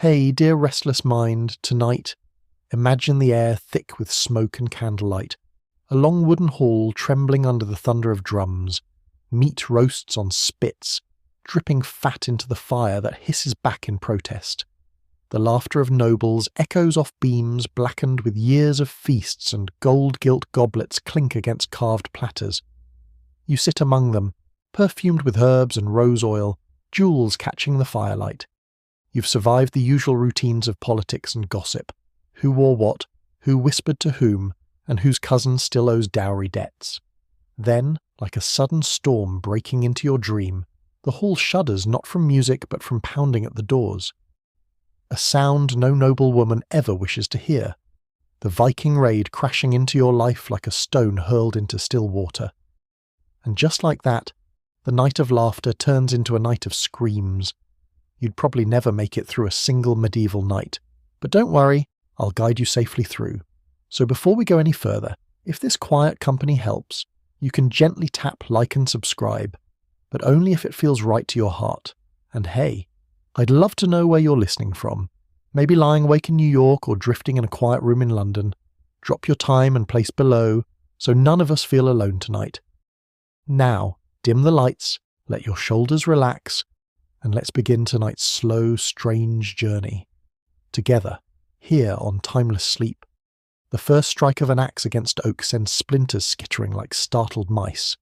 Hey, dear restless mind, tonight, imagine the air thick with smoke and candlelight, a long wooden hall trembling under the thunder of drums, meat roasts on spits, dripping fat into the fire that hisses back in protest. The laughter of nobles echoes off beams blackened with years of feasts, and gold-gilt goblets clink against carved platters. You sit among them, perfumed with herbs and rose oil, jewels catching the firelight. You've survived the usual routines of politics and gossip. Who wore what, who whispered to whom, and whose cousin still owes dowry debts. Then, like a sudden storm breaking into your dream, the hall shudders not from music but from pounding at the doors. A sound no noble woman ever wishes to hear. The Viking raid crashing into your life like a stone hurled into still water. And just like that, the night of laughter turns into a night of screams. You'd probably never make it through a single medieval night, but don't worry, I'll guide you safely through. So before we go any further, if this quiet company helps, you can gently tap like and subscribe, but only if it feels right to your heart. And hey, I'd love to know where you're listening from. Maybe lying awake in New York or drifting in a quiet room in London. Drop your time and place below, so none of us feel alone tonight. Now, dim the lights, let your shoulders relax, and let's begin tonight's slow, strange journey. Together, here on Timeless Sleep. The first strike of an axe against oak sends splinters skittering like startled mice.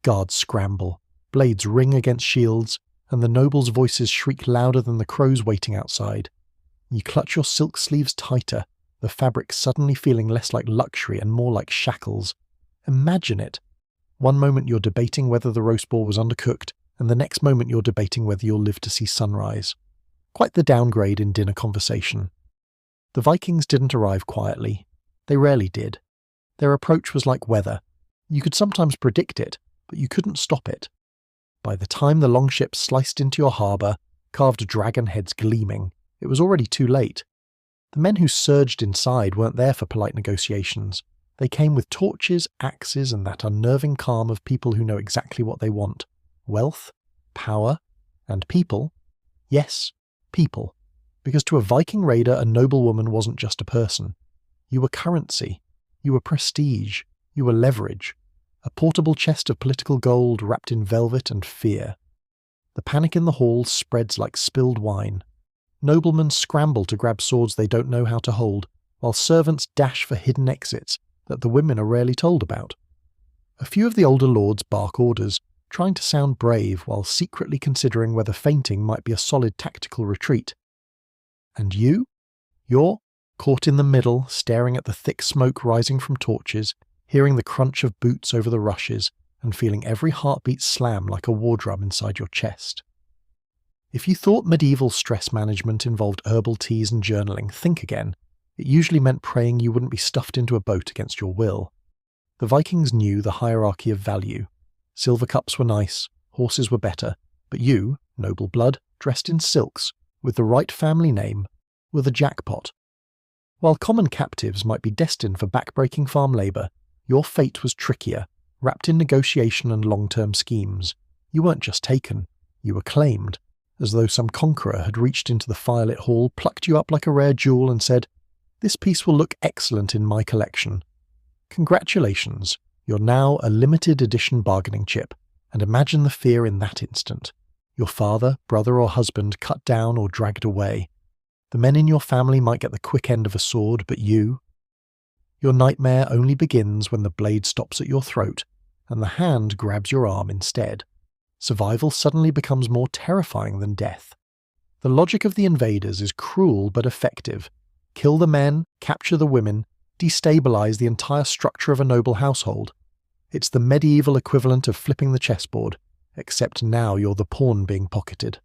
Guards scramble, blades ring against shields, and the nobles' voices shriek louder than the crows waiting outside. You clutch your silk sleeves tighter, the fabric suddenly feeling less like luxury and more like shackles. Imagine it. One moment you're debating whether the roast boar was undercooked, and the next moment you're debating whether you'll live to see sunrise. Quite the downgrade in dinner conversation. The Vikings didn't arrive quietly. They rarely did. Their approach was like weather. You could sometimes predict it, but you couldn't stop it. By the time the longships sliced into your harbour, carved dragon heads gleaming, it was already too late. The men who surged inside weren't there for polite negotiations. They came with torches, axes, and that unnerving calm of people who know exactly what they want. Wealth, power, and people. Yes, people. Because to a Viking raider, a noblewoman wasn't just a person. You were currency. You were prestige. You were leverage. A portable chest of political gold wrapped in velvet and fear. The panic in the hall spreads like spilled wine. Noblemen scramble to grab swords they don't know how to hold, while servants dash for hidden exits that the women are rarely told about. A few of the older lords bark orders, trying to sound brave while secretly considering whether fainting might be a solid tactical retreat. And you? You're caught in the middle, staring at the thick smoke rising from torches, hearing the crunch of boots over the rushes, and feeling every heartbeat slam like a war drum inside your chest. If you thought medieval stress management involved herbal teas and journaling, think again. It usually meant praying you wouldn't be stuffed into a boat against your will. The Vikings knew the hierarchy of value. Silver cups were nice, horses were better, but you, noble blood, dressed in silks, with the right family name, were the jackpot. While common captives might be destined for backbreaking farm labour, your fate was trickier, wrapped in negotiation and long-term schemes. You weren't just taken, you were claimed, as though some conqueror had reached into the firelit hall, plucked you up like a rare jewel and said, "This piece will look excellent in my collection. Congratulations, you're now a limited edition bargaining chip, and imagine the fear in that instant. Your father, brother or husband cut down or dragged away. The men in your family might get the quick end of a sword, but you? Your nightmare only begins when the blade stops at your throat, and the hand grabs your arm instead. Survival suddenly becomes more terrifying than death. The logic of the invaders is cruel but effective. Kill the men, capture the women, destabilize the entire structure of a noble household. It's the medieval equivalent of flipping the chessboard, except now you're the pawn being pocketed.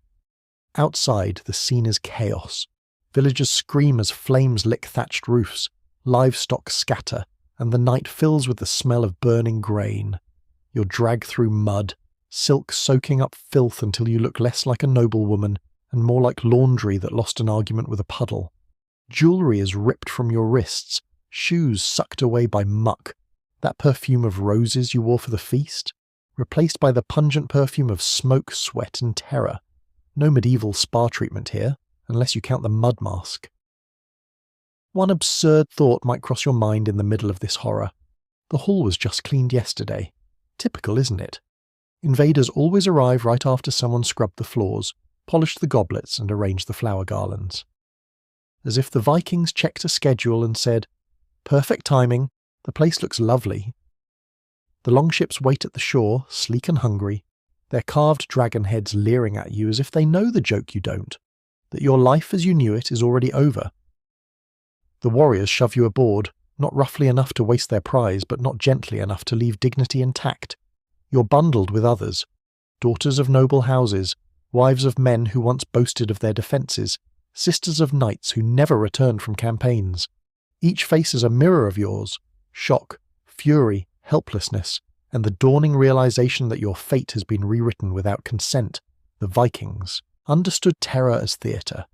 Outside, the scene is chaos. Villagers scream as flames lick thatched roofs, livestock scatter, and the night fills with the smell of burning grain. You're dragged through mud, silk soaking up filth until you look less like a noblewoman and more like laundry that lost an argument with a puddle. Jewellery is ripped from your wrists, shoes sucked away by muck, that perfume of roses you wore for the feast, replaced by the pungent perfume of smoke, sweat and terror. No medieval spa treatment here, unless you count the mud mask. One absurd thought might cross your mind in the middle of this horror. The hall was just cleaned yesterday. Typical, isn't it? Invaders always arrive right after someone scrubbed the floors, polished the goblets, and arranged the flower garlands. As if the Vikings checked a schedule and said, "Perfect timing, the place looks lovely." The longships wait at the shore, sleek and hungry, their carved dragon heads leering at you as if they know the joke you don't, that your life as you knew it is already over. The warriors shove you aboard, not roughly enough to waste their prize, but not gently enough to leave dignity intact. You're bundled with others, daughters of noble houses, wives of men who once boasted of their defences, sisters of knights who never returned from campaigns. Each face is a mirror of yours: shock, fury, helplessness, and the dawning realization that your fate has been rewritten without consent. The Vikings understood terror as theatre.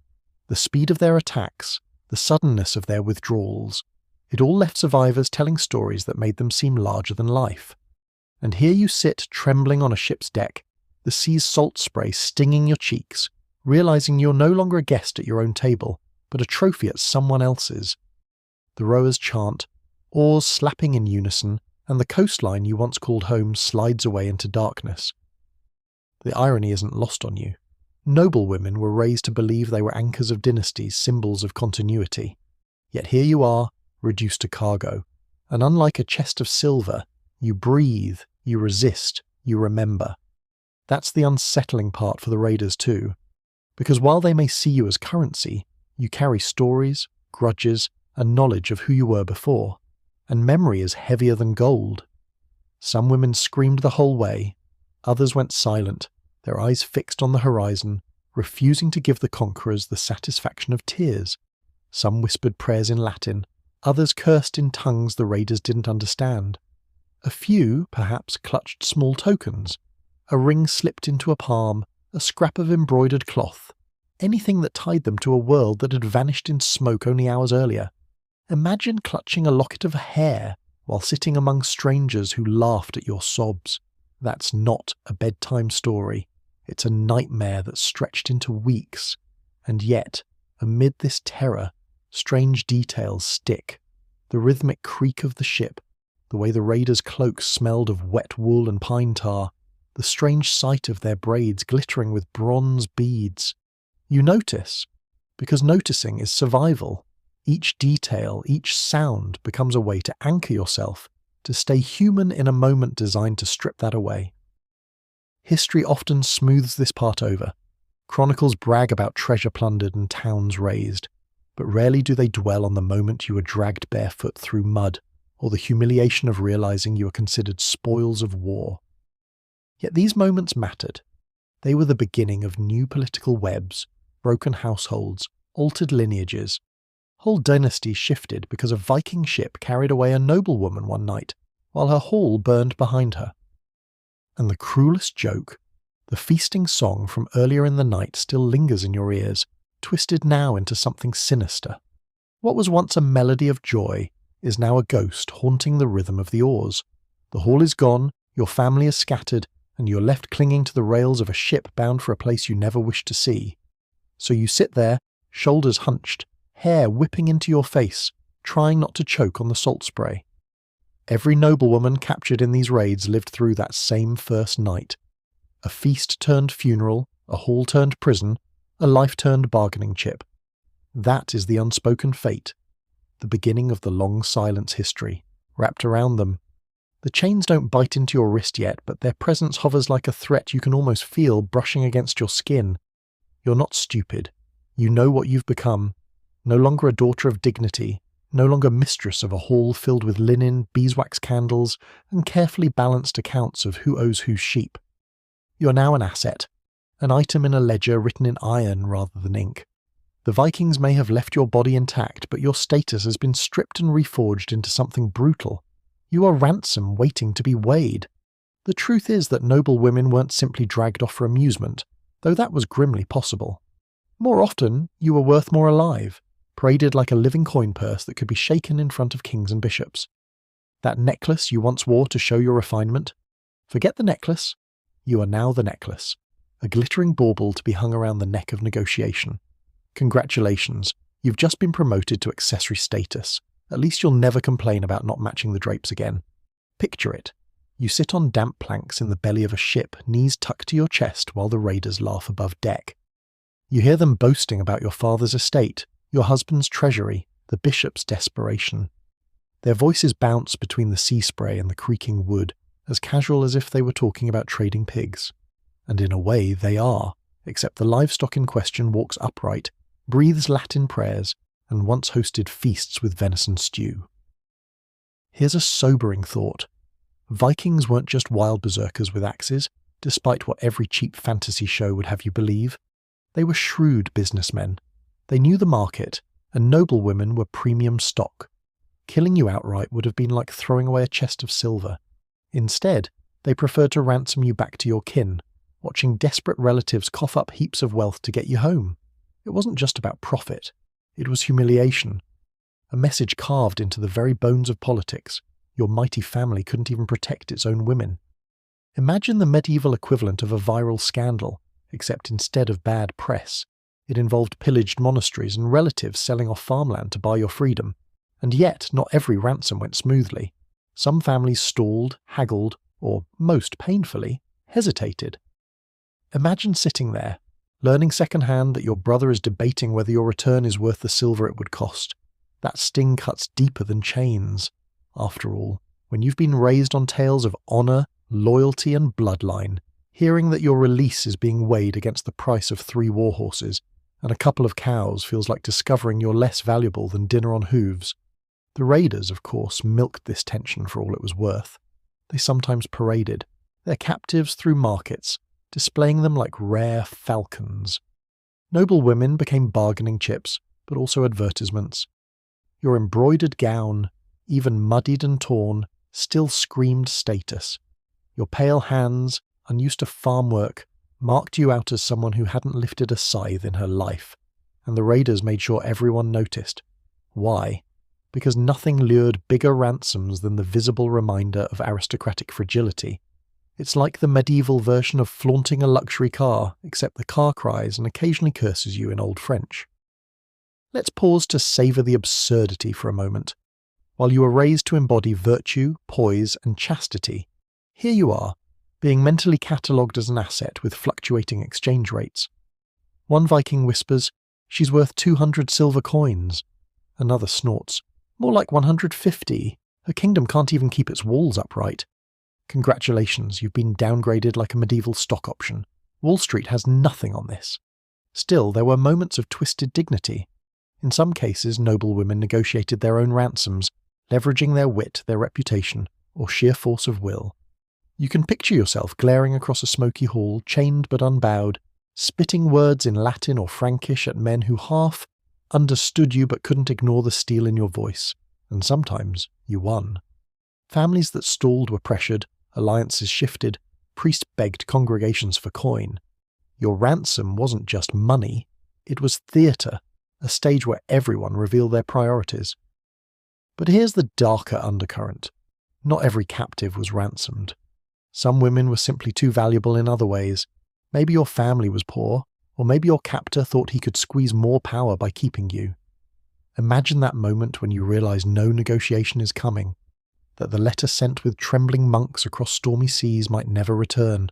The speed of their attacks, the suddenness of their withdrawals, it all left survivors telling stories that made them seem larger than life. And here you sit trembling on a ship's deck, the sea's salt spray stinging your cheeks, realizing you're no longer a guest at your own table, but a trophy at someone else's. The rowers chant, oars slapping in unison, and the coastline you once called home slides away into darkness. The irony isn't lost on you. Noble women were raised to believe they were anchors of dynasties, symbols of continuity. Yet here you are, reduced to cargo, and unlike a chest of silver, you breathe, you resist, you remember. That's the unsettling part for the raiders too, because while they may see you as currency, you carry stories, grudges, and knowledge of who you were before, and memory is heavier than gold. Some women screamed the whole way, others went silent, their eyes fixed on the horizon, refusing to give the conquerors the satisfaction of tears. Some whispered prayers in Latin, others cursed in tongues the raiders didn't understand. A few, perhaps, clutched small tokens. A ring slipped into a palm, a scrap of embroidered cloth, anything that tied them to a world that had vanished in smoke only hours earlier. Imagine clutching a locket of hair while sitting among strangers who laughed at your sobs. That's not a bedtime story. It's a nightmare that stretched into weeks. And yet, amid this terror, strange details stick. The rhythmic creak of the ship, the way the raiders' cloaks smelled of wet wool and pine tar, the strange sight of their braids glittering with bronze beads. You notice, because noticing is survival. Each detail, each sound becomes a way to anchor yourself, to stay human in a moment designed to strip that away. History often smooths this part over. Chronicles brag about treasure plundered and towns razed, but rarely do they dwell on the moment you were dragged barefoot through mud, or the humiliation of realizing you were considered spoils of war. Yet these moments mattered. They were the beginning of new political webs, broken households, altered lineages. Whole dynasties shifted because a Viking ship carried away a noblewoman one night, while her hall burned behind her. And the cruelest joke, the feasting song from earlier in the night still lingers in your ears, twisted now into something sinister. What was once a melody of joy is now a ghost haunting the rhythm of the oars. The hall is gone, your family is scattered, and you're left clinging to the rails of a ship bound for a place you never wished to see. So you sit there, shoulders hunched, hair whipping into your face, trying not to choke on the salt spray. Every noblewoman captured in these raids lived through that same first night. A feast turned funeral, a hall turned prison, a life turned bargaining chip. That is the unspoken fate, the beginning of the long silence history, wrapped around them. The chains don't bite into your wrist yet, but their presence hovers like a threat you can almost feel brushing against your skin. You're not stupid. You know what you've become. No longer a daughter of dignity, no longer mistress of a hall filled with linen, beeswax candles, and carefully balanced accounts of who owes whose sheep. You are now an asset, an item in a ledger written in iron rather than ink. The Vikings may have left your body intact, but your status has been stripped and reforged into something brutal. You are ransom waiting to be weighed. The truth is that noble women weren't simply dragged off for amusement, though that was grimly possible. More often, you were worth more alive, paraded like a living coin purse that could be shaken in front of kings and bishops. That necklace you once wore to show your refinement? Forget the necklace. You are now the necklace, a glittering bauble to be hung around the neck of negotiation. Congratulations, you've just been promoted to accessory status. At least you'll never complain about not matching the drapes again. Picture it. You sit on damp planks in the belly of a ship, knees tucked to your chest while the raiders laugh above deck. You hear them boasting about your father's estate, your husband's treasury, the bishop's desperation. Their voices bounce between the sea spray and the creaking wood, as casual as if they were talking about trading pigs. And in a way they are, except the livestock in question walks upright, breathes Latin prayers, and once hosted feasts with venison stew. Here's a sobering thought. Vikings weren't just wild berserkers with axes, despite what every cheap fantasy show would have you believe. They were shrewd businessmen. They knew the market, and noblewomen were premium stock. Killing you outright would have been like throwing away a chest of silver. Instead, they preferred to ransom you back to your kin, watching desperate relatives cough up heaps of wealth to get you home. It wasn't just about profit. It was humiliation. A message carved into the very bones of politics. Your mighty family couldn't even protect its own women. Imagine the medieval equivalent of a viral scandal, except instead of bad press, it involved pillaged monasteries and relatives selling off farmland to buy your freedom. And yet, not every ransom went smoothly. Some families stalled, haggled, or, most painfully, hesitated. Imagine sitting there, learning secondhand that your brother is debating whether your return is worth the silver it would cost. That sting cuts deeper than chains. After all, when you've been raised on tales of honour, loyalty and bloodline, hearing that your release is being weighed against the price of 3 war horses and a couple of cows feels like discovering you're less valuable than dinner on hooves. The raiders, of course, milked this tension for all it was worth. They sometimes paraded their captives through markets, displaying them like rare falcons. Noble women became bargaining chips, but also advertisements. Your embroidered gown, even muddied and torn, still screamed status. Your pale hands, unused to farm work, marked you out as someone who hadn't lifted a scythe in her life, and the raiders made sure everyone noticed. Why? Because nothing lured bigger ransoms than the visible reminder of aristocratic fragility. It's like the medieval version of flaunting a luxury car, except the car cries and occasionally curses you in Old French. Let's pause to savour the absurdity for a moment. While you were raised to embody virtue, poise, and chastity, here you are, being mentally catalogued as an asset with fluctuating exchange rates. One Viking whispers, "She's worth 200 silver coins." Another snorts, "More like 150. Her kingdom can't even keep its walls upright." Congratulations, you've been downgraded like a medieval stock option. Wall Street has nothing on this. Still, there were moments of twisted dignity. In some cases, noble women negotiated their own ransoms, leveraging their wit, their reputation, or sheer force of will. You can picture yourself glaring across a smoky hall, chained but unbowed, spitting words in Latin or Frankish at men who half understood you but couldn't ignore the steel in your voice. And sometimes you won. Families that stalled were pressured, alliances shifted, priests begged congregations for coin. Your ransom wasn't just money, it was theatre, a stage where everyone revealed their priorities. But here's the darker undercurrent. Not every captive was ransomed. Some women were simply too valuable in other ways. Maybe your family was poor, or maybe your captor thought he could squeeze more power by keeping you. Imagine that moment when you realize no negotiation is coming, that the letter sent with trembling monks across stormy seas might never return,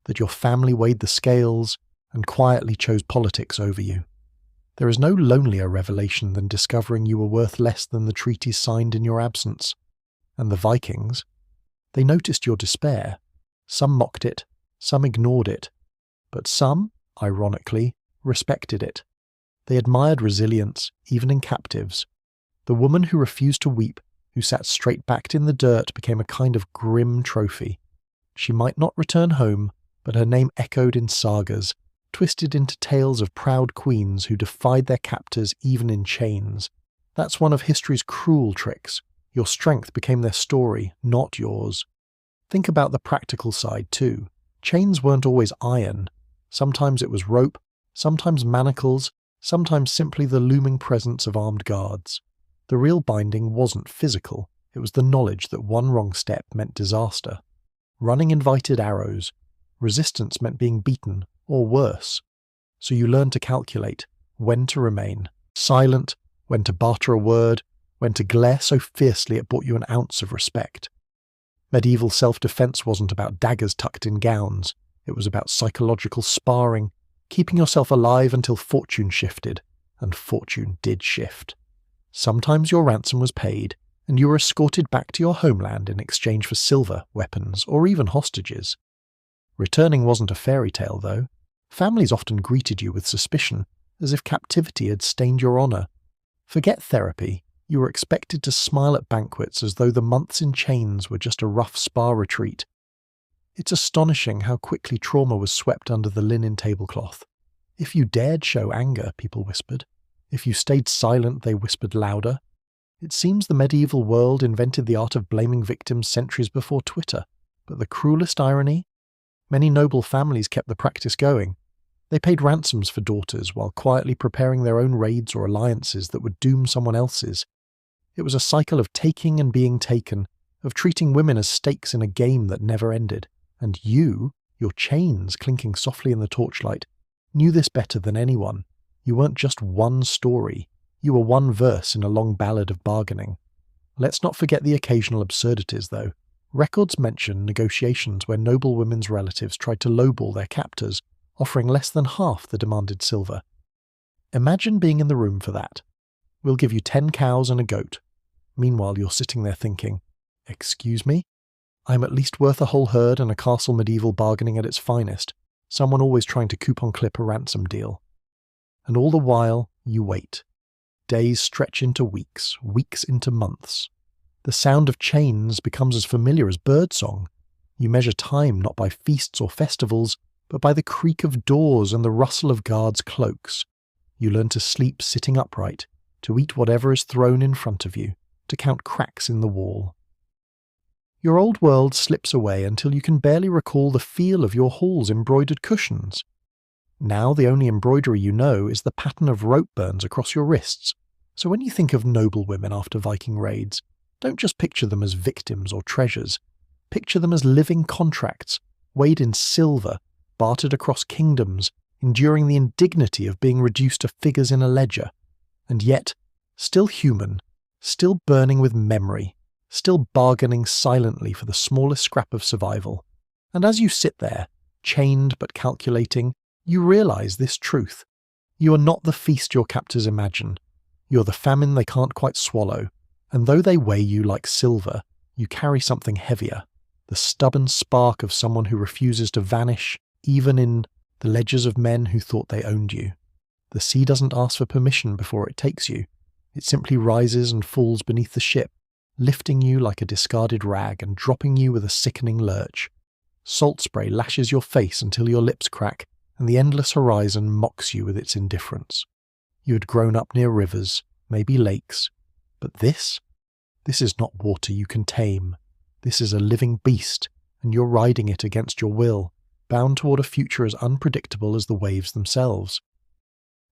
that your family weighed the scales and quietly chose politics over you. There is no lonelier revelation than discovering you were worth less than the treaties signed in your absence. And the Vikings, they noticed your despair. Some mocked it, some ignored it, but some, ironically, respected it. They admired resilience, even in captives. The woman who refused to weep, who sat straight-backed in the dirt, became a kind of grim trophy. She might not return home, but her name echoed in sagas, twisted into tales of proud queens who defied their captors even in chains. That's one of history's cruel tricks. Your strength became their story, not yours. Think about the practical side too. Chains weren't always iron. Sometimes it was rope, sometimes manacles, sometimes simply the looming presence of armed guards. The real binding wasn't physical, it was the knowledge that one wrong step meant disaster. Running invited arrows. Resistance meant being beaten, or worse. So you learned to calculate. when to remain silent, when to barter a word, when to glare so fiercely it brought you an ounce of respect. Medieval self-defense wasn't about daggers tucked in gowns. It was about psychological sparring, keeping yourself alive until fortune shifted, and fortune did shift. Sometimes your ransom was paid, and you were escorted back to your homeland in exchange for silver, weapons, or even hostages. Returning wasn't a fairy tale, though. Families often greeted you with suspicion, as if captivity had stained your honour. Forget therapy. You were expected to smile at banquets as though the months in chains were just a rough spa retreat. It's astonishing how quickly trauma was swept under the linen tablecloth. If you dared show anger, people whispered. If you stayed silent, they whispered louder. It seems the medieval world invented the art of blaming victims centuries before Twitter. But the cruelest irony? Many noble families kept the practice going. They paid ransoms for daughters while quietly preparing their own raids or alliances that would doom someone else's. It was a cycle of taking and being taken, of treating women as stakes in a game that never ended. And you, your chains clinking softly in the torchlight, knew this better than anyone. You weren't just one story. You were one verse in a long ballad of bargaining. Let's not forget the occasional absurdities, though. Records mention negotiations where noble women's relatives tried to lowball their captors, offering less than half the demanded silver. Imagine being in the room for that. We'll give you 10 cows and a goat. Meanwhile, you're sitting there thinking, excuse me? I'm at least worth a whole herd and a castle medieval bargaining at its finest, someone always trying to coupon clip a ransom deal. And all the while, you wait. Days stretch into weeks, weeks into months. The sound of chains becomes as familiar as birdsong. You measure time not by feasts or festivals, but by the creak of doors and the rustle of guards' cloaks. You learn to sleep sitting upright, to eat whatever is thrown in front of you, to count cracks in the wall. Your old world slips away until you can barely recall the feel of your hall's embroidered cushions. Now the only embroidery you know is the pattern of rope burns across your wrists, so when you think of noble women after Viking raids, don't just picture them as victims or treasures. Picture them as living contracts, weighed in silver, bartered across kingdoms, enduring the indignity of being reduced to figures in a ledger, and yet, still human, still burning with memory, still bargaining silently for the smallest scrap of survival. And as you sit there, chained but calculating, you realize this truth. You are not the feast your captors imagine. You're the famine they can't quite swallow, and though they weigh you like silver, you carry something heavier, the stubborn spark of someone who refuses to vanish, even in the ledgers of men who thought they owned you. The sea doesn't ask for permission before it takes you. It simply rises and falls beneath the ship, lifting you like a discarded rag and dropping you with a sickening lurch. Salt spray lashes your face until your lips crack, and the endless horizon mocks you with its indifference. You had grown up near rivers, maybe lakes, but this is not water you can tame. This is a living beast, and you're riding it against your will, bound toward a future as unpredictable as the waves themselves.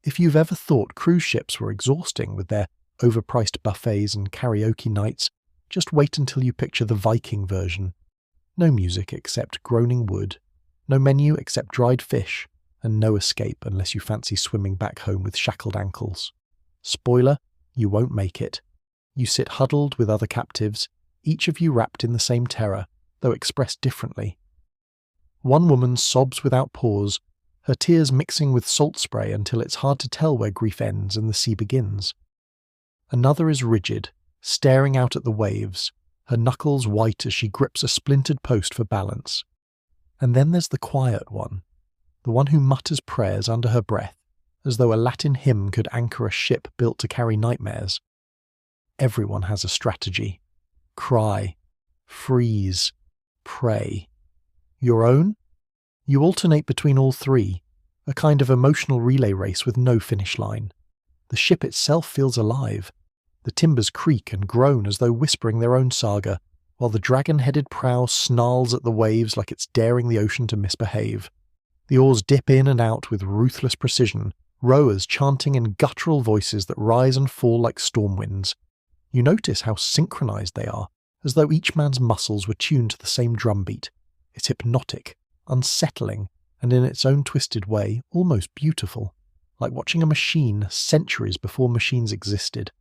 If you've ever thought cruise ships were exhausting with their overpriced buffets and karaoke nights, just wait until you picture the Viking version. No music except groaning wood, no menu except dried fish, and no escape unless you fancy swimming back home with shackled ankles. Spoiler, you won't make it. You sit huddled with other captives, each of you wrapped in the same terror, though expressed differently. One woman sobs without pause, her tears mixing with salt spray until it's hard to tell where grief ends and the sea begins. Another is rigid, staring out at the waves, her knuckles white as she grips a splintered post for balance. And then there's the quiet one, the one who mutters prayers under her breath, as though a Latin hymn could anchor a ship built to carry nightmares. Everyone has a strategy. Cry, freeze, pray. Your own? You alternate between all three, a kind of emotional relay race with no finish line. The ship itself feels alive. The timbers creak and groan as though whispering their own saga, while the dragon-headed prow snarls at the waves like it's daring the ocean to misbehave. The oars dip in and out with ruthless precision, rowers chanting in guttural voices that rise and fall like storm winds. You notice how synchronized they are, as though each man's muscles were tuned to the same drumbeat. It's hypnotic, unsettling, and in its own twisted way, almost beautiful. like watching a machine centuries before machines existed.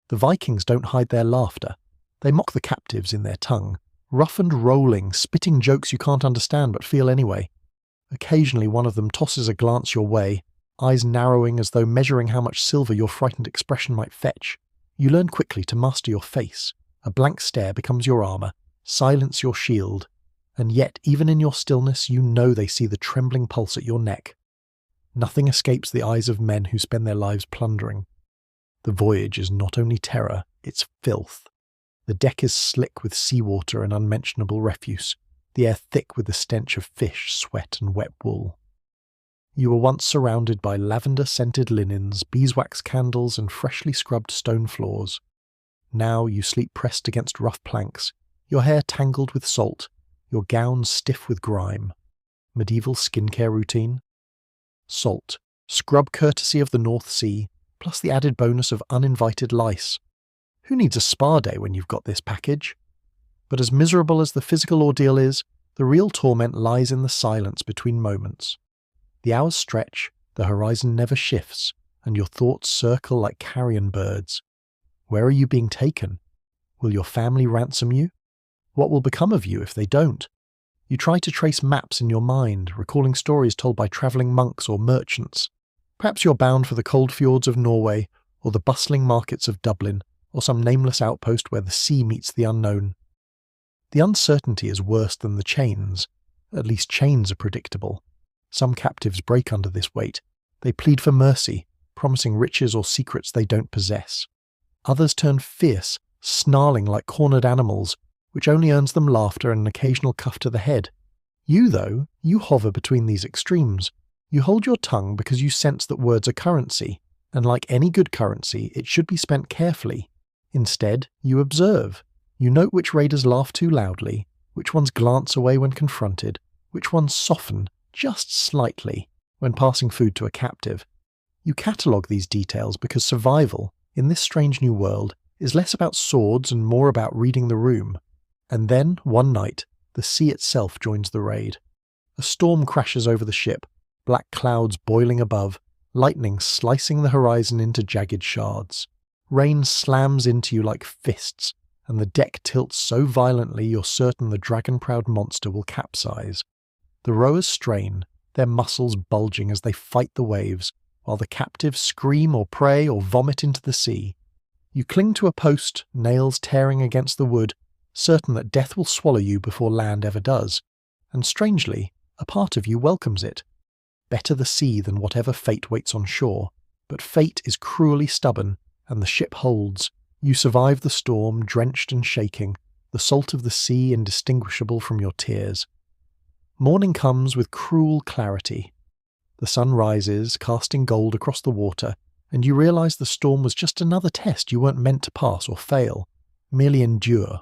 The Vikings don't hide their laughter. They mock the captives in their tongue, rough and rolling, spitting jokes you can't understand but feel anyway. Occasionally one of them tosses a glance your way, eyes narrowing as though measuring how much silver your frightened expression might fetch. You learn quickly to master your face. A blank stare becomes your armour, silence your shield, and yet even in your stillness you know they see the trembling pulse at your neck. Nothing escapes the eyes of men who spend their lives plundering. The voyage is not only terror, it's filth. The deck is slick with seawater and unmentionable refuse, the air thick with the stench of fish, sweat and wet wool. You were once surrounded by lavender-scented linens, beeswax candles and freshly scrubbed stone floors. Now you sleep pressed against rough planks, your hair tangled with salt, your gown stiff with grime. Medieval skincare routine? Salt, scrub courtesy of the North Sea, plus the added bonus of uninvited lice. Who needs a spa day when you've got this package? But as miserable as the physical ordeal is, the real torment lies in the silence between moments. The hours stretch, the horizon never shifts, and your thoughts circle like carrion birds. Where are you being taken? Will your family ransom you? What will become of you if they don't? You try to trace maps in your mind, recalling stories told by travelling monks or merchants. Perhaps you're bound for the cold fjords of Norway, or the bustling markets of Dublin, or some nameless outpost where the sea meets the unknown. The uncertainty is worse than the chains. At least chains are predictable. Some captives break under this weight. They plead for mercy, promising riches or secrets they don't possess. Others turn fierce, snarling like cornered animals, which only earns them laughter and an occasional cuff to the head. You, though, you hover between these extremes. You hold your tongue because you sense that words are currency, and like any good currency, it should be spent carefully. Instead, you observe. You note which raiders laugh too loudly, which ones glance away when confronted, which ones soften, just slightly, when passing food to a captive. You catalogue these details because survival, in this strange new world, is less about swords and more about reading the room. And then, one night, the sea itself joins the raid. A storm crashes over the ship, black clouds boiling above, lightning slicing the horizon into jagged shards. Rain slams into you like fists, and the deck tilts so violently you're certain the dragon-proud monster will capsize. The rowers strain, their muscles bulging as they fight the waves, while the captives scream or pray or vomit into the sea. You cling to a post, nails tearing against the wood, certain that death will swallow you before land ever does, and strangely, a part of you welcomes it. Better the sea than whatever fate waits on shore, but fate is cruelly stubborn, and the ship holds. You survive the storm, drenched and shaking, the salt of the sea indistinguishable from your tears. Morning comes with cruel clarity. The sun rises, casting gold across the water, and you realise the storm was just another test you weren't meant to pass or fail, merely endure.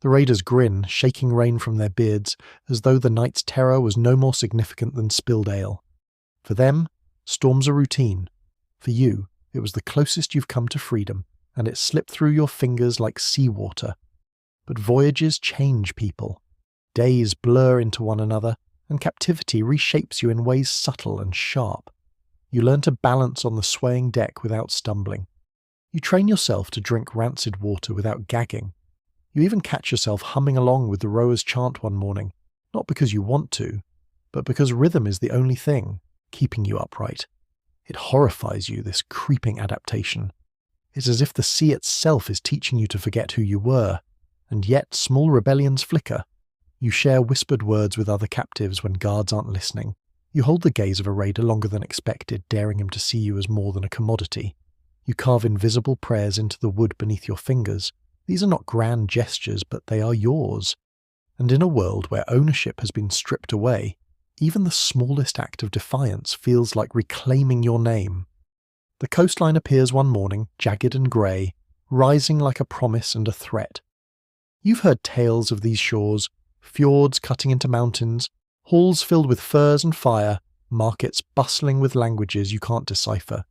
The raiders grin, shaking rain from their beards, as though the night's terror was no more significant than spilled ale. For them, storms are routine. For you, it was the closest you've come to freedom, and it slipped through your fingers like seawater. But voyages change people. Days blur into one another, and captivity reshapes you in ways subtle and sharp. You learn to balance on the swaying deck without stumbling. You train yourself to drink rancid water without gagging. You even catch yourself humming along with the rowers' chant one morning, not because you want to, but because rhythm is the only thing keeping you upright. It horrifies you, this creeping adaptation. It's as if the sea itself is teaching you to forget who you were, and yet small rebellions flicker. You share whispered words with other captives when guards aren't listening. You hold the gaze of a raider longer than expected, daring him to see you as more than a commodity. You carve invisible prayers into the wood beneath your fingers. These are not grand gestures, but they are yours. And in a world where ownership has been stripped away, even the smallest act of defiance feels like reclaiming your name. The coastline appears one morning, jagged and grey, rising like a promise and a threat. You've heard tales of these shores, fjords cutting into mountains, halls filled with furs and fire, markets bustling with languages you can't decipher.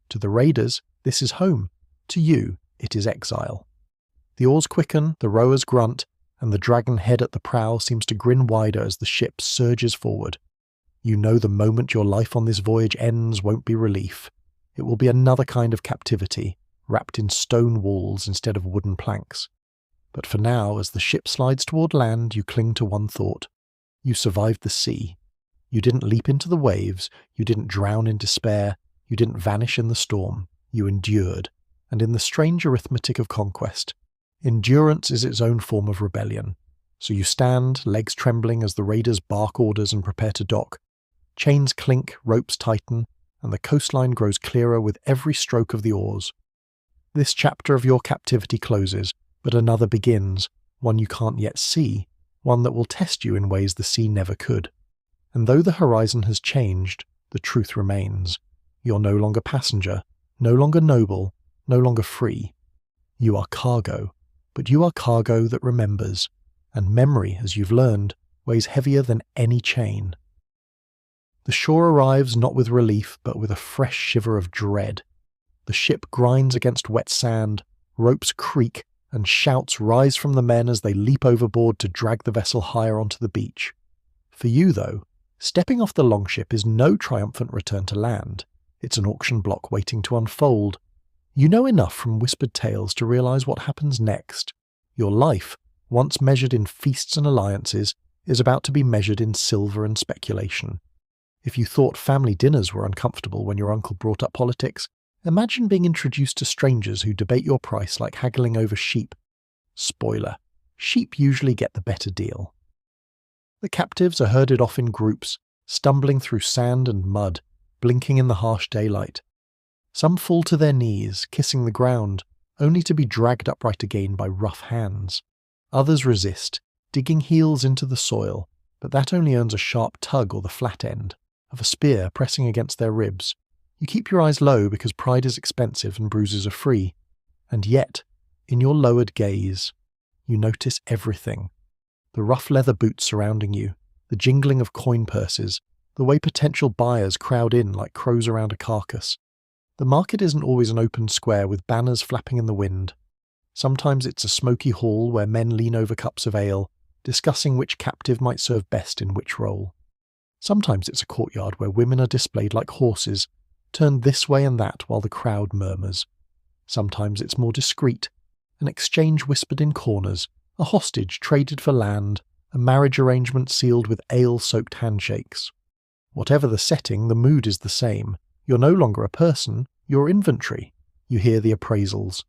To the raiders, this is home. To you, it is exile. The oars quicken, the rowers grunt, and the dragon head at the prow seems to grin wider as the ship surges forward. You know the moment your life on this voyage ends won't be relief. It will be another kind of captivity, wrapped in stone walls instead of wooden planks. But for now, as the ship slides toward land, you cling to one thought. You survived the sea. You didn't leap into the waves, you didn't drown in despair, you didn't vanish in the storm. You endured. And in the strange arithmetic of conquest, endurance is its own form of rebellion. So you stand, legs trembling as the raiders bark orders and prepare to dock. Chains clink, ropes tighten, and the coastline grows clearer with every stroke of the oars. This chapter of your captivity closes, but another begins, one you can't yet see, one that will test you in ways the sea never could. And though the horizon has changed, the truth remains. You're no longer passenger, no longer noble, no longer free. You are cargo, but you are cargo that remembers, and memory, as you've learned, weighs heavier than any chain. The shore arrives not with relief, but with a fresh shiver of dread. The ship grinds against wet sand, ropes creak, and shouts rise from the men as they leap overboard to drag the vessel higher onto the beach. For you, though, stepping off the longship is no triumphant return to land. It's an auction block waiting to unfold. You know enough from whispered tales to realize what happens next. Your life, once measured in feasts and alliances, is about to be measured in silver and speculation. If you thought family dinners were uncomfortable when your uncle brought up politics, imagine being introduced to strangers who debate your price like haggling over sheep. Spoiler: sheep usually get the better deal. The captives are herded off in groups, stumbling through sand and mud, blinking in the harsh daylight. Some fall to their knees, kissing the ground, only to be dragged upright again by rough hands. Others resist, digging heels into the soil, but that only earns a sharp tug or the flat end of a spear pressing against their ribs. You keep your eyes low because pride is expensive and bruises are free. And yet, in your lowered gaze, you notice everything. The rough leather boots surrounding you, the jingling of coin purses, the way potential buyers crowd in like crows around a carcass. The market isn't always an open square with banners flapping in the wind. Sometimes it's a smoky hall where men lean over cups of ale, discussing which captive might serve best in which role. Sometimes it's a courtyard where women are displayed like horses, turned this way and that while the crowd murmurs. Sometimes it's more discreet, an exchange whispered in corners, a hostage traded for land, a marriage arrangement sealed with ale-soaked handshakes. Whatever the setting, the mood is the same. You're no longer a person, you're inventory. You hear the appraisals.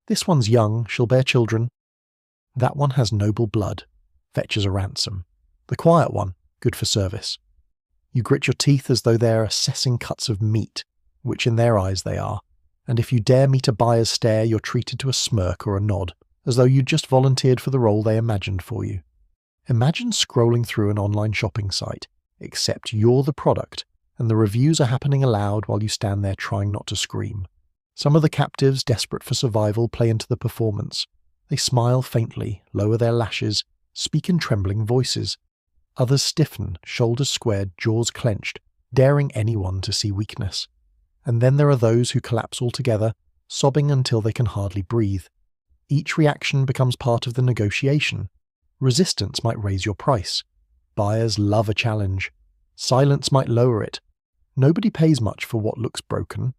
This one's young, she'll bear children. That one has noble blood, fetches a ransom. The quiet one, good for service. You grit your teeth as though they're assessing cuts of meat, which in their eyes they are, and if you dare meet a buyer's stare, you're treated to a smirk or a nod, as though you'd just volunteered for the role they imagined for you. Imagine scrolling through an online shopping site, except you're the product, and the reviews are happening aloud while you stand there trying not to scream. Some of the captives, desperate for survival, play into the performance. They smile faintly, lower their lashes, speak in trembling voices. Others stiffen, shoulders squared, jaws clenched, daring anyone to see weakness. And then there are those who collapse altogether, sobbing until they can hardly breathe. Each reaction becomes part of the negotiation. Resistance might raise your price. Buyers love a challenge. Silence might lower it. Nobody pays much for what looks broken.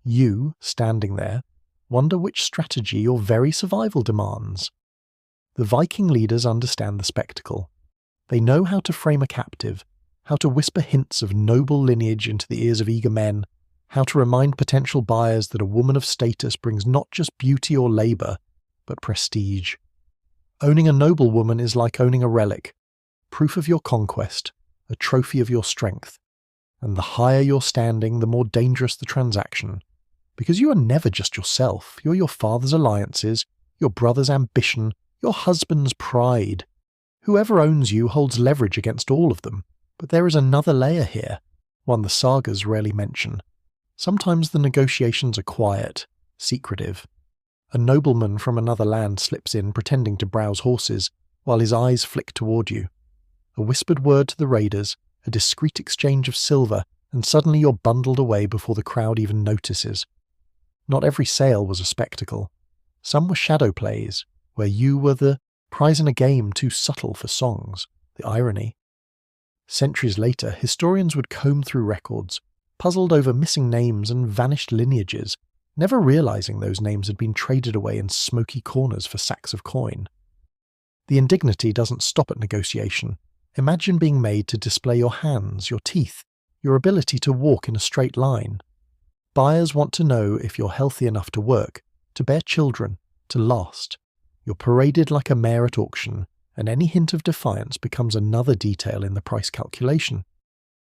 You, standing there, wonder which strategy your very survival demands. The Viking leaders understand the spectacle. They know how to frame a captive, how to whisper hints of noble lineage into the ears of eager men, how to remind potential buyers that a woman of status brings not just beauty or labour, but prestige. Owning a noble woman is like owning a relic, proof of your conquest, a trophy of your strength. And the higher you're standing, the more dangerous the transaction. Because you are never just yourself. You're your father's alliances, your brother's ambition, your husband's pride. Whoever owns you holds leverage against all of them. But there is another layer here, one the sagas rarely mention. Sometimes the negotiations are quiet, secretive. A nobleman from another land slips in pretending to browse horses, while his eyes flick toward you. A whispered word to the raiders, a discreet exchange of silver, and suddenly you're bundled away before the crowd even notices. Not every sale was a spectacle. Some were shadow plays, where you were the prize in a game too subtle for songs, the irony. Centuries later, historians would comb through records, puzzled over missing names and vanished lineages, never realizing those names had been traded away in smoky corners for sacks of coin. The indignity doesn't stop at negotiation. Imagine being made to display your hands, your teeth, your ability to walk in a straight line. Buyers want to know if you're healthy enough to work, to bear children, to last. You're paraded like a mare at auction, and any hint of defiance becomes another detail in the price calculation.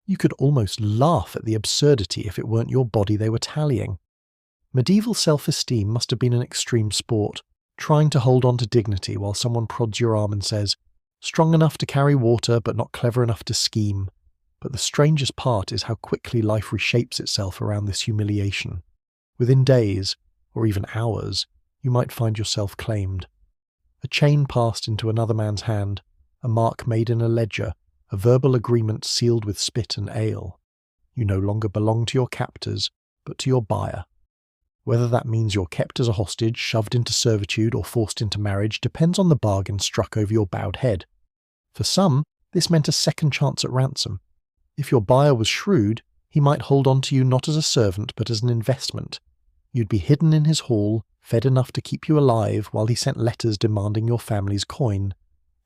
You could almost laugh at the absurdity if it weren't your body they were tallying. Medieval self-esteem must have been an extreme sport, trying to hold on to dignity while someone prods your arm and says, "Strong enough to carry water but not clever enough to scheme." But the strangest part is how quickly life reshapes itself around this humiliation. Within days, or even hours, you might find yourself claimed. A chain passed into another man's hand, a mark made in a ledger, a verbal agreement sealed with spit and ale. You no longer belong to your captors, but to your buyer. Whether that means you're kept as a hostage, shoved into servitude, or forced into marriage depends on the bargain struck over your bowed head. For some, this meant a second chance at ransom. If your buyer was shrewd, he might hold on to you not as a servant but as an investment. You'd be hidden in his hall, fed enough to keep you alive while he sent letters demanding your family's coin.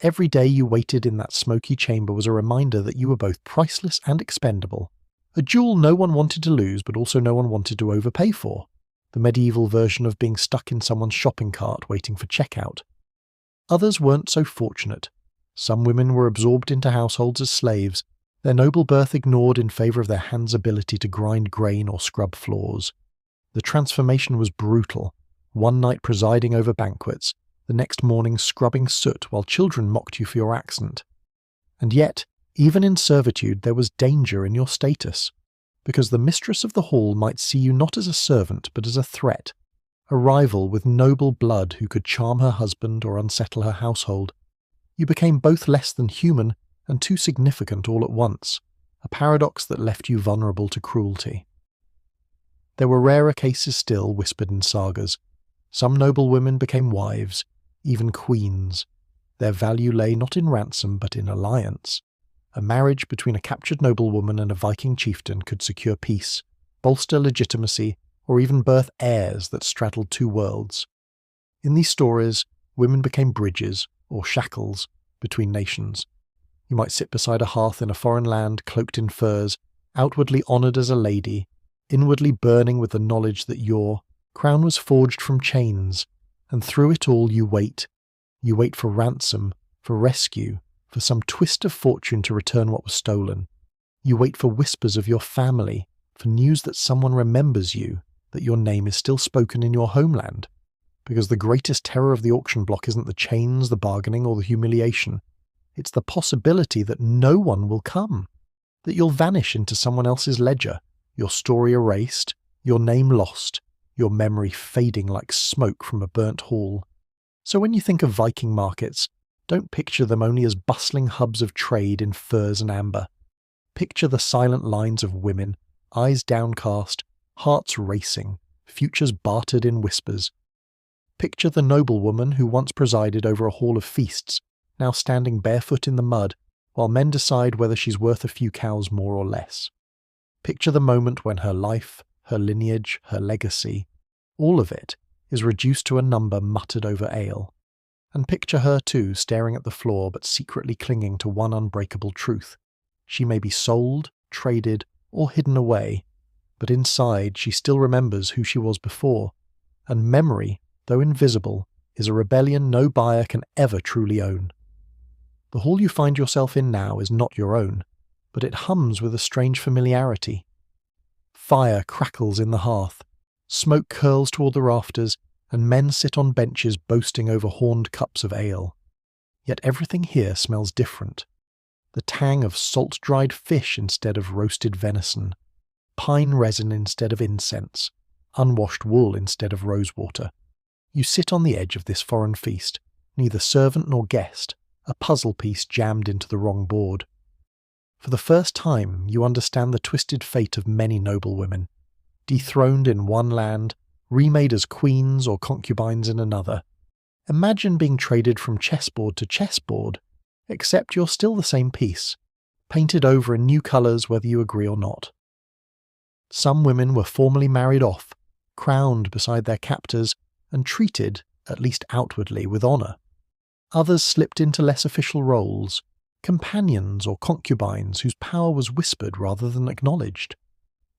Every day you waited in that smoky chamber was a reminder that you were both priceless and expendable. A jewel no one wanted to lose but also no one wanted to overpay for. The medieval version of being stuck in someone's shopping cart waiting for checkout. Others weren't so fortunate. Some women were absorbed into households as slaves, their noble birth ignored in favour of their hands' ability to grind grain or scrub floors. The transformation was brutal, one night presiding over banquets, the next morning scrubbing soot while children mocked you for your accent. And yet, even in servitude there was danger in your status, because the mistress of the hall might see you not as a servant but as a threat, a rival with noble blood who could charm her husband or unsettle her household. You became both less than human and too significant all at once, a paradox that left you vulnerable to cruelty. There were rarer cases still whispered in sagas. Some noble women became wives, even queens. Their value lay not in ransom but in alliance. A marriage between a captured noblewoman and a Viking chieftain could secure peace, bolster legitimacy, or even birth heirs that straddled two worlds. In these stories, women became bridges, or shackles, between nations. You might sit beside a hearth in a foreign land, cloaked in furs, outwardly honoured as a lady, inwardly burning with the knowledge that your crown was forged from chains, and through it all you wait. You wait for ransom, for rescue, for some twist of fortune to return what was stolen. You wait for whispers of your family, for news that someone remembers you, that your name is still spoken in your homeland. Because the greatest terror of the auction block isn't the chains, the bargaining, or the humiliation. It's the possibility that no one will come, that you'll vanish into someone else's ledger, your story erased, your name lost, your memory fading like smoke from a burnt hall. So when you think of Viking markets, don't picture them only as bustling hubs of trade in furs and amber. Picture the silent lines of women, eyes downcast, hearts racing, futures bartered in whispers. Picture the noblewoman who once presided over a hall of feasts, now standing barefoot in the mud, while men decide whether she's worth a few cows more or less. Picture the moment when her life, her lineage, her legacy, all of it, is reduced to a number muttered over ale. And picture her too, staring at the floor but secretly clinging to one unbreakable truth. She may be sold, traded, or hidden away, but inside she still remembers who she was before, and memory, though invisible, is a rebellion no buyer can ever truly own. The hall you find yourself in now is not your own, but it hums with a strange familiarity. Fire crackles in the hearth, smoke curls toward the rafters, and men sit on benches boasting over horned cups of ale. Yet everything here smells different. The tang of salt-dried fish instead of roasted venison, pine resin instead of incense, unwashed wool instead of rosewater. You sit on the edge of this foreign feast, neither servant nor guest, a puzzle piece jammed into the wrong board. For the first time, you understand the twisted fate of many noble women, dethroned in one land, remade as queens or concubines in another. Imagine being traded from chessboard to chessboard, except you're still the same piece. painted over in new colours whether you agree or not. Some women were formally married off, crowned beside their captors, and treated, at least outwardly, with honour. Others slipped into less official roles, companions or concubines whose power was whispered rather than acknowledged.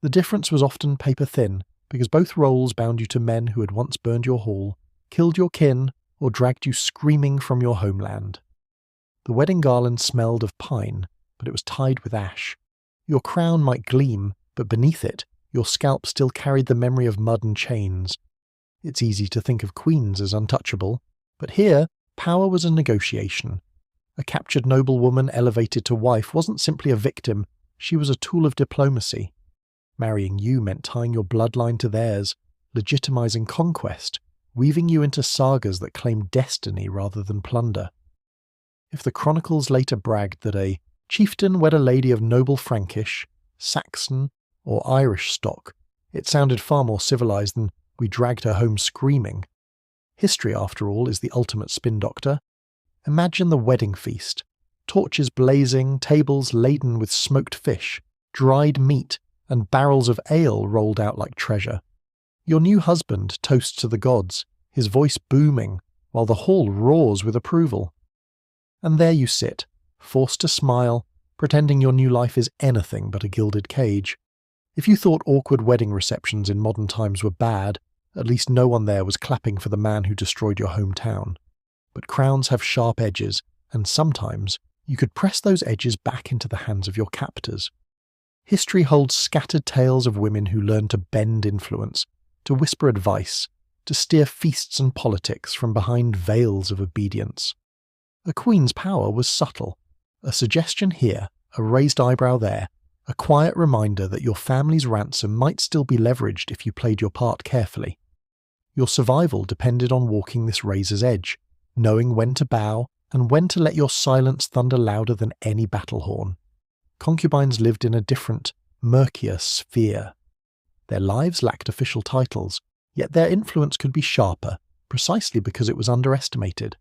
The difference was often paper-thin, because both roles bound you to men who had once burned your hall, killed your kin, or dragged you screaming from your homeland. The wedding garland smelled of pine, but it was tied with ash. Your crown might gleam, but beneath it, your scalp still carried the memory of mud and chains. It's easy to think of queens as untouchable, but here, power was a negotiation. A captured noblewoman elevated to wife wasn't simply a victim, she was a tool of diplomacy. Marrying you meant tying your bloodline to theirs, legitimizing conquest, weaving you into sagas that claimed destiny rather than plunder. If the chronicles later bragged that a chieftain wed a lady of noble Frankish, Saxon, or Irish stock, it sounded far more civilized than "we dragged her home screaming." History, after all, is the ultimate spin doctor. Imagine the wedding feast. Torches blazing, tables laden with smoked fish, dried meat, and barrels of ale rolled out like treasure. Your new husband toasts to the gods, his voice booming, while the hall roars with approval. And there you sit, forced to smile, pretending your new life is anything but a gilded cage. If you thought awkward wedding receptions in modern times were bad, at least no one there was clapping for the man who destroyed your hometown. But crowns have sharp edges, and sometimes you could press those edges back into the hands of your captors. History holds scattered tales of women who learned to bend influence, to whisper advice, to steer feasts and politics from behind veils of obedience. A queen's power was subtle. A suggestion here, a raised eyebrow there, a quiet reminder that your family's ransom might still be leveraged if you played your part carefully. Your survival depended on walking this razor's edge, knowing when to bow and when to let your silence thunder louder than any battle horn. Concubines lived in a different, murkier sphere. Their lives lacked official titles, yet their influence could be sharper, precisely because it was underestimated.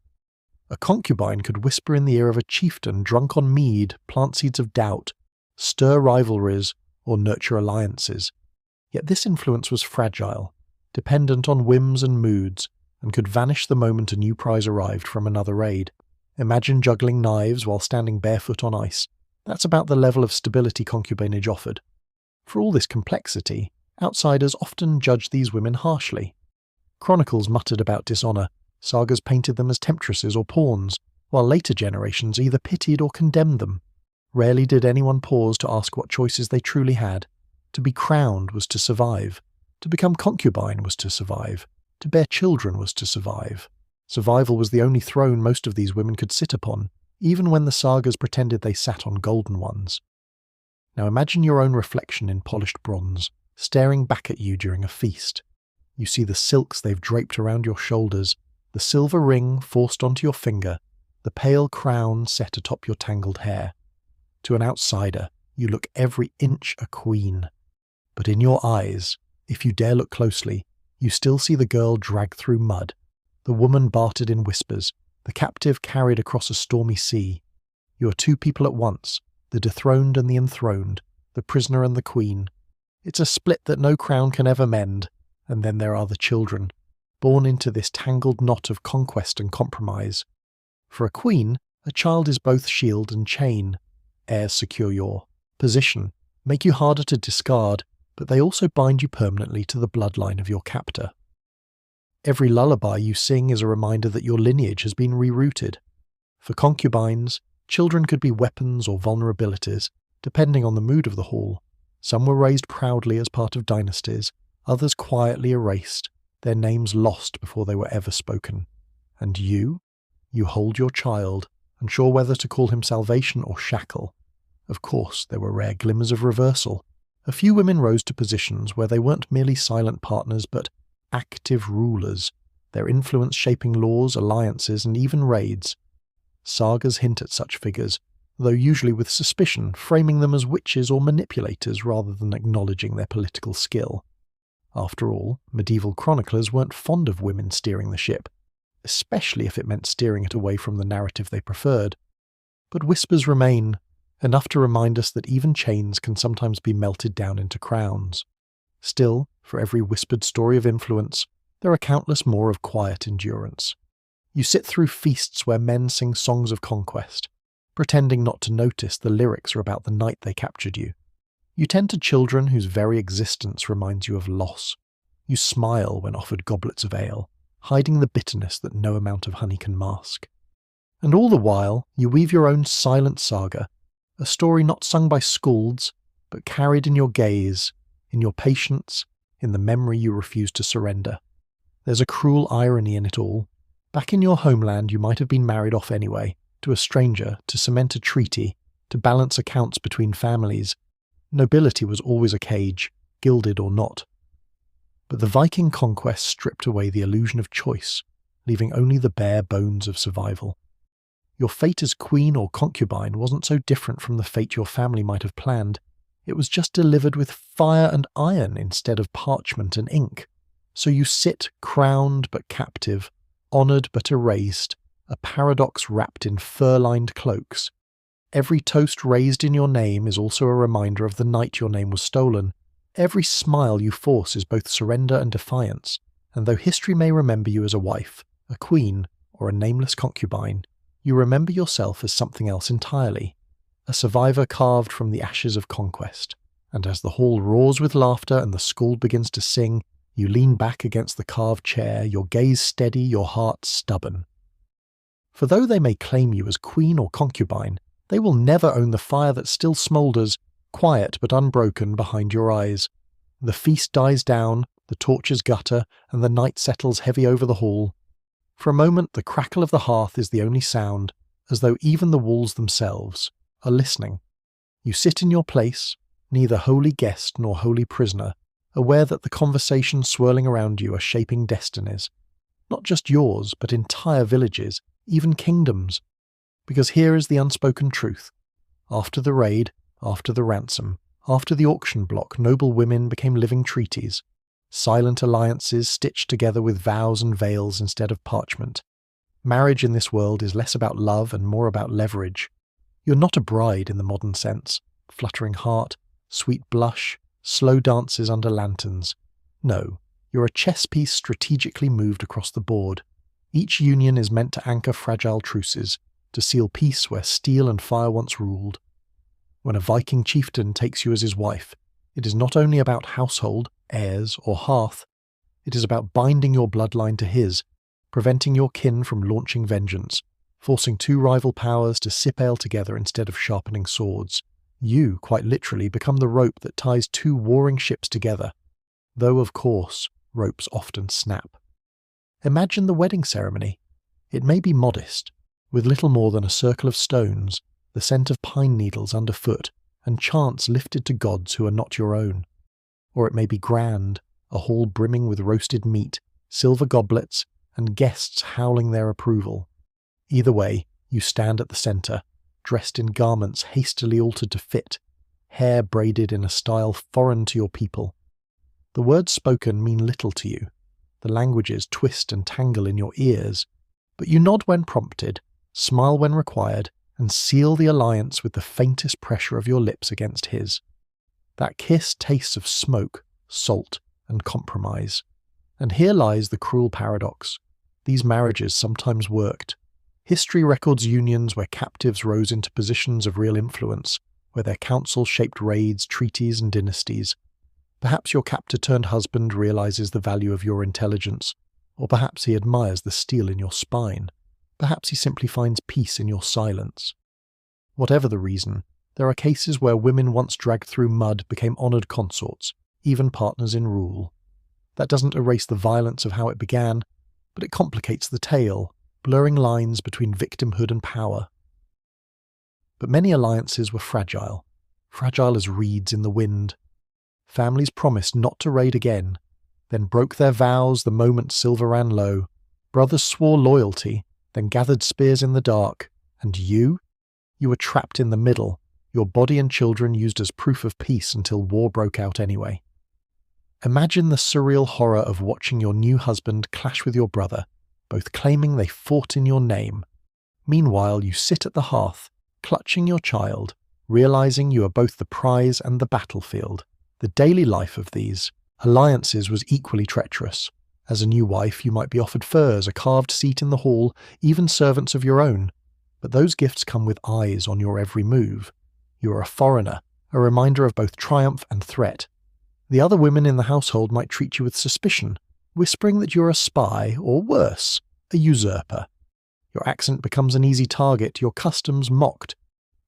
A concubine could whisper in the ear of a chieftain drunk on mead, plant seeds of doubt, stir rivalries, or nurture alliances. Yet this influence was fragile, dependent on whims and moods, and could vanish the moment a new prize arrived from another raid. Imagine juggling knives while standing barefoot on ice. That's about the level of stability concubinage offered. For all this complexity, outsiders often judged these women harshly. Chronicles muttered about dishonour, sagas painted them as temptresses or pawns, while later generations either pitied or condemned them. Rarely did anyone pause to ask what choices they truly had. To be crowned was to survive. To become concubine was to survive. To bear children was to survive. Survival was the only throne most of these women could sit upon, even when the sagas pretended they sat on golden ones. Now imagine your own reflection in polished bronze, staring back at you during a feast. You see the silks they've draped around your shoulders, the silver ring forced onto your finger, the pale crown set atop your tangled hair. To an outsider, you look every inch a queen. But in your eyes, if you dare look closely, you still see the girl dragged through mud, the woman bartered in whispers, the captive carried across a stormy sea. You are two people at once, the dethroned and the enthroned, the prisoner and the queen. It's a split that no crown can ever mend, and then there are the children, born into this tangled knot of conquest and compromise. For a queen, a child is both shield and chain. Heirs secure your position, make you harder to discard, but they also bind you permanently to the bloodline of your captor. Every lullaby you sing is a reminder that your lineage has been rerouted. For concubines, children could be weapons or vulnerabilities, depending on the mood of the hall. Some were raised proudly as part of dynasties, others quietly erased, their names lost before they were ever spoken. And you hold your child, unsure whether to call him salvation or shackle. Of course, there were rare glimmers of reversal. A few women rose to positions where they weren't merely silent partners but active rulers, their influence shaping laws, alliances, and even raids. Sagas hint at such figures, though usually with suspicion, framing them as witches or manipulators rather than acknowledging their political skill. After all, medieval chroniclers weren't fond of women steering the ship, especially if it meant steering it away from the narrative they preferred. But whispers remain. enough to remind us that even chains can sometimes be melted down into crowns. Still, for every whispered story of influence, there are countless more of quiet endurance. You sit through feasts where men sing songs of conquest, pretending not to notice the lyrics are about the night they captured you. You tend to children whose very existence reminds you of loss. You smile when offered goblets of ale, hiding the bitterness that no amount of honey can mask. And all the while, you weave your own silent saga, a story not sung by skalds, but carried in your gaze, in your patience, in the memory you refuse to surrender. There's a cruel irony in it all. Back in your homeland, you might have been married off anyway, to a stranger, to cement a treaty, to balance accounts between families. Nobility was always a cage, gilded or not. But the Viking conquest stripped away the illusion of choice, leaving only the bare bones of survival. Your fate as queen or concubine wasn't so different from the fate your family might have planned. It was just delivered with fire and iron instead of parchment and ink. So you sit crowned but captive, honoured but erased, a paradox wrapped in fur-lined cloaks. Every toast raised in your name is also a reminder of the night your name was stolen. Every smile you force is both surrender and defiance, and though history may remember you as a wife, a queen, or a nameless concubine, you remember yourself as something else entirely, a survivor carved from the ashes of conquest. And as the hall roars with laughter and the skald begins to sing, you lean back against the carved chair, your gaze steady, your heart stubborn. For though they may claim you as queen or concubine, they will never own the fire that still smoulders, quiet but unbroken, behind your eyes. The feast dies down, the torches gutter, and the night settles heavy over the hall. For a moment the crackle of the hearth is the only sound, as though even the walls themselves are listening. You sit in your place, neither holy guest nor holy prisoner, aware that the conversations swirling around you are shaping destinies. Not just yours, but entire villages, even kingdoms. Because here is the unspoken truth. After the raid, after the ransom, after the auction block, noble women became living treaties. Silent alliances stitched together with vows and veils instead of parchment. Marriage in this world is less about love and more about leverage. You're not a bride in the modern sense, fluttering heart, sweet blush, slow dances under lanterns. No, you're a chess piece strategically moved across the board. Each union is meant to anchor fragile truces, to seal peace where steel and fire once ruled. When a Viking chieftain takes you as his wife, it is not only about household, heirs, or hearth, it is about binding your bloodline to his, preventing your kin from launching vengeance, forcing two rival powers to sip ale together instead of sharpening swords. You, quite literally, become the rope that ties two warring ships together, though, of course, ropes often snap. Imagine the wedding ceremony. It may be modest, with little more than a circle of stones, the scent of pine needles underfoot, and chants lifted to gods who are not your own. Or it may be grand, a hall brimming with roasted meat, silver goblets, and guests howling their approval. Either way, you stand at the centre, dressed in garments hastily altered to fit, hair braided in a style foreign to your people. The words spoken mean little to you. The languages twist and tangle in your ears, but you nod when prompted, smile when required, and seal the alliance with the faintest pressure of your lips against his. That kiss tastes of smoke, salt, and compromise. And here lies the cruel paradox. These marriages sometimes worked. History records unions where captives rose into positions of real influence, where their counsel shaped raids, treaties, and dynasties. Perhaps your captor-turned-husband realizes the value of your intelligence, or perhaps he admires the steel in your spine. Perhaps he simply finds peace in your silence. Whatever the reason, there are cases where women once dragged through mud became honoured consorts, even partners in rule. That doesn't erase the violence of how it began, but it complicates the tale, blurring lines between victimhood and power. But many alliances were fragile as reeds in the wind. Families promised not to raid again, then broke their vows the moment silver ran low. Brothers swore loyalty, then gathered spears in the dark. And you? You were trapped in the middle, your body and children used as proof of peace until war broke out anyway. Imagine the surreal horror of watching your new husband clash with your brother, both claiming they fought in your name. Meanwhile, you sit at the hearth, clutching your child, realizing you are both the prize and the battlefield. The daily life of these alliances was equally treacherous. As a new wife, you might be offered furs, a carved seat in the hall, even servants of your own. But those gifts come with eyes on your every move. You are a foreigner, a reminder of both triumph and threat. The other women in the household might treat you with suspicion, whispering that you're a spy, or worse, a usurper. Your accent becomes an easy target, your customs mocked.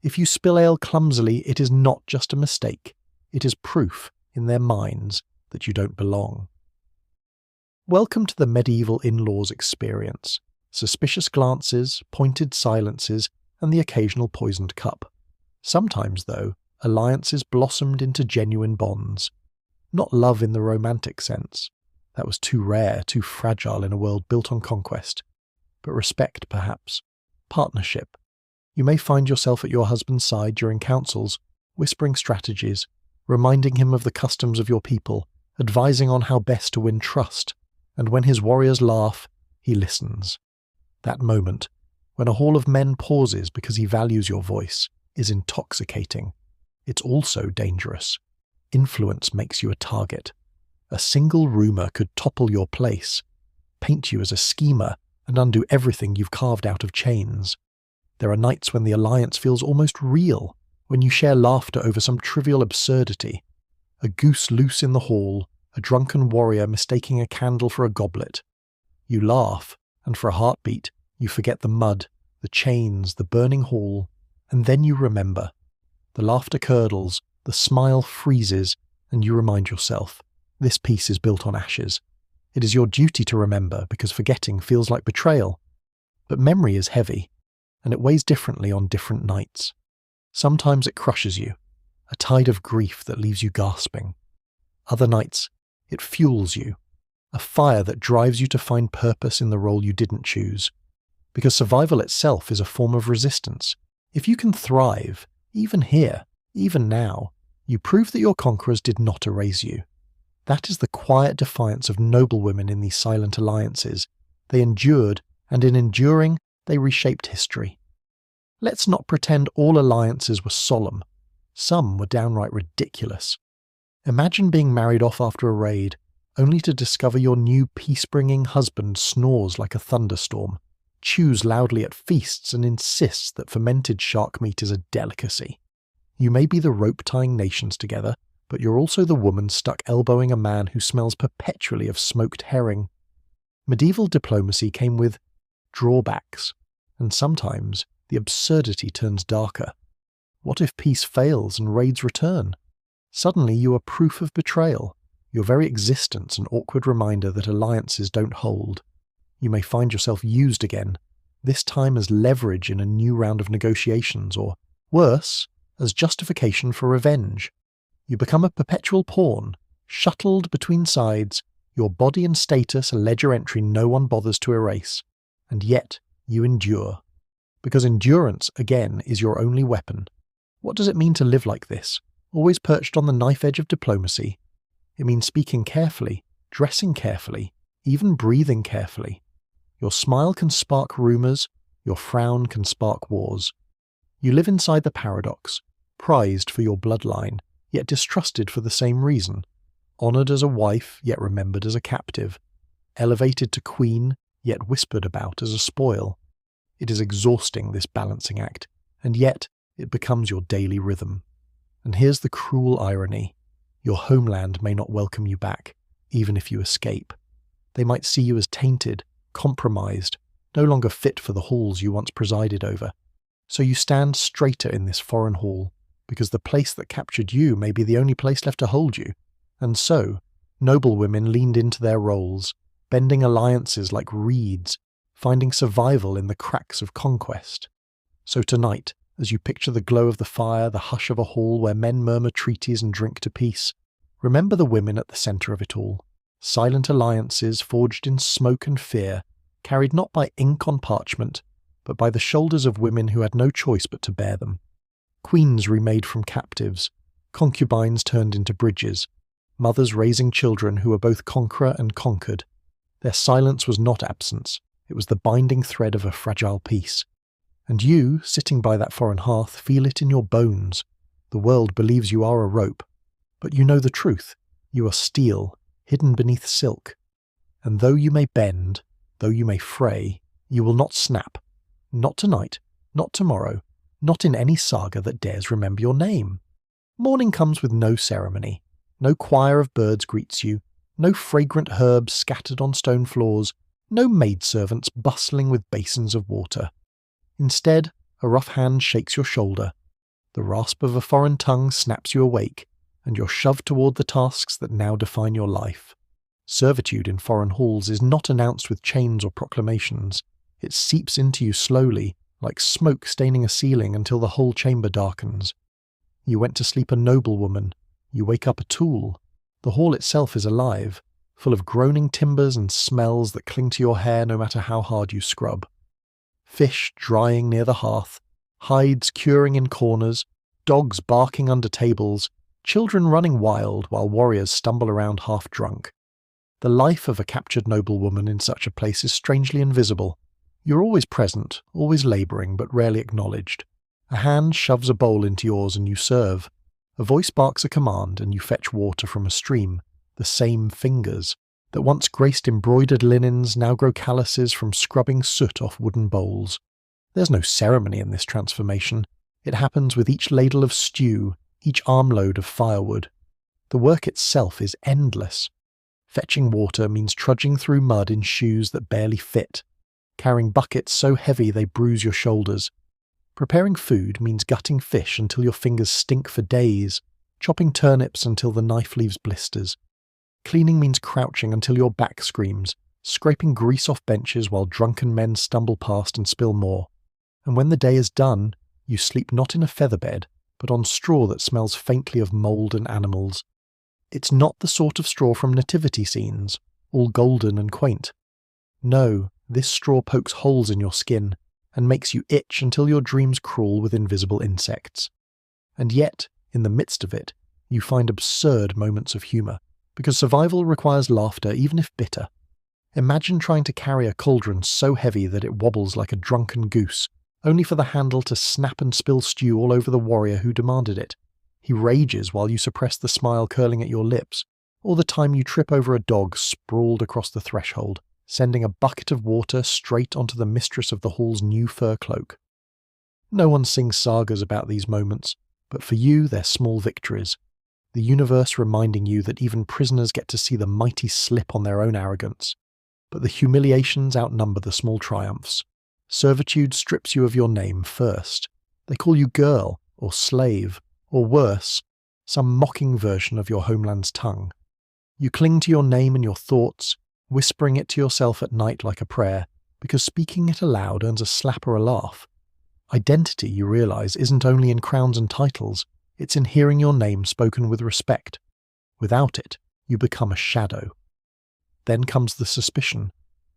If you spill ale clumsily, it is not just a mistake. It is proof, in their minds, that you don't belong. Welcome to the medieval in-laws experience. Suspicious glances, pointed silences, and the occasional poisoned cup. Sometimes, though, alliances blossomed into genuine bonds. Not love in the romantic sense. That was too rare, too fragile in a world built on conquest. But respect, perhaps. Partnership. You may find yourself at your husband's side during councils, whispering strategies, reminding him of the customs of your people, advising on how best to win trust. And when his warriors laugh, he listens. That moment, when a hall of men pauses because he values your voice, is intoxicating. It's also dangerous. Influence makes you a target. A single rumour could topple your place, paint you as a schemer, and undo everything you've carved out of chains. There are nights when the alliance feels almost real, when you share laughter over some trivial absurdity. A goose loose in the hall, a drunken warrior mistaking a candle for a goblet. You laugh, and for a heartbeat, you forget the mud, the chains, the burning hall, and then you remember. The laughter curdles, the smile freezes, and you remind yourself, this piece is built on ashes. It is your duty to remember, because forgetting feels like betrayal. But memory is heavy, and it weighs differently on different nights. Sometimes it crushes you, a tide of grief that leaves you gasping. Other nights, it fuels you, a fire that drives you to find purpose in the role you didn't choose. Because survival itself is a form of resistance. If you can thrive, even here, even now, you prove that your conquerors did not erase you. That is the quiet defiance of noble women in these silent alliances. They endured, and in enduring, they reshaped history. Let's not pretend all alliances were solemn. Some were downright ridiculous. Imagine being married off after a raid, only to discover your new peace-bringing husband snores like a thunderstorm, chews loudly at feasts, and insists that fermented shark meat is a delicacy. You may be the rope tying nations together, but you're also the woman stuck elbowing a man who smells perpetually of smoked herring. Medieval diplomacy came with drawbacks, and sometimes the absurdity turns darker. What if peace fails and raids return? Suddenly you are proof of betrayal, your very existence an awkward reminder that alliances don't hold. You may find yourself used again, this time as leverage in a new round of negotiations, or, worse, as justification for revenge. You become a perpetual pawn, shuttled between sides, your body and status a ledger entry no one bothers to erase. And yet, you endure. Because endurance, again, is your only weapon. What does it mean to live like this, always perched on the knife edge of diplomacy? It means speaking carefully, dressing carefully, even breathing carefully. Your smile can spark rumours, your frown can spark wars. You live inside the paradox, prized for your bloodline, yet distrusted for the same reason, honoured as a wife, yet remembered as a captive, elevated to queen, yet whispered about as a spoil. It is exhausting, this balancing act, and yet it becomes your daily rhythm. And here's the cruel irony. Your homeland may not welcome you back, even if you escape. They might see you as tainted, compromised, no longer fit for the halls you once presided over. So you stand straighter in this foreign hall, because the place that captured you may be the only place left to hold you. And so, noble women leaned into their roles, bending alliances like reeds, finding survival in the cracks of conquest. So tonight, as you picture the glow of the fire, the hush of a hall where men murmur treaties and drink to peace, remember the women at the centre of it all. Silent alliances forged in smoke and fear, carried not by ink on parchment, but by the shoulders of women who had no choice but to bear them. Queens remade from captives, concubines turned into bridges, mothers raising children who were both conqueror and conquered. Their silence was not absence, it was the binding thread of a fragile peace. And you, sitting by that foreign hearth, feel it in your bones. The world believes you are a rope. But you know the truth. You are steel, hidden beneath silk. And though you may bend, though you may fray, you will not snap. Not tonight, not tomorrow, not in any saga that dares remember your name. Morning comes with no ceremony. No choir of birds greets you. No fragrant herbs scattered on stone floors. No maidservants bustling with basins of water. Instead, a rough hand shakes your shoulder. The rasp of a foreign tongue snaps you awake, and you're shoved toward the tasks that now define your life. Servitude in foreign halls is not announced with chains or proclamations. It seeps into you slowly, like smoke staining a ceiling until the whole chamber darkens. You went to sleep a noblewoman. You wake up a tool. The hall itself is alive, full of groaning timbers and smells that cling to your hair no matter how hard you scrub. Fish drying near the hearth, hides curing in corners, dogs barking under tables, children running wild while warriors stumble around half drunk. The life of a captured noblewoman in such a place is strangely invisible. You're always present, always labouring, but rarely acknowledged. A hand shoves a bowl into yours and you serve. A voice barks a command and you fetch water from a stream. The same fingers that once graced embroidered linens now grow calluses from scrubbing soot off wooden bowls. There's no ceremony in this transformation. It happens with each ladle of stew, each armload of firewood. The work itself is endless. Fetching water means trudging through mud in shoes that barely fit, carrying buckets so heavy they bruise your shoulders. Preparing food means gutting fish until your fingers stink for days, chopping turnips until the knife leaves blisters. Cleaning means crouching until your back screams, scraping grease off benches while drunken men stumble past and spill more. And when the day is done, you sleep not in a feather bed, but on straw that smells faintly of mould and animals. It's not the sort of straw from nativity scenes, all golden and quaint. No, this straw pokes holes in your skin and makes you itch until your dreams crawl with invisible insects. And yet, in the midst of it, you find absurd moments of humour, because survival requires laughter even if bitter. Imagine trying to carry a cauldron so heavy that it wobbles like a drunken goose, only for the handle to snap and spill stew all over the warrior who demanded it. He rages while you suppress the smile curling at your lips, or the time you trip over a dog sprawled across the threshold, sending a bucket of water straight onto the mistress of the hall's new fur cloak. No one sings sagas about these moments, but for you they're small victories, the universe reminding you that even prisoners get to see the mighty slip on their own arrogance. But the humiliations outnumber the small triumphs. Servitude strips you of your name first. They call you girl, or slave, or worse, some mocking version of your homeland's tongue. You cling to your name in your thoughts, whispering it to yourself at night like a prayer, because speaking it aloud earns a slap or a laugh. Identity, you realise, isn't only in crowns and titles, it's in hearing your name spoken with respect. Without it, you become a shadow. Then comes the suspicion.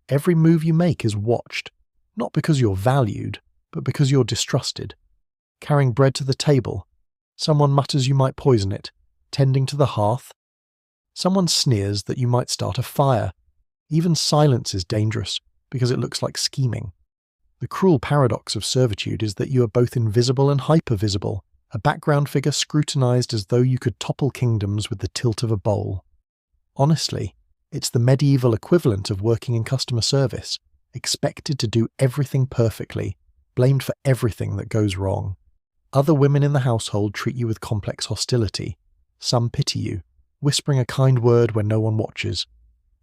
Every move you make is watched, not because you're valued, but because you're distrusted. Carrying bread to the table, someone mutters you might poison it. Tending to the hearth, someone sneers that you might start a fire. Even silence is dangerous, because it looks like scheming. The cruel paradox of servitude is that you are both invisible and hypervisible, a background figure scrutinized as though you could topple kingdoms with the tilt of a bowl. Honestly, it's the medieval equivalent of working in customer service, expected to do everything perfectly, blamed for everything that goes wrong. Other women in the household treat you with complex hostility. Some pity you, whispering a kind word when no one watches.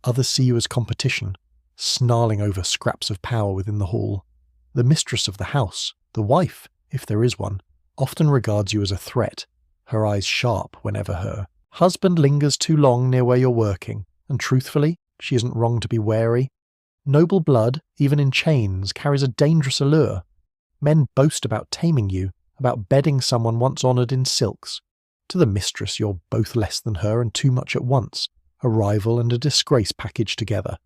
Others see you as competition, snarling over scraps of power within the hall. The mistress of the house, the wife, if there is one, often regards you as a threat, her eyes sharp whenever her husband lingers too long near where you're working, and truthfully, she isn't wrong to be wary. Noble blood, even in chains, carries a dangerous allure. Men boast about taming you, about bedding someone once honoured in silks. To the mistress you're both less than her and too much at once, a rival and a disgrace packaged together.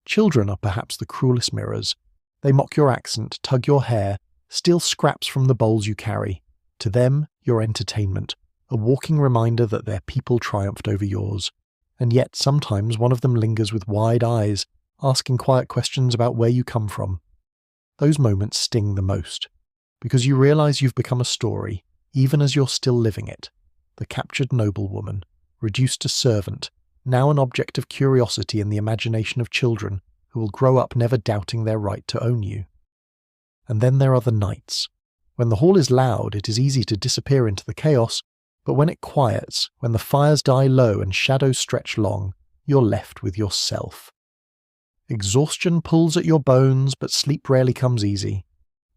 Children are perhaps the cruelest mirrors. They mock your accent, tug your hair, steal scraps from the bowls you carry. To them, you're entertainment, a walking reminder that their people triumphed over yours. And yet sometimes one of them lingers with wide eyes, asking quiet questions about where you come from. Those moments sting the most. because you realize you've become a story, even as you're still living it. The captured noblewoman, reduced to servant, now an object of curiosity in the imagination of children who will grow up never doubting their right to own you. And then there are the nights. When the hall is loud, it is easy to disappear into the chaos, but when it quiets, when the fires die low and shadows stretch long, you're left with yourself. Exhaustion pulls at your bones, but sleep rarely comes easy.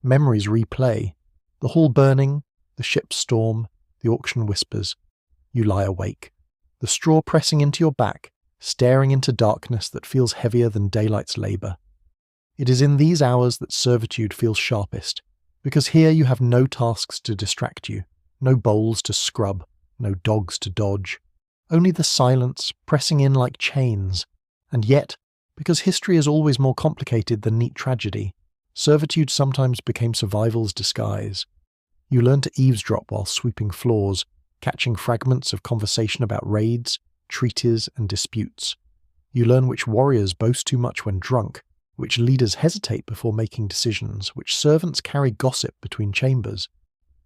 Memories replay. The hall burning, the ship's storm, the auction whispers. You lie awake, the straw pressing into your back, staring into darkness that feels heavier than daylight's labour. It is in these hours that servitude feels sharpest, because here you have no tasks to distract you, no bowls to scrub, no dogs to dodge, only the silence pressing in like chains. And yet, because history is always more complicated than neat tragedy, servitude sometimes became survival's disguise. You learn to eavesdrop while sweeping floors, catching fragments of conversation about raids, treaties, and disputes. You learn which warriors boast too much when drunk, which leaders hesitate before making decisions, which servants carry gossip between chambers.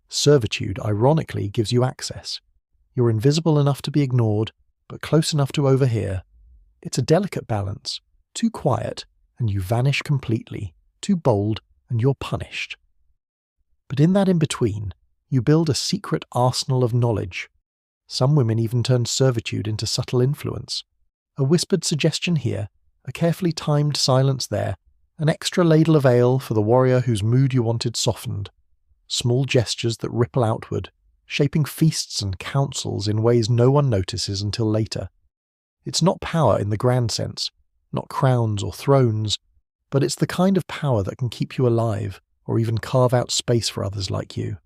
Servitude, ironically, gives you access. You're invisible enough to be ignored, but close enough to overhear. It's a delicate balance. Too quiet, and you vanish completely. Too bold, and you're punished. But in that in-between, you build a secret arsenal of knowledge. Some women even turn servitude into subtle influence. A whispered suggestion here, a carefully timed silence there, an extra ladle of ale for the warrior whose mood you wanted softened. Small gestures that ripple outward, shaping feasts and councils in ways no one notices until later. It's not power in the grand sense, not crowns or thrones, but it's the kind of power that can keep you alive, or even carve out space for others like you.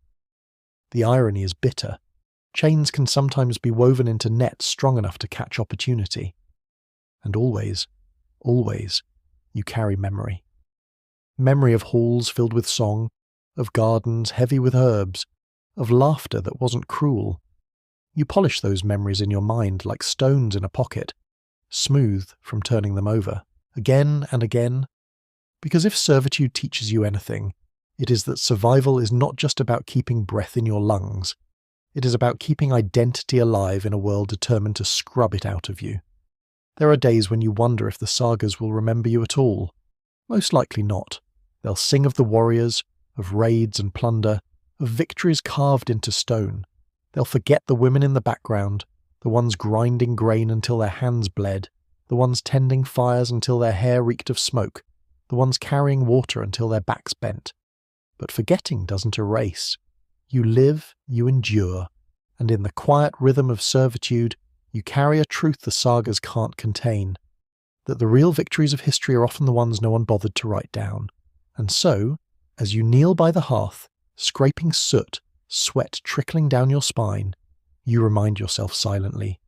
The irony is bitter. Chains can sometimes be woven into nets strong enough to catch opportunity. And always, you carry memory. Memory of halls filled with song, of gardens heavy with herbs, of laughter that wasn't cruel. You polish those memories in your mind like stones in a pocket, smooth from turning them over, again and again. Because if servitude teaches you anything, it is that survival is not just about keeping breath in your lungs. It is about keeping identity alive in a world determined to scrub it out of you. There are days when you wonder if the sagas will remember you at all. Most likely not. They'll sing of the warriors, of raids and plunder, of victories carved into stone. They'll forget the women in the background, the ones grinding grain until their hands bled, the ones tending fires until their hair reeked of smoke, the ones carrying water until their backs bent. But forgetting doesn't erase. You live, you endure, and in the quiet rhythm of servitude, you carry a truth the sagas can't contain, that the real victories of history are often the ones no one bothered to write down. And so, as you kneel by the hearth, scraping soot, sweat trickling down your spine, you remind yourself silently,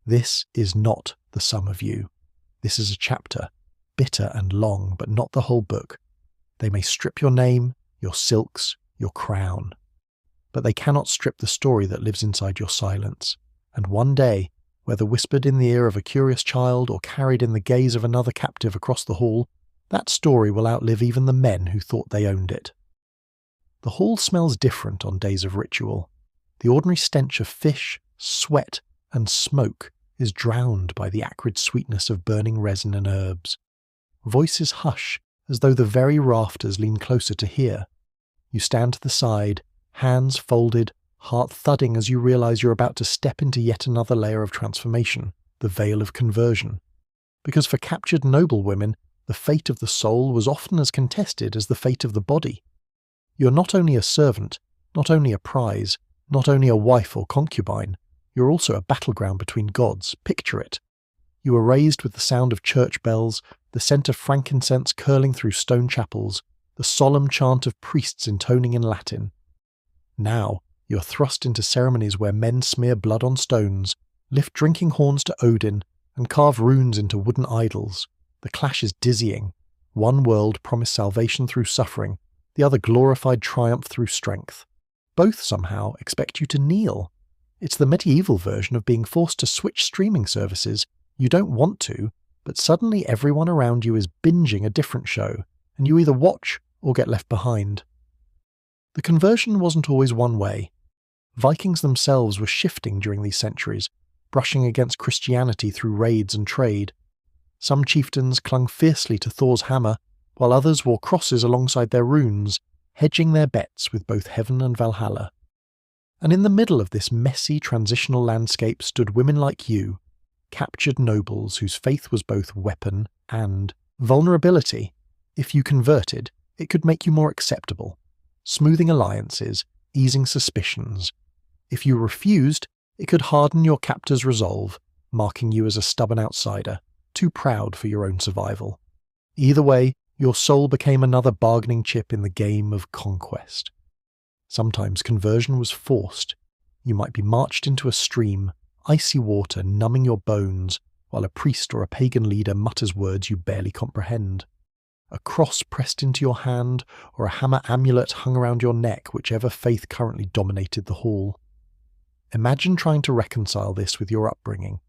this is not the sum of you. This is a chapter, bitter and long, but not the whole book. They may strip your name, your silks, your crown, but they cannot strip the story that lives inside your silence. And one day, whether whispered in the ear of a curious child or carried in the gaze of another captive across the hall, that story will outlive even the men who thought they owned it. The hall smells different on days of ritual. The ordinary stench of fish, sweat, and smoke is drowned by the acrid sweetness of burning resin and herbs. Voices hush as though the very rafters lean closer to hear. You stand to the side, hands folded, heart thudding as you realize you're about to step into yet another layer of transformation, the veil of conversion. Because for captured noblewomen, the fate of the soul was often as contested as the fate of the body. You're not only a servant, not only a prize, not only a wife or concubine, you're also a battleground between gods. Picture it. You were raised with the sound of church bells, the scent of frankincense curling through stone chapels, the solemn chant of priests intoning in Latin. Now, you're thrust into ceremonies where men smear blood on stones, lift drinking horns to Odin, and carve runes into wooden idols. The clash is dizzying. One world promised salvation through suffering, the other glorified triumph through strength. Both somehow expect you to kneel. It's the medieval version of being forced to switch streaming services. You don't want to, but suddenly everyone around you is binging a different show, and you either watch or get left behind. The conversion wasn't always one way. Vikings themselves were shifting during these centuries, brushing against Christianity through raids and trade. Some chieftains clung fiercely to Thor's hammer, while others wore crosses alongside their runes, hedging their bets with both heaven and Valhalla. And in the middle of this messy transitional landscape stood women like you, captured nobles whose faith was both weapon and vulnerability. If you converted, it could make you more acceptable, smoothing alliances, easing suspicions. If you refused, it could harden your captor's resolve, marking you as a stubborn outsider, too proud for your own survival. Either way, your soul became another bargaining chip in the game of conquest. Sometimes conversion was forced. You might be marched into a stream, icy water numbing your bones, while a priest or a pagan leader mutters words you barely comprehend. A cross pressed into your hand, or a hammer amulet hung around your neck, whichever faith currently dominated the hall. Imagine trying to reconcile this with your upbringing.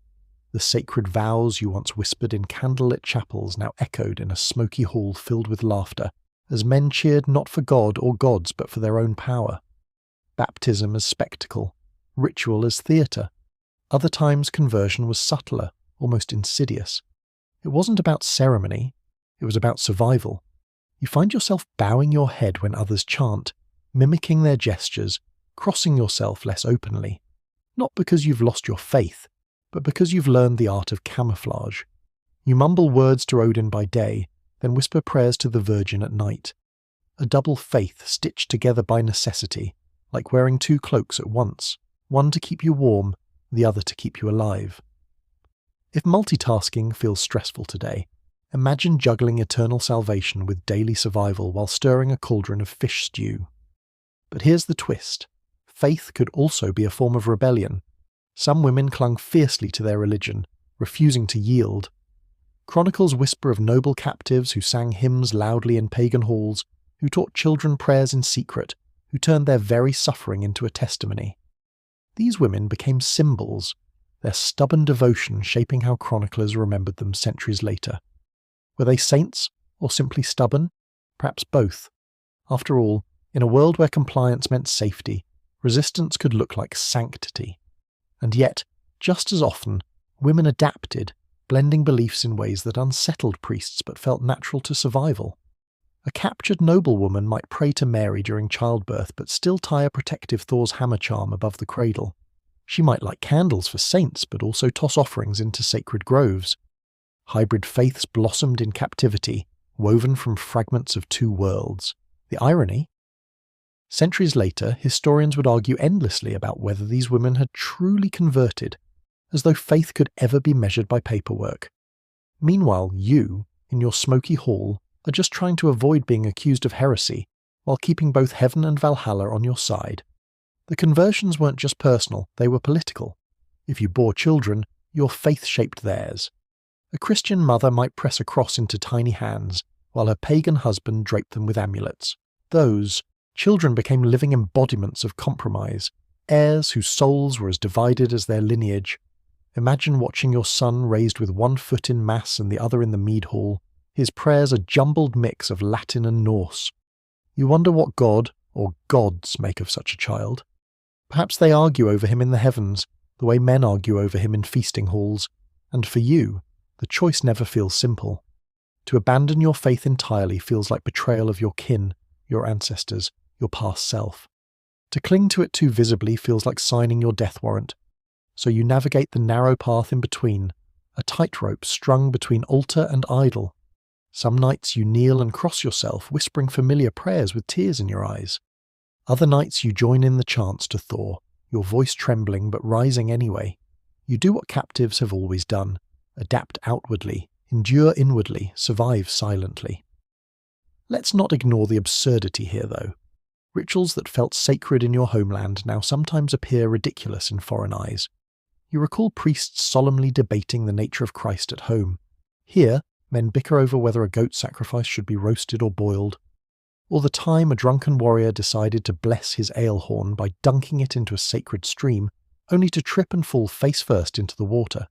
The sacred vows you once whispered in candlelit chapels now echoed in a smoky hall filled with laughter, as men cheered not for God or gods but for their own power. Baptism as spectacle, ritual as theatre. Other times conversion was subtler, almost insidious. It wasn't about ceremony, it was about survival. You find yourself bowing your head when others chant, mimicking their gestures, crossing yourself less openly. Not because you've lost your faith, but because you've learned the art of camouflage. You mumble words to Odin by day, then whisper prayers to the Virgin at night. A double faith stitched together by necessity, like wearing two cloaks at once, one to keep you warm, the other to keep you alive. If multitasking feels stressful today, imagine juggling eternal salvation with daily survival while stirring a cauldron of fish stew. But here's the twist. Faith could also be a form of rebellion. Some women clung fiercely to their religion, refusing to yield. Chronicles whisper of noble captives who sang hymns loudly in pagan halls, who taught children prayers in secret, who turned their very suffering into a testimony. These women became symbols, their stubborn devotion shaping how chroniclers remembered them centuries later. Were they saints, or simply stubborn? Perhaps both. After all, in a world where compliance meant safety, resistance could look like sanctity. And yet, just as often, women adapted, blending beliefs in ways that unsettled priests but felt natural to survival. A captured noblewoman might pray to Mary during childbirth but still tie a protective Thor's hammer charm above the cradle. She might light candles for saints but also toss offerings into sacred groves. Hybrid faiths blossomed in captivity, woven from fragments of two worlds. The irony? Centuries later, historians would argue endlessly about whether these women had truly converted, as though faith could ever be measured by paperwork. Meanwhile, you, in your smoky hall, are just trying to avoid being accused of heresy, while keeping both heaven and Valhalla on your side. The conversions weren't just personal, they were political. If you bore children, your faith shaped theirs. A Christian mother might press a cross into tiny hands, while her pagan husband draped them with amulets. Those children became living embodiments of compromise, heirs whose souls were as divided as their lineage. Imagine watching your son raised with one foot in Mass and the other in the mead hall, his prayers a jumbled mix of Latin and Norse. You wonder what God, or gods, make of such a child. Perhaps they argue over him in the heavens, the way men argue over him in feasting halls. And for you, the choice never feels simple. To abandon your faith entirely feels like betrayal of your kin, your ancestors, your past self. To cling to it too visibly feels like signing your death warrant. So you navigate the narrow path in between, a tightrope strung between altar and idol. Some nights you kneel and cross yourself, whispering familiar prayers with tears in your eyes. Other nights you join in the chants to Thor, your voice trembling but rising anyway. You do what captives have always done, adapt outwardly, endure inwardly, survive silently. Let's not ignore the absurdity here, though. Rituals that felt sacred in your homeland now sometimes appear ridiculous in foreign eyes. You recall priests solemnly debating the nature of Christ at home. Here, men bicker over whether a goat sacrifice should be roasted or boiled. Or the time a drunken warrior decided to bless his ale horn by dunking it into a sacred stream, only to trip and fall face first into the water.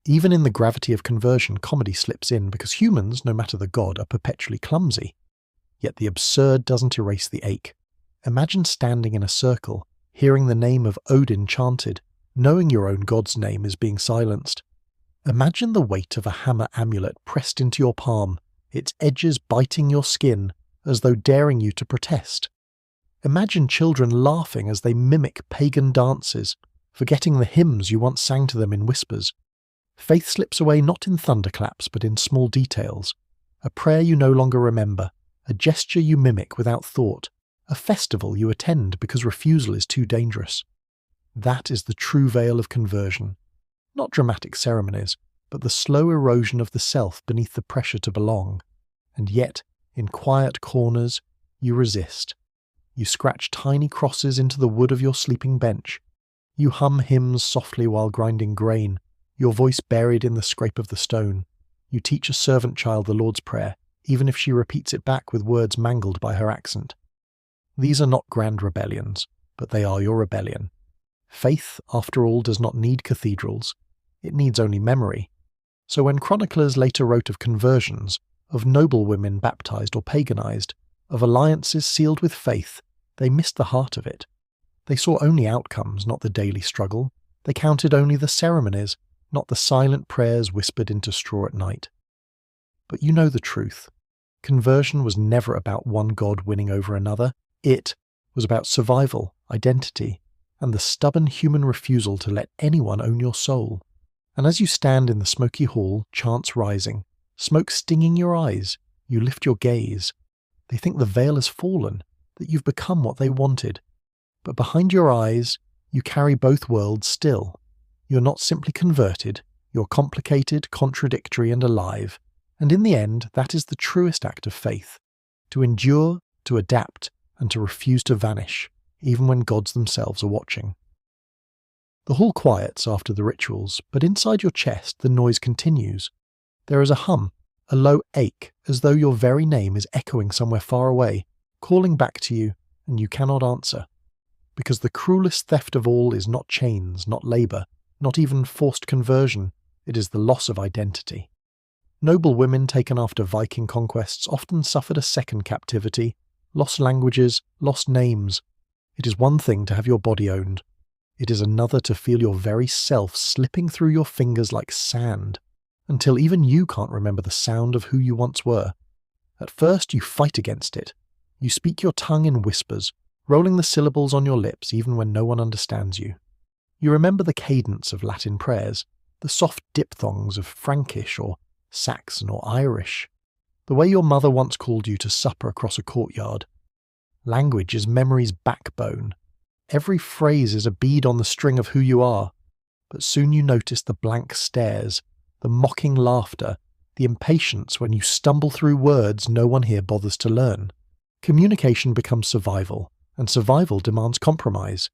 Even in the gravity of conversion, comedy slips in because humans, no matter the god, are perpetually clumsy. Yet the absurd doesn't erase the ache. Imagine standing in a circle, hearing the name of Odin chanted, knowing your own god's name is being silenced. Imagine the weight of a hammer amulet pressed into your palm, its edges biting your skin as though daring you to protest. Imagine children laughing as they mimic pagan dances, forgetting the hymns you once sang to them in whispers. Faith slips away not in thunderclaps but in small details. A prayer you no longer remember, a gesture you mimic without thought, a festival you attend because refusal is too dangerous. That is the true veil of conversion. Not dramatic ceremonies, but the slow erosion of the self beneath the pressure to belong. And yet, in quiet corners, you resist. You scratch tiny crosses into the wood of your sleeping bench. You hum hymns softly while grinding grain, your voice buried in the scrape of the stone. You teach a servant child the Lord's Prayer, even if she repeats it back with words mangled by her accent. These are not grand rebellions, but they are your rebellion. Faith, after all, does not need cathedrals. It needs only memory. So when chroniclers later wrote of conversions, of noble women baptized or paganized, of alliances sealed with faith, they missed the heart of it. They saw only outcomes, not the daily struggle. They counted only the ceremonies, not the silent prayers whispered into straw at night. But you know the truth. Conversion was never about one god winning over another. It was about survival, identity, and the stubborn human refusal to let anyone own your soul. And as you stand in the smoky hall, chants rising, smoke stinging your eyes, you lift your gaze. They think the veil has fallen, that you've become what they wanted. But behind your eyes, you carry both worlds still. You're not simply converted, you're complicated, contradictory, and alive. And in the end, that is the truest act of faith. To endure, to adapt, and to refuse to vanish, even when gods themselves are watching. The hall quiets after the rituals, but inside your chest the noise continues. There is a hum, a low ache, as though your very name is echoing somewhere far away, calling back to you, and you cannot answer. Because the cruelest theft of all is not chains, not labour, not even forced conversion, it is the loss of identity. Noble women taken after Viking conquests often suffered a second captivity, lost languages, lost names. It is one thing to have your body owned. It is another to feel your very self slipping through your fingers like sand, until even you can't remember the sound of who you once were. At first you fight against it. You speak your tongue in whispers, rolling the syllables on your lips even when no one understands you. You remember the cadence of Latin prayers, the soft diphthongs of Frankish or Saxon or Irish, the way your mother once called you to supper across a courtyard. Language is memory's backbone. Every phrase is a bead on the string of who you are, but soon you notice the blank stares, the mocking laughter, the impatience when you stumble through words no one here bothers to learn. Communication becomes survival, and survival demands compromise.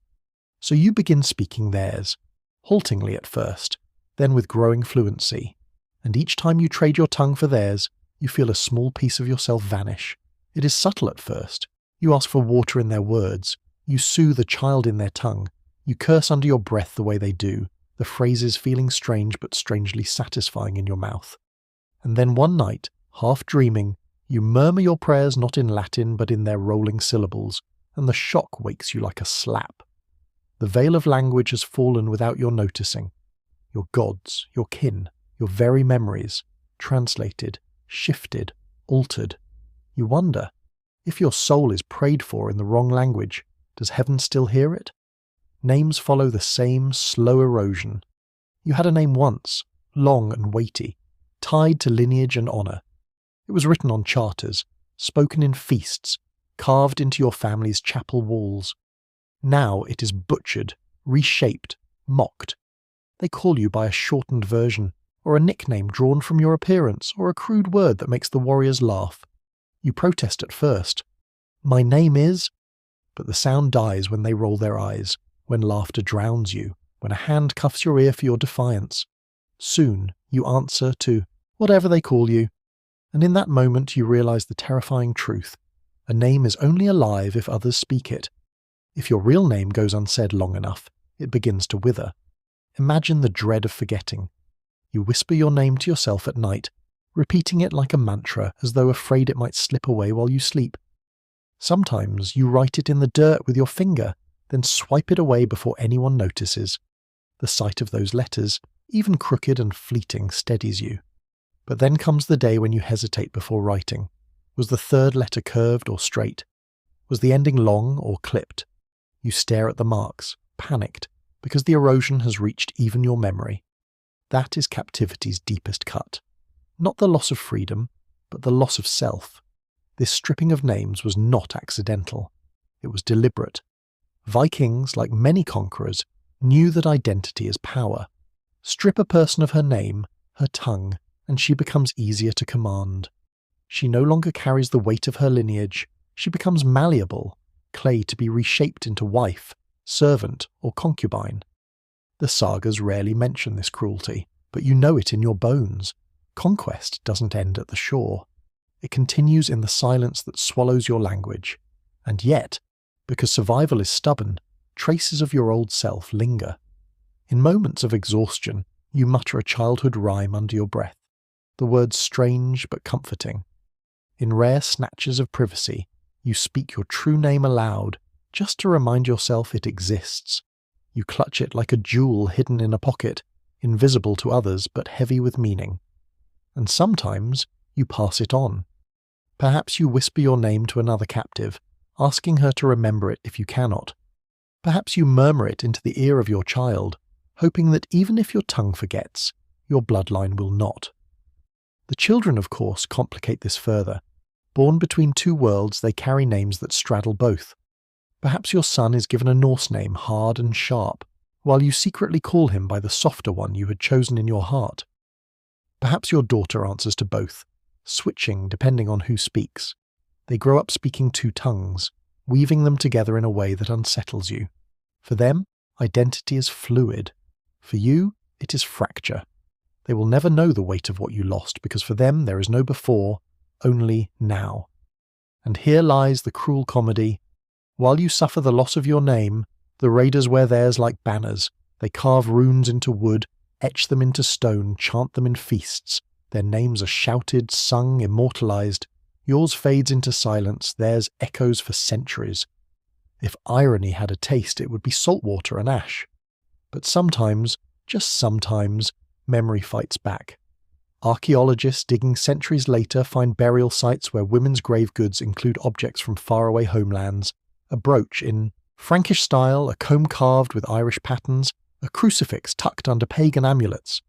So you begin speaking theirs, haltingly at first, then with growing fluency, and each time you trade your tongue for theirs, you feel a small piece of yourself vanish. It is subtle at first. You ask for water in their words, you soothe a child in their tongue, you curse under your breath the way they do, the phrases feeling strange but strangely satisfying in your mouth. And then one night, half dreaming, you murmur your prayers not in Latin but in their rolling syllables, and the shock wakes you like a slap. The veil of language has fallen without your noticing. Your gods, your kin, your very memories, translated, shifted, altered. You wonder, if your soul is prayed for in the wrong language, does heaven still hear it? Names follow the same slow erosion. You had a name once, long and weighty, tied to lineage and honour. It was written on charters, spoken in feasts, carved into your family's chapel walls. Now it is butchered, reshaped, mocked. They call you by a shortened version, or a nickname drawn from your appearance, or a crude word that makes the warriors laugh. You protest at first. My name is... But the sound dies when they roll their eyes, when laughter drowns you, when a hand cuffs your ear for your defiance. Soon you answer to whatever they call you, and in that moment you realize the terrifying truth. A name is only alive if others speak it. If your real name goes unsaid long enough, it begins to wither. Imagine the dread of forgetting. You whisper your name to yourself at night, repeating it like a mantra as though afraid it might slip away while you sleep. Sometimes you write it in the dirt with your finger, then swipe it away before anyone notices. The sight of those letters, even crooked and fleeting, steadies you. But then comes the day when you hesitate before writing. Was the third letter curved or straight? Was the ending long or clipped? You stare at the marks, panicked, because the erosion has reached even your memory. That is captivity's deepest cut. Not the loss of freedom, but the loss of self. This stripping of names was not accidental. It was deliberate. Vikings, like many conquerors, knew that identity is power. Strip a person of her name, her tongue, and she becomes easier to command. She no longer carries the weight of her lineage. She becomes malleable, clay to be reshaped into wife, servant, or concubine. The sagas rarely mention this cruelty, but you know it in your bones. Conquest doesn't end at the shore. It continues in the silence that swallows your language. And yet, because survival is stubborn, traces of your old self linger. In moments of exhaustion, you mutter a childhood rhyme under your breath, the words strange but comforting. In rare snatches of privacy, you speak your true name aloud, just to remind yourself it exists. You clutch it like a jewel hidden in a pocket, invisible to others but heavy with meaning. And sometimes you pass it on. Perhaps you whisper your name to another captive, asking her to remember it if you cannot. Perhaps you murmur it into the ear of your child, hoping that even if your tongue forgets, your bloodline will not. The children, of course, complicate this further. Born between two worlds, they carry names that straddle both. Perhaps your son is given a Norse name, hard and sharp, while you secretly call him by the softer one you had chosen in your heart. Perhaps your daughter answers to both, switching depending on who speaks. They grow up speaking two tongues, weaving them together in a way that unsettles you. For them, identity is fluid. For you, it is fracture. They will never know the weight of what you lost, because for them there is no before, only now. And here lies the cruel comedy. While you suffer the loss of your name, the raiders wear theirs like banners. They carve runes into wood, etch them into stone, chant them in feasts. Their names are shouted, sung, immortalized. Yours fades into silence, theirs echoes for centuries. If irony had a taste, it would be salt water and ash. But sometimes, just sometimes, memory fights back. Archaeologists digging centuries later find burial sites where women's grave goods include objects from faraway homelands, a brooch in Frankish style, a comb carved with Irish patterns, a crucifix tucked under pagan amulets.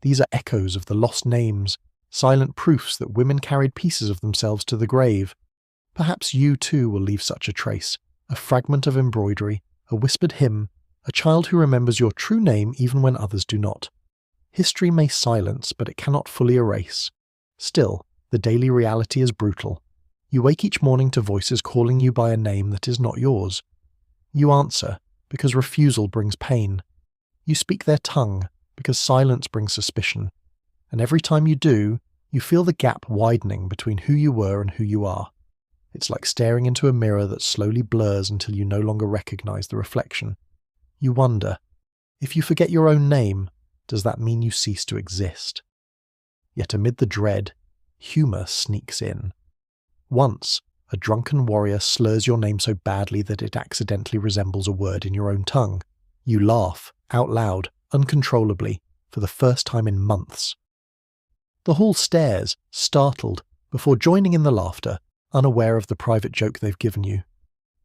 These are echoes of the lost names, silent proofs that women carried pieces of themselves to the grave. Perhaps you too will leave such a trace, a fragment of embroidery, a whispered hymn, a child who remembers your true name even when others do not. History may silence, but it cannot fully erase. Still, the daily reality is brutal. You wake each morning to voices calling you by a name that is not yours. You answer, because refusal brings pain. You speak their tongue, because silence brings suspicion. And every time you do, you feel the gap widening between who you were and who you are. It's like staring into a mirror that slowly blurs until you no longer recognize the reflection. You wonder, if you forget your own name, does that mean you cease to exist? Yet amid the dread, humour sneaks in. Once, a drunken warrior slurs your name so badly that it accidentally resembles a word in your own tongue. You laugh, out loud, uncontrollably, for the first time in months. The hall stares, startled, before joining in the laughter, unaware of the private joke they've given you.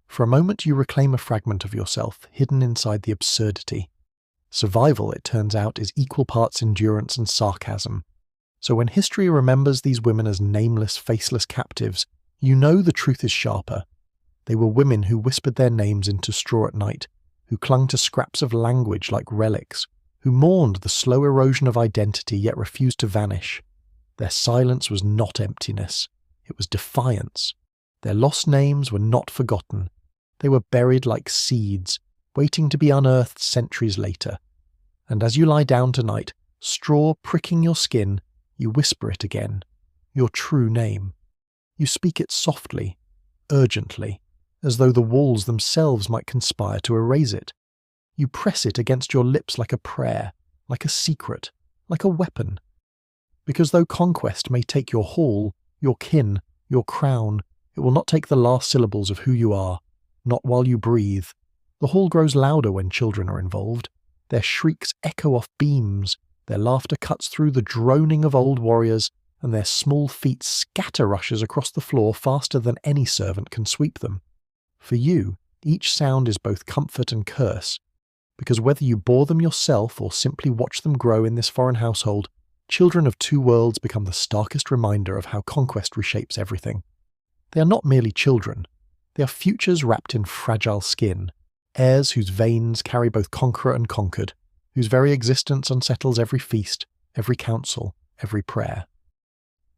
For a moment you reclaim a fragment of yourself, hidden inside the absurdity. Survival, it turns out, is equal parts endurance and sarcasm. So when history remembers these women as nameless, faceless captives, you know the truth is sharper. They were women who whispered their names into straw at night, who clung to scraps of language like relics, who mourned the slow erosion of identity yet refused to vanish. Their silence was not emptiness, it was defiance. Their lost names were not forgotten. They were buried like seeds, waiting to be unearthed centuries later. And as you lie down tonight, straw pricking your skin, you whisper it again, your true name. You speak it softly, urgently, as though the walls themselves might conspire to erase it. You press it against your lips like a prayer, like a secret, like a weapon. Because though conquest may take your hall, your kin, your crown, It will not take the last syllables of who you are, not while you breathe. The hall grows louder when children are involved. Their shrieks echo off beams, their laughter cuts through the droning of old warriors, and their small feet scatter rushes across the floor faster than any servant can sweep them. For you, each sound is both comfort and curse, because whether you bore them yourself or simply watch them grow in this foreign household, children of two worlds become the starkest reminder of how conquest reshapes everything. They are not merely children. They are futures wrapped in fragile skin, heirs whose veins carry both conqueror and conquered, whose very existence unsettles every feast, every counsel, every prayer.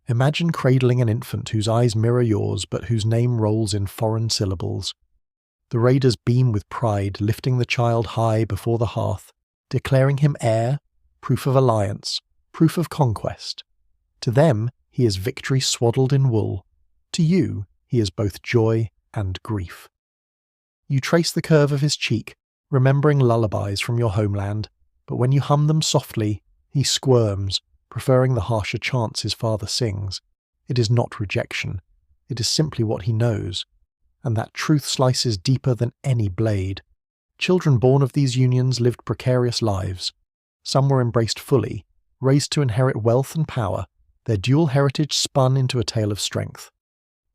Imagine cradling an infant whose eyes mirror yours but whose name rolls in foreign syllables. The raiders beam with pride, lifting the child high before the hearth, declaring him heir, proof of alliance, proof of conquest. To them, he is victory swaddled in wool. To you, he is both joy and grief. You trace the curve of his cheek, remembering lullabies from your homeland, but when you hum them softly, he squirms, preferring the harsher chants his father sings. It is not rejection. It is simply what he knows. And that truth slices deeper than any blade. Children born of these unions lived precarious lives. Some were embraced fully, raised to inherit wealth and power, their dual heritage spun into a tale of strength.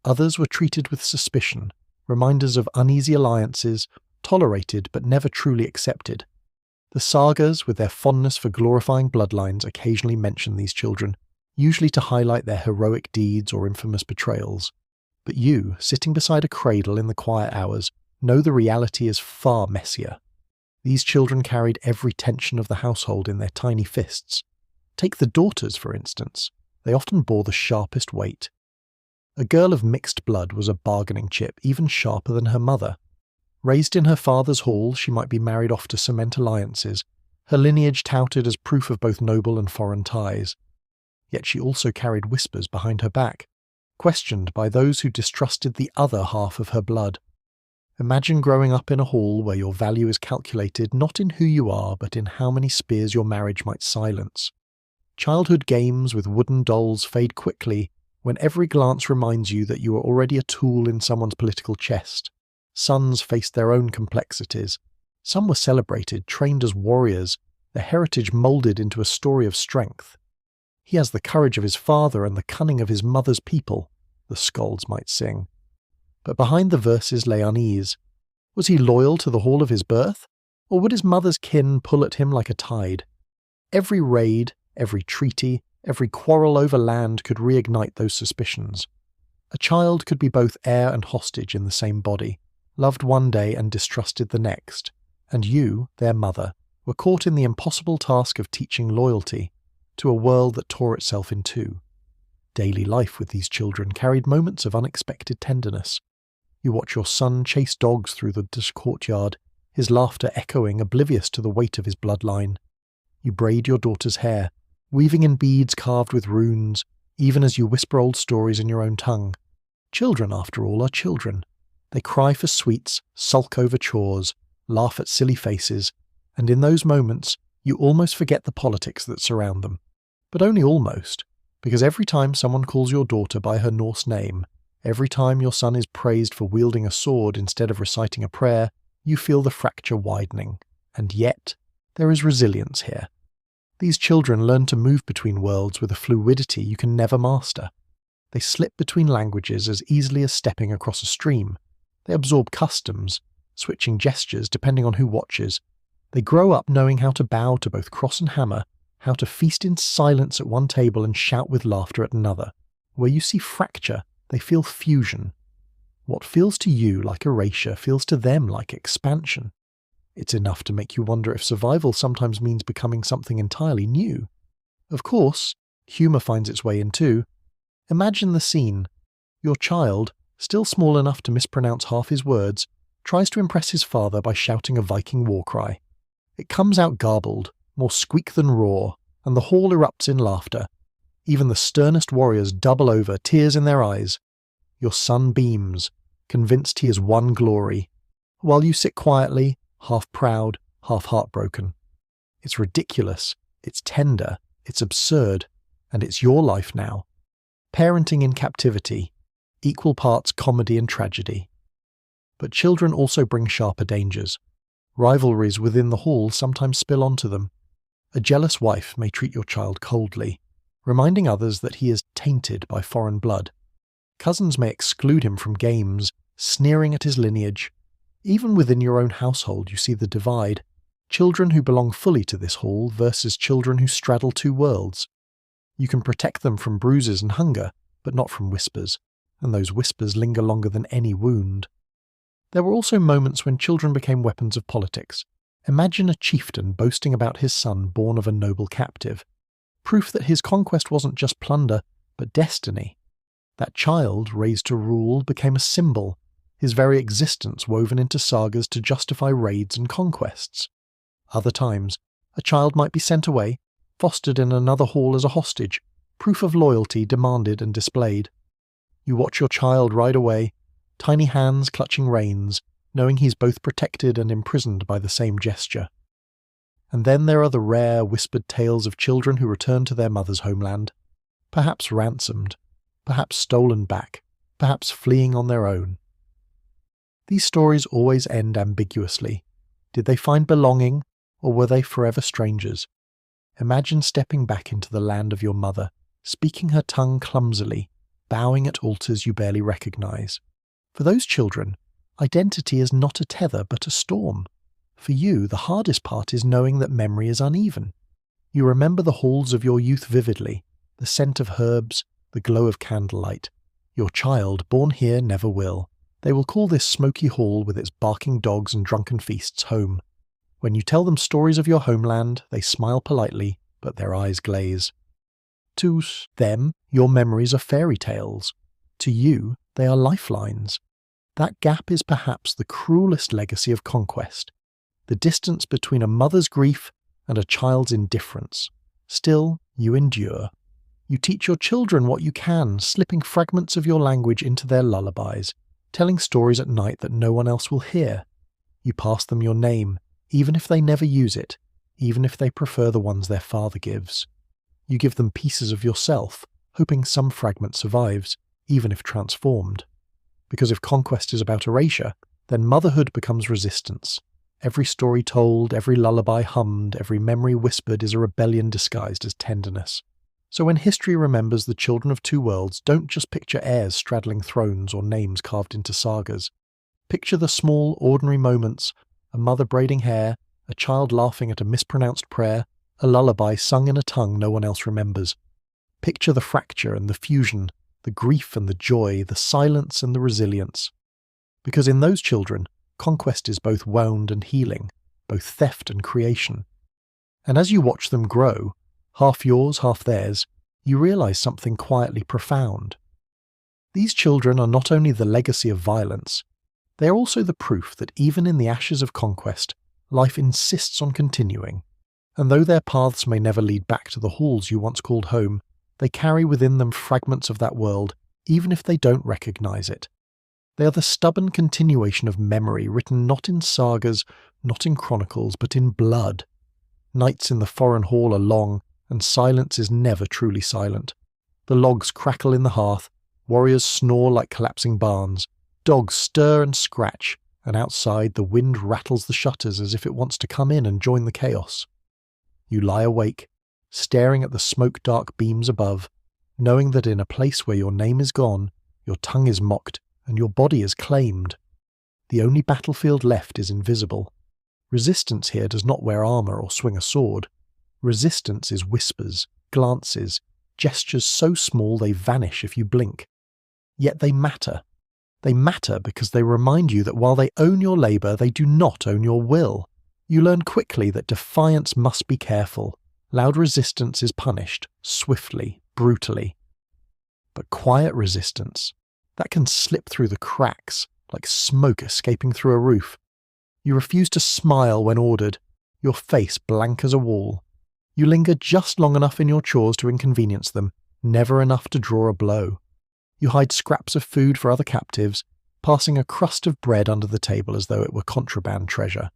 Others were treated with suspicion, reminders of uneasy alliances, tolerated but never truly accepted. The sagas, with their fondness for glorifying bloodlines, occasionally mention these children, usually to highlight their heroic deeds or infamous betrayals. But you, sitting beside a cradle in the quiet hours, know the reality is far messier. These children carried every tension of the household in their tiny fists. Take the daughters, for instance. They often bore the sharpest weight. A girl of mixed blood was a bargaining chip, even sharper than her mother. Raised in her father's hall, she might be married off to cement alliances, her lineage touted as proof of both noble and foreign ties. Yet she also carried whispers behind her back, questioned by those who distrusted the other half of her blood. Imagine growing up in a hall where your value is calculated not in who you are, but in how many spears your marriage might silence. Childhood games with wooden dolls fade quickly when every glance reminds you that you are already a tool in someone's political chest. Sons faced their own complexities. Some were celebrated, trained as warriors, their heritage moulded into a story of strength. He has the courage of his father and the cunning of his mother's people, the skalds might sing. But behind the verses lay unease. Was he loyal to the hall of his birth? Or would his mother's kin pull at him like a tide? Every raid, every treaty, every quarrel over land could reignite those suspicions. A child could be both heir and hostage in the same body, loved one day and distrusted the next, and you, their mother, were caught in the impossible task of teaching loyalty to a world that tore itself in two. Daily life with these children carried moments of unexpected tenderness. You watch your son chase dogs through the courtyard, his laughter echoing, oblivious to the weight of his bloodline. You braid your daughter's hair, weaving in beads carved with runes, even as you whisper old stories in your own tongue. Children, after all, are children. They cry for sweets, sulk over chores, laugh at silly faces, and in those moments you almost forget the politics that surround them. But only almost, because every time someone calls your daughter by her Norse name, every time your son is praised for wielding a sword instead of reciting a prayer, you feel the fracture widening. And yet, there is resilience here. These children learn to move between worlds with a fluidity you can never master. They slip between languages as easily as stepping across a stream. They absorb customs, switching gestures depending on who watches. They grow up knowing how to bow to both cross and hammer, how to feast in silence at one table and shout with laughter at another. Where you see fracture, they feel fusion. What feels to you like erasure feels to them like expansion. It's enough to make you wonder if survival sometimes means becoming something entirely new. Of course, humour finds its way in too. Imagine the scene. Your child, still small enough to mispronounce half his words, tries to impress his father by shouting a Viking war cry. It comes out garbled, more squeak than roar, and the hall erupts in laughter. Even the sternest warriors double over, tears in their eyes. Your son beams, convinced he has won glory, while you sit quietly, half proud, half heartbroken. It's ridiculous, it's tender, it's absurd, and it's your life now. Parenting in captivity, equal parts comedy and tragedy. But children also bring sharper dangers. Rivalries within the hall sometimes spill onto them. A jealous wife may treat your child coldly, reminding others that he is tainted by foreign blood. Cousins may exclude him from games, sneering at his lineage. Even within your own household you see the divide. Children who belong fully to this hall versus children who straddle two worlds. You can protect them from bruises and hunger, but not from whispers, and those whispers linger longer than any wound. There were also moments when children became weapons of politics. Imagine a chieftain boasting about his son born of a noble captive. Proof that his conquest wasn't just plunder, but destiny. That child, raised to rule, became a symbol, his very existence woven into sagas to justify raids and conquests. Other times, a child might be sent away, fostered in another hall as a hostage, proof of loyalty demanded and displayed. You watch your child ride away, tiny hands clutching reins, knowing he's both protected and imprisoned by the same gesture. And then there are the rare, whispered tales of children who return to their mother's homeland, perhaps ransomed, perhaps stolen back, perhaps fleeing on their own. These stories always end ambiguously. Did they find belonging, or were they forever strangers? Imagine stepping back into the land of your mother, speaking her tongue clumsily, bowing at altars you barely recognize. For those children, identity is not a tether but a storm. For you, the hardest part is knowing that memory is uneven. You remember the halls of your youth vividly, the scent of herbs, the glow of candlelight. Your child, born here, never will. They will call this smoky hall with its barking dogs and drunken feasts home. When you tell them stories of your homeland, they smile politely, but their eyes glaze. To them, your memories are fairy tales. To you, they are lifelines. That gap is perhaps the cruelest legacy of conquest. The distance between a mother's grief and a child's indifference. Still, you endure. You teach your children what you can, slipping fragments of your language into their lullabies, telling stories at night that no one else will hear. You pass them your name, even if they never use it, even if they prefer the ones their father gives. You give them pieces of yourself, hoping some fragment survives, even if transformed. Because if conquest is about erasure, then motherhood becomes resistance. Every story told, every lullaby hummed, every memory whispered is a rebellion disguised as tenderness. So when history remembers the children of two worlds, don't just picture heirs straddling thrones or names carved into sagas. Picture the small, ordinary moments, a mother braiding hair, a child laughing at a mispronounced prayer, a lullaby sung in a tongue no one else remembers. Picture the fracture and the fusion, the grief and the joy, the silence and the resilience. Because in those children, conquest is both wound and healing, both theft and creation. And as you watch them grow, half yours, half theirs, you realize something quietly profound. These children are not only the legacy of violence, they are also the proof that even in the ashes of conquest, life insists on continuing. And though their paths may never lead back to the halls you once called home, they carry within them fragments of that world, even if they don't recognize it. They are the stubborn continuation of memory written not in sagas, not in chronicles, but in blood. Nights in the foreign hall are long, and silence is never truly silent. The logs crackle in the hearth, warriors snore like collapsing barns, dogs stir and scratch, and outside the wind rattles the shutters as if it wants to come in and join the chaos. You lie awake, staring at the smoke-dark beams above, knowing that in a place where your name is gone, your tongue is mocked, and your body is claimed. The only battlefield left is invisible. Resistance here does not wear armor or swing a sword. Resistance is whispers, glances, gestures so small they vanish if you blink. Yet they matter. They matter because they remind you that while they own your labor, they do not own your will. You learn quickly that defiance must be careful. Loud resistance is punished, swiftly, brutally. But quiet resistance, that can slip through the cracks, like smoke escaping through a roof. You refuse to smile when ordered, your face blank as a wall. You linger just long enough in your chores to inconvenience them, never enough to draw a blow. You hide scraps of food for other captives, passing a crust of bread under the table as though it were contraband treasure.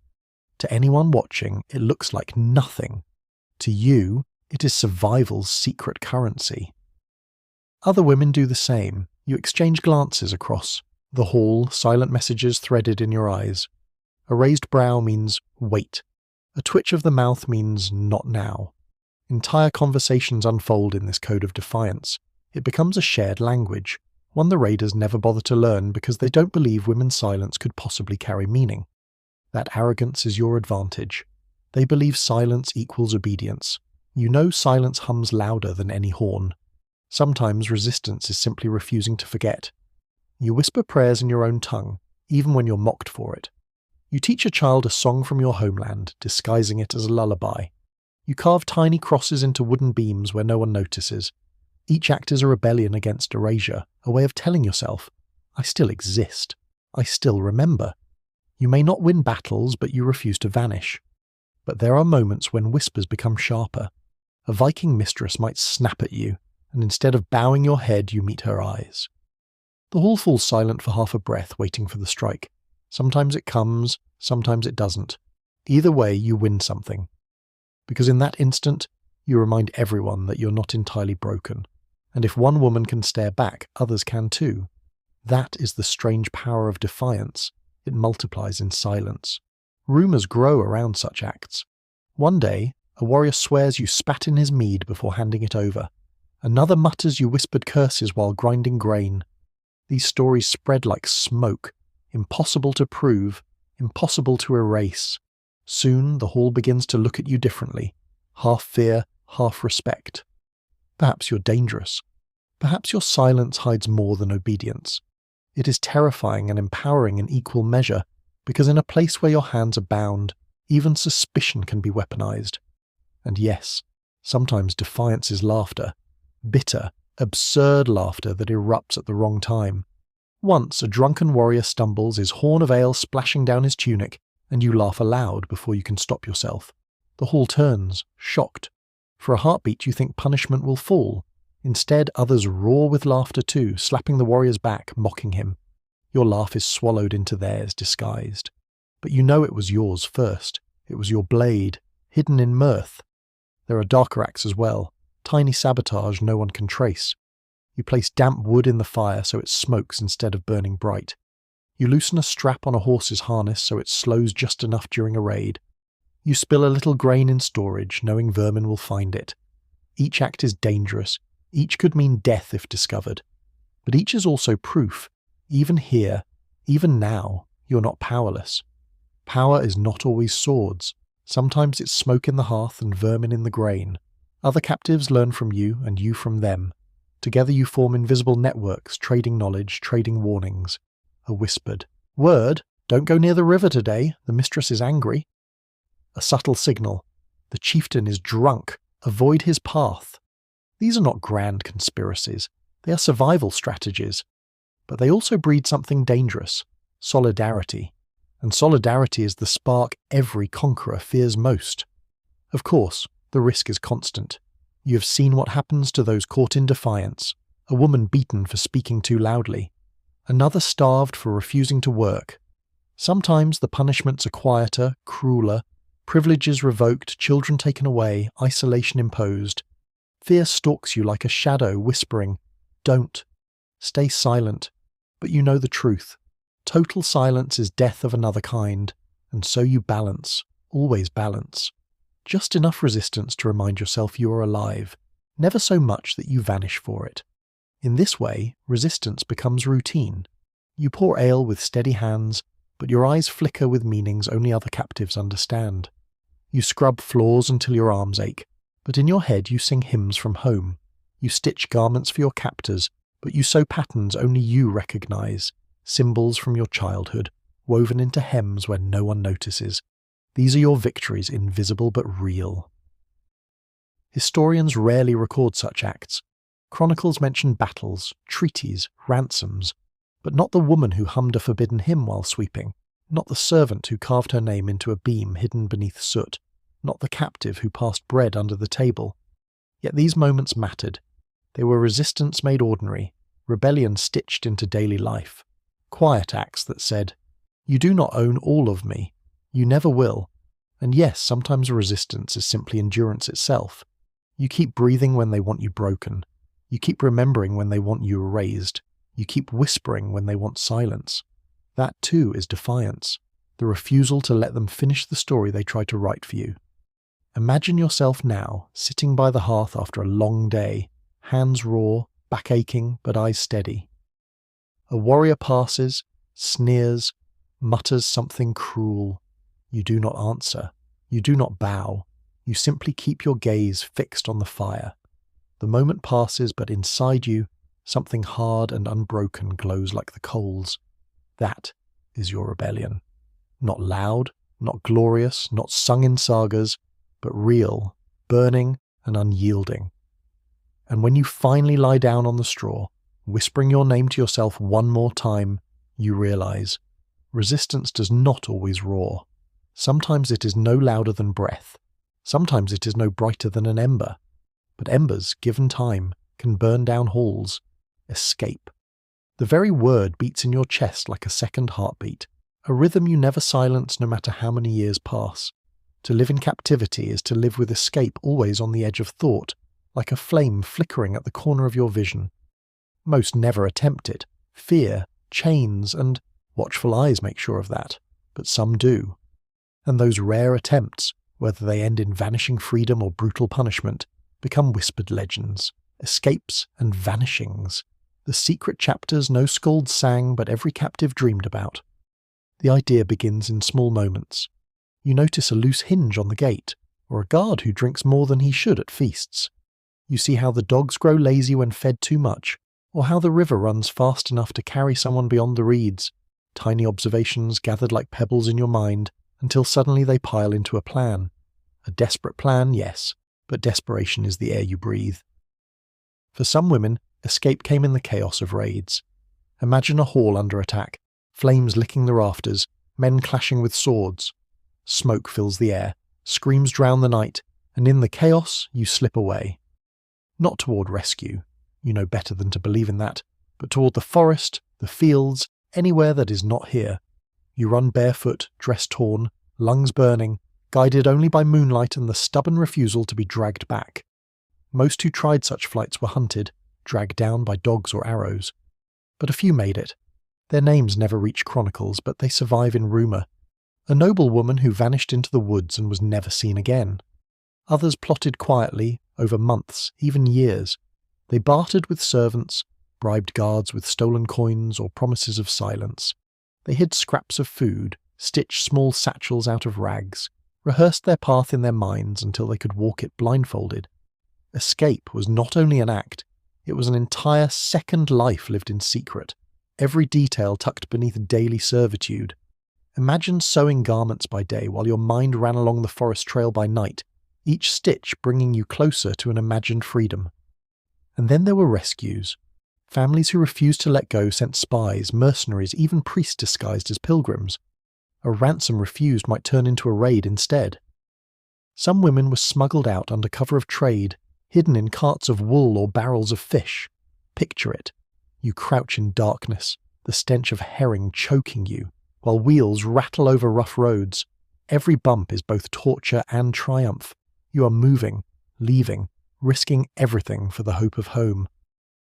To anyone watching, it looks like nothing. To you, it is survival's secret currency. Other women do the same. You exchange glances across the hall, silent messages threaded in your eyes. A raised brow means wait. A twitch of the mouth means not now. Entire conversations unfold in this code of defiance. It becomes a shared language, one the raiders never bother to learn because they don't believe women's silence could possibly carry meaning. That arrogance is your advantage. They believe silence equals obedience. You know silence hums louder than any horn. Sometimes resistance is simply refusing to forget. You whisper prayers in your own tongue, even when you're mocked for it. You teach a child a song from your homeland, disguising it as a lullaby. You carve tiny crosses into wooden beams where no one notices. Each act is a rebellion against erasure, a way of telling yourself, I still exist. I still remember. You may not win battles, but you refuse to vanish. But there are moments when whispers become sharper. A Viking mistress might snap at you, and instead of bowing your head, you meet her eyes. The hall falls silent for half a breath, waiting for the strike. Sometimes it comes, sometimes it doesn't. Either way, you win something. Because in that instant, you remind everyone that you're not entirely broken. And if one woman can stare back, others can too. That is the strange power of defiance. It multiplies in silence. Rumours grow around such acts. One day, a warrior swears you spat in his mead before handing it over. Another mutters you whispered curses while grinding grain. These stories spread like smoke, impossible to prove, impossible to erase. Soon the hall begins to look at you differently, half fear, half respect. Perhaps you're dangerous. Perhaps your silence hides more than obedience. It is terrifying and empowering in equal measure, because in a place where your hands are bound, even suspicion can be weaponized. And yes, sometimes defiance is laughter. Bitter, absurd laughter that erupts at the wrong time. Once a drunken warrior stumbles, his horn of ale splashing down his tunic, and you laugh aloud before you can stop yourself. The hall turns, shocked. For a heartbeat you think punishment will fall. Instead, others roar with laughter too, slapping the warrior's back, mocking him. Your laugh is swallowed into theirs, disguised. But you know it was yours first. It was your blade, hidden in mirth. There are darker acts as well, tiny sabotage no one can trace. You place damp wood in the fire so it smokes instead of burning bright. You loosen a strap on a horse's harness so it slows just enough during a raid. You spill a little grain in storage, knowing vermin will find it. Each act is dangerous. Each could mean death if discovered. But each is also proof. Even here, even now, you're not powerless. Power is not always swords. Sometimes it's smoke in the hearth and vermin in the grain. Other captives learn from you and you from them. Together you form invisible networks, trading knowledge, trading warnings. A whispered word, don't go near the river today, the mistress is angry. A subtle signal, the chieftain is drunk, avoid his path. These are not grand conspiracies, they are survival strategies. But they also breed something dangerous, solidarity. And solidarity is the spark every conqueror fears most. Of course, the risk is constant. You have seen what happens to those caught in defiance, a woman beaten for speaking too loudly, another starved for refusing to work. Sometimes the punishments are quieter, crueler, privileges revoked, children taken away, isolation imposed. Fear stalks you like a shadow, whispering, don't. Stay silent. But you know the truth. Total silence is death of another kind, and so you balance, always balance. Just enough resistance to remind yourself you are alive, never so much that you vanish for it. In this way, resistance becomes routine. You pour ale with steady hands, but your eyes flicker with meanings only other captives understand. You scrub floors until your arms ache, but in your head you sing hymns from home. You stitch garments for your captors, but you sew patterns only you recognize, symbols from your childhood, woven into hems where no one notices. These are your victories, invisible but real. Historians rarely record such acts. Chronicles mention battles, treaties, ransoms, but not the woman who hummed a forbidden hymn while sweeping, not the servant who carved her name into a beam hidden beneath soot, not the captive who passed bread under the table. Yet these moments mattered. They were resistance made ordinary, rebellion stitched into daily life. Quiet acts that said, you do not own all of me. You never will. And yes, sometimes resistance is simply endurance itself. You keep breathing when they want you broken. You keep remembering when they want you erased. You keep whispering when they want silence. That too is defiance, the refusal to let them finish the story they tried to write for you. Imagine yourself now, sitting by the hearth after a long day, hands raw, back aching, but eyes steady. A warrior passes, sneers, mutters something cruel. You do not answer. You do not bow. You simply keep your gaze fixed on the fire. The moment passes, but inside you, something hard and unbroken glows like the coals. That is your rebellion. Not loud, not glorious, not sung in sagas, but real, burning and unyielding. And when you finally lie down on the straw, whispering your name to yourself one more time, you realize resistance does not always roar. Sometimes it is no louder than breath. Sometimes it is no brighter than an ember. But embers, given time, can burn down halls. Escape. The very word beats in your chest like a second heartbeat, a rhythm you never silence no matter how many years pass. To live in captivity is to live with escape always on the edge of thought, like a flame flickering at the corner of your vision. Most never attempt it. Fear, chains, and watchful eyes make sure of that, but some do. And those rare attempts, whether they end in vanishing freedom or brutal punishment, become whispered legends, escapes and vanishings, the secret chapters no skald sang but every captive dreamed about. The idea begins in small moments. You notice a loose hinge on the gate, or a guard who drinks more than he should at feasts. You see how the dogs grow lazy when fed too much, or how the river runs fast enough to carry someone beyond the reeds, tiny observations gathered like pebbles in your mind, until suddenly they pile into a plan. A desperate plan, yes, but desperation is the air you breathe. For some women, escape came in the chaos of raids. Imagine a hall under attack, flames licking the rafters, men clashing with swords. Smoke fills the air, screams drown the night, and in the chaos you slip away. Not toward rescue, you know better than to believe in that, but toward the forest, the fields, anywhere that is not here. You run barefoot, dress torn, lungs burning, guided only by moonlight and the stubborn refusal to be dragged back. Most who tried such flights were hunted, dragged down by dogs or arrows. But a few made it. Their names never reach chronicles, but they survive in rumour. A noble woman who vanished into the woods and was never seen again. Others plotted quietly, over months, even years. They bartered with servants, bribed guards with stolen coins or promises of silence. They hid scraps of food, stitched small satchels out of rags, rehearsed their path in their minds until they could walk it blindfolded. Escape was not only an act, it was an entire second life lived in secret, every detail tucked beneath daily servitude. Imagine sewing garments by day while your mind ran along the forest trail by night, each stitch bringing you closer to an imagined freedom. And then there were rescues. Families who refused to let go sent spies, mercenaries, even priests disguised as pilgrims. A ransom refused might turn into a raid instead. Some women were smuggled out under cover of trade, hidden in carts of wool or barrels of fish. Picture it. You crouch in darkness, the stench of herring choking you, while wheels rattle over rough roads. Every bump is both torture and triumph. You are moving, leaving, risking everything for the hope of home.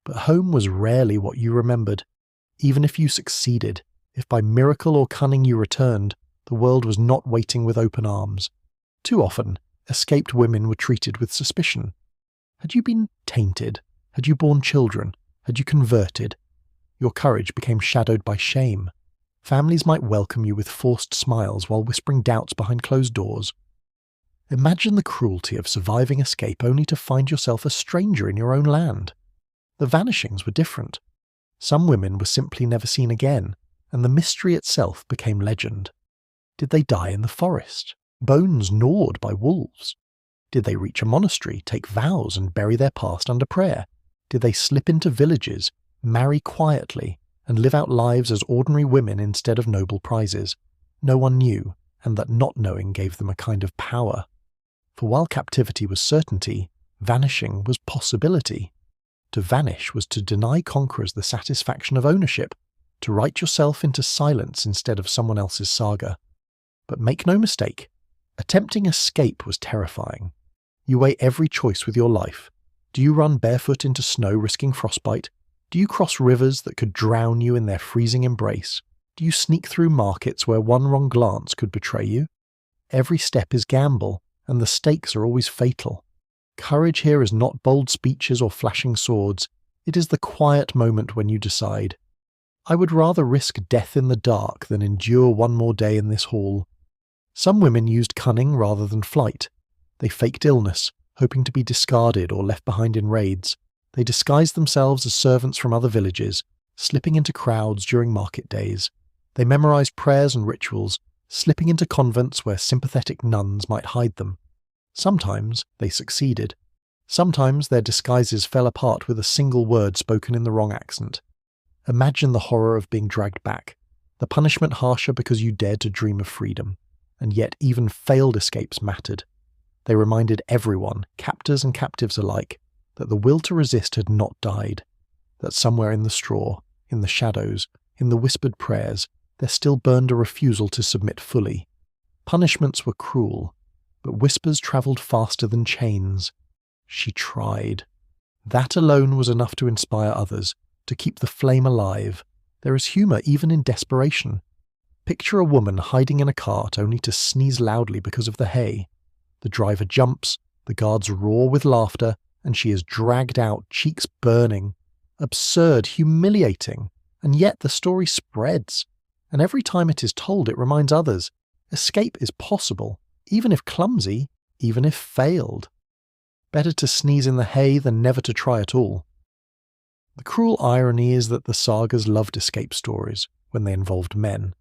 But home was rarely what you remembered. Even if you succeeded, if by miracle or cunning you returned, the world was not waiting with open arms. Too often, escaped women were treated with suspicion. Had you been tainted? Had you borne children? Had you converted? Your courage became shadowed by shame. Families might welcome you with forced smiles while whispering doubts behind closed doors. Imagine the cruelty of surviving escape only to find yourself a stranger in your own land. The vanishings were different. Some women were simply never seen again, and the mystery itself became legend. Did they die in the forest, bones gnawed by wolves? Did they reach a monastery, take vows and bury their past under prayer? Did they slip into villages, marry quietly, and live out lives as ordinary women instead of noble prizes? No one knew, and that not knowing gave them a kind of power. For while captivity was certainty, vanishing was possibility. To vanish was to deny conquerors the satisfaction of ownership, to write yourself into silence instead of someone else's saga. But make no mistake, attempting escape was terrifying. You weigh every choice with your life. Do you run barefoot into snow risking frostbite? Do you cross rivers that could drown you in their freezing embrace? Do you sneak through markets where one wrong glance could betray you? Every step is gamble, and the stakes are always fatal. Courage here is not bold speeches or flashing swords. It is the quiet moment when you decide, I would rather risk death in the dark than endure one more day in this hall. Some women used cunning rather than flight. They faked illness, hoping to be discarded or left behind in raids. They disguised themselves as servants from other villages, slipping into crowds during market days. They memorized prayers and rituals, slipping into convents where sympathetic nuns might hide them. Sometimes they succeeded. Sometimes their disguises fell apart with a single word spoken in the wrong accent. Imagine the horror of being dragged back, the punishment harsher because you dared to dream of freedom, and yet even failed escapes mattered. They reminded everyone, captors and captives alike, that the will to resist had not died, that somewhere in the straw, in the shadows, in the whispered prayers, there still burned a refusal to submit fully. Punishments were cruel, but whispers travelled faster than chains. She tried. That alone was enough to inspire others, to keep the flame alive. There is humour even in desperation. Picture a woman hiding in a cart only to sneeze loudly because of the hay. The driver jumps, the guards roar with laughter, and she is dragged out, cheeks burning. Absurd, humiliating, and yet the story spreads. And every time it is told, it reminds others, escape is possible, even if clumsy, even if failed. Better to sneeze in the hay than never to try at all. The cruel irony is that the sagas loved escape stories when they involved men.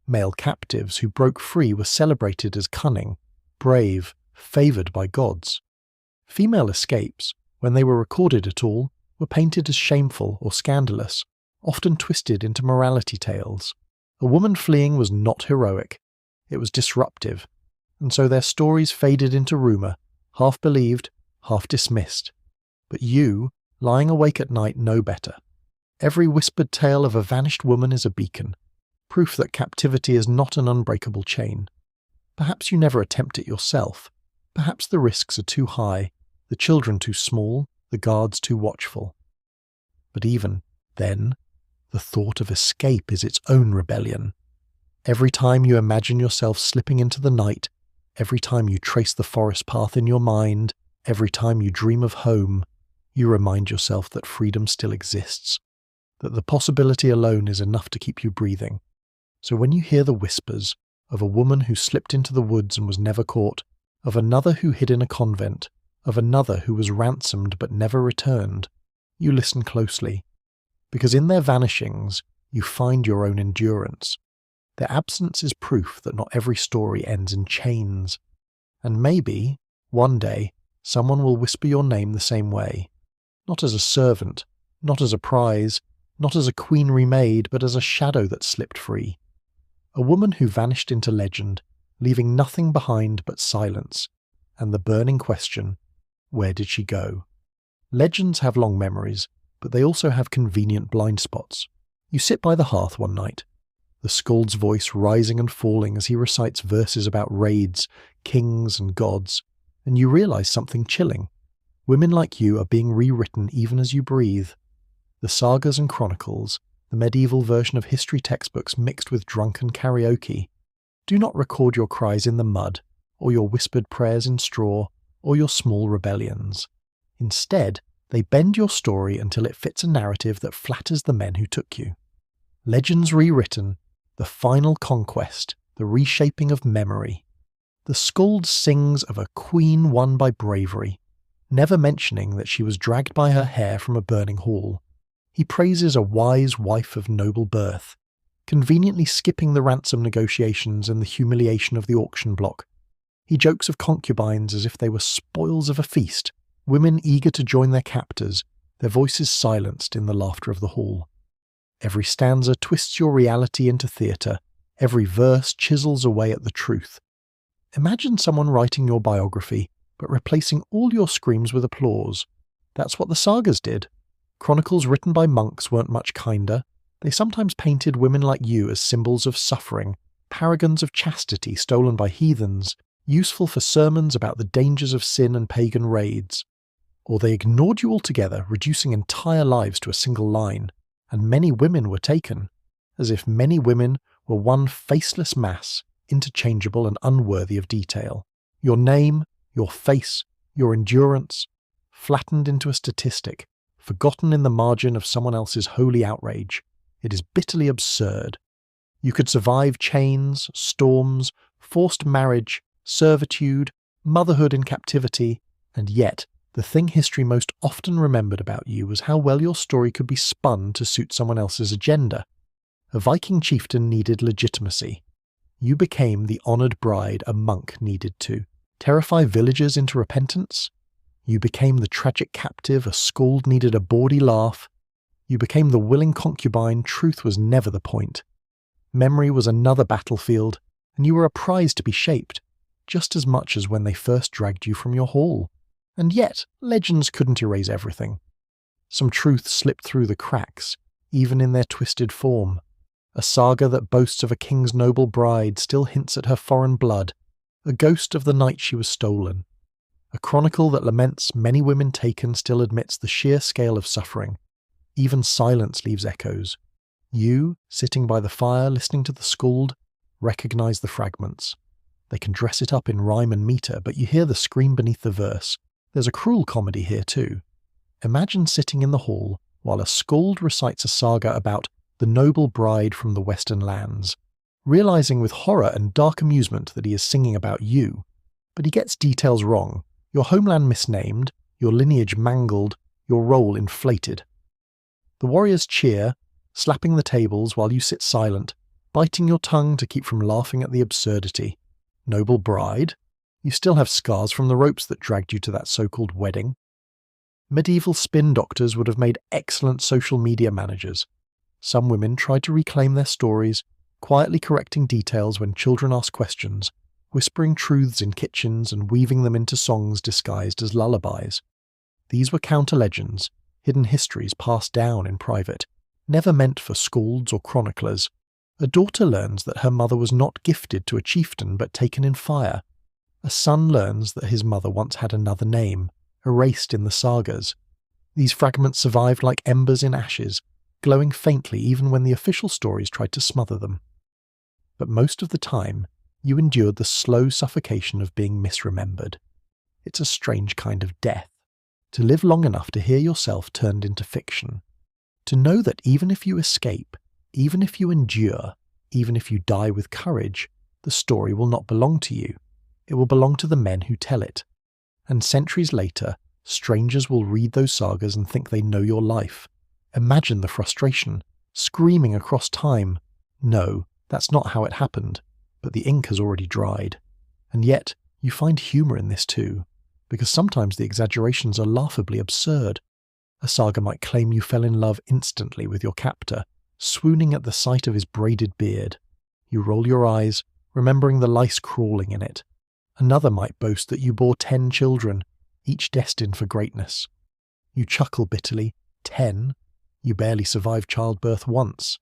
Male captives who broke free were celebrated as cunning, brave, favoured by gods. Female escapes, when they were recorded at all, were painted as shameful or scandalous, often twisted into morality tales. A woman fleeing was not heroic, it was disruptive, and so their stories faded into rumour, half believed, half dismissed. But you, lying awake at night, know better. Every whispered tale of a vanished woman is a beacon, proof that captivity is not an unbreakable chain. Perhaps you never attempt it yourself. Perhaps the risks are too high, the children too small, the guards too watchful. But even then, the thought of escape is its own rebellion. Every time you imagine yourself slipping into the night, every time you trace the forest path in your mind, every time you dream of home, you remind yourself that freedom still exists, that the possibility alone is enough to keep you breathing. So when you hear the whispers of a woman who slipped into the woods and was never caught, of another who hid in a convent, of another who was ransomed but never returned, you listen closely, because in their vanishings you find your own endurance. Their absence is proof that not every story ends in chains, and maybe, one day, someone will whisper your name the same way. Not as a servant, not as a prize, not as a queen remade, but as a shadow that slipped free. A woman who vanished into legend, leaving nothing behind but silence, and the burning question, where did she go? Legends have long memories, but they also have convenient blind spots. You sit by the hearth one night, the skald's voice rising and falling as he recites verses about raids, kings and gods, and you realise something chilling. Women like you are being rewritten even as you breathe. The sagas and chronicles, the medieval version of history textbooks mixed with drunken karaoke, do not record your cries in the mud, or your whispered prayers in straw, or your small rebellions. Instead, they bend your story until it fits a narrative that flatters the men who took you. Legends rewritten, the final conquest, the reshaping of memory. The skald sings of a queen won by bravery, never mentioning that she was dragged by her hair from a burning hall. He praises a wise wife of noble birth, conveniently skipping the ransom negotiations and the humiliation of the auction block. He jokes of concubines as if they were spoils of a feast, women eager to join their captors, their voices silenced in the laughter of the hall. Every stanza twists your reality into theatre, every verse chisels away at the truth. Imagine someone writing your biography, but replacing all your screams with applause. That's what the sagas did. Chronicles written by monks weren't much kinder. They sometimes painted women like you as symbols of suffering, paragons of chastity stolen by heathens, useful for sermons about the dangers of sin and pagan raids. Or they ignored you altogether, reducing entire lives to a single line, and many women were taken, as if many women were one faceless mass, interchangeable and unworthy of detail. Your name, your face, your endurance, flattened into a statistic, forgotten in the margin of someone else's holy outrage. It is bitterly absurd. You could survive chains, storms, forced marriage, servitude, motherhood in captivity, and yet the thing history most often remembered about you was how well your story could be spun to suit someone else's agenda. A Viking chieftain needed legitimacy. You became the honoured bride a monk needed to terrify villagers into repentance. You became the tragic captive a skald needed a bawdy laugh. You became the willing concubine truth was never the point. Memory was another battlefield, and you were a prize to be shaped, just as much as when they first dragged you from your hall. And yet, legends couldn't erase everything. Some truth slipped through the cracks, even in their twisted form. A saga that boasts of a king's noble bride still hints at her foreign blood, a ghost of the night she was stolen. A chronicle that laments many women taken still admits the sheer scale of suffering. Even silence leaves echoes. You, sitting by the fire listening to the skald, recognize the fragments. They can dress it up in rhyme and metre, but you hear the scream beneath the verse. There's a cruel comedy here too. Imagine sitting in the hall while a skald recites a saga about the noble bride from the western lands, realizing with horror and dark amusement that he is singing about you. But he gets details wrong, your homeland misnamed, your lineage mangled, your role inflated. The warriors cheer, slapping the tables while you sit silent, biting your tongue to keep from laughing at the absurdity. Noble bride? You still have scars from the ropes that dragged you to that so-called wedding. Medieval spin doctors would have made excellent social media managers. Some women tried to reclaim their stories, quietly correcting details when children asked questions, whispering truths in kitchens and weaving them into songs disguised as lullabies. These were counter-legends, hidden histories passed down in private, never meant for skalds or chroniclers. A daughter learns that her mother was not gifted to a chieftain but taken in fire. A son learns that his mother once had another name, erased in the sagas. These fragments survived like embers in ashes, glowing faintly even when the official stories tried to smother them. But most of the time, you endured the slow suffocation of being misremembered. It's a strange kind of death, to live long enough to hear yourself turned into fiction. To know that even if you escape, even if you endure, even if you die with courage, the story will not belong to you. It will belong to the men who tell it. And centuries later, strangers will read those sagas and think they know your life. Imagine the frustration, screaming across time. No, that's not how it happened, but the ink has already dried. And yet, you find humour in this too, because sometimes the exaggerations are laughably absurd. A saga might claim you fell in love instantly with your captor, swooning at the sight of his braided beard. You roll your eyes, remembering the lice crawling in it. Another might boast that you bore 10 children, each destined for greatness. You chuckle bitterly. 10? You barely survived childbirth once.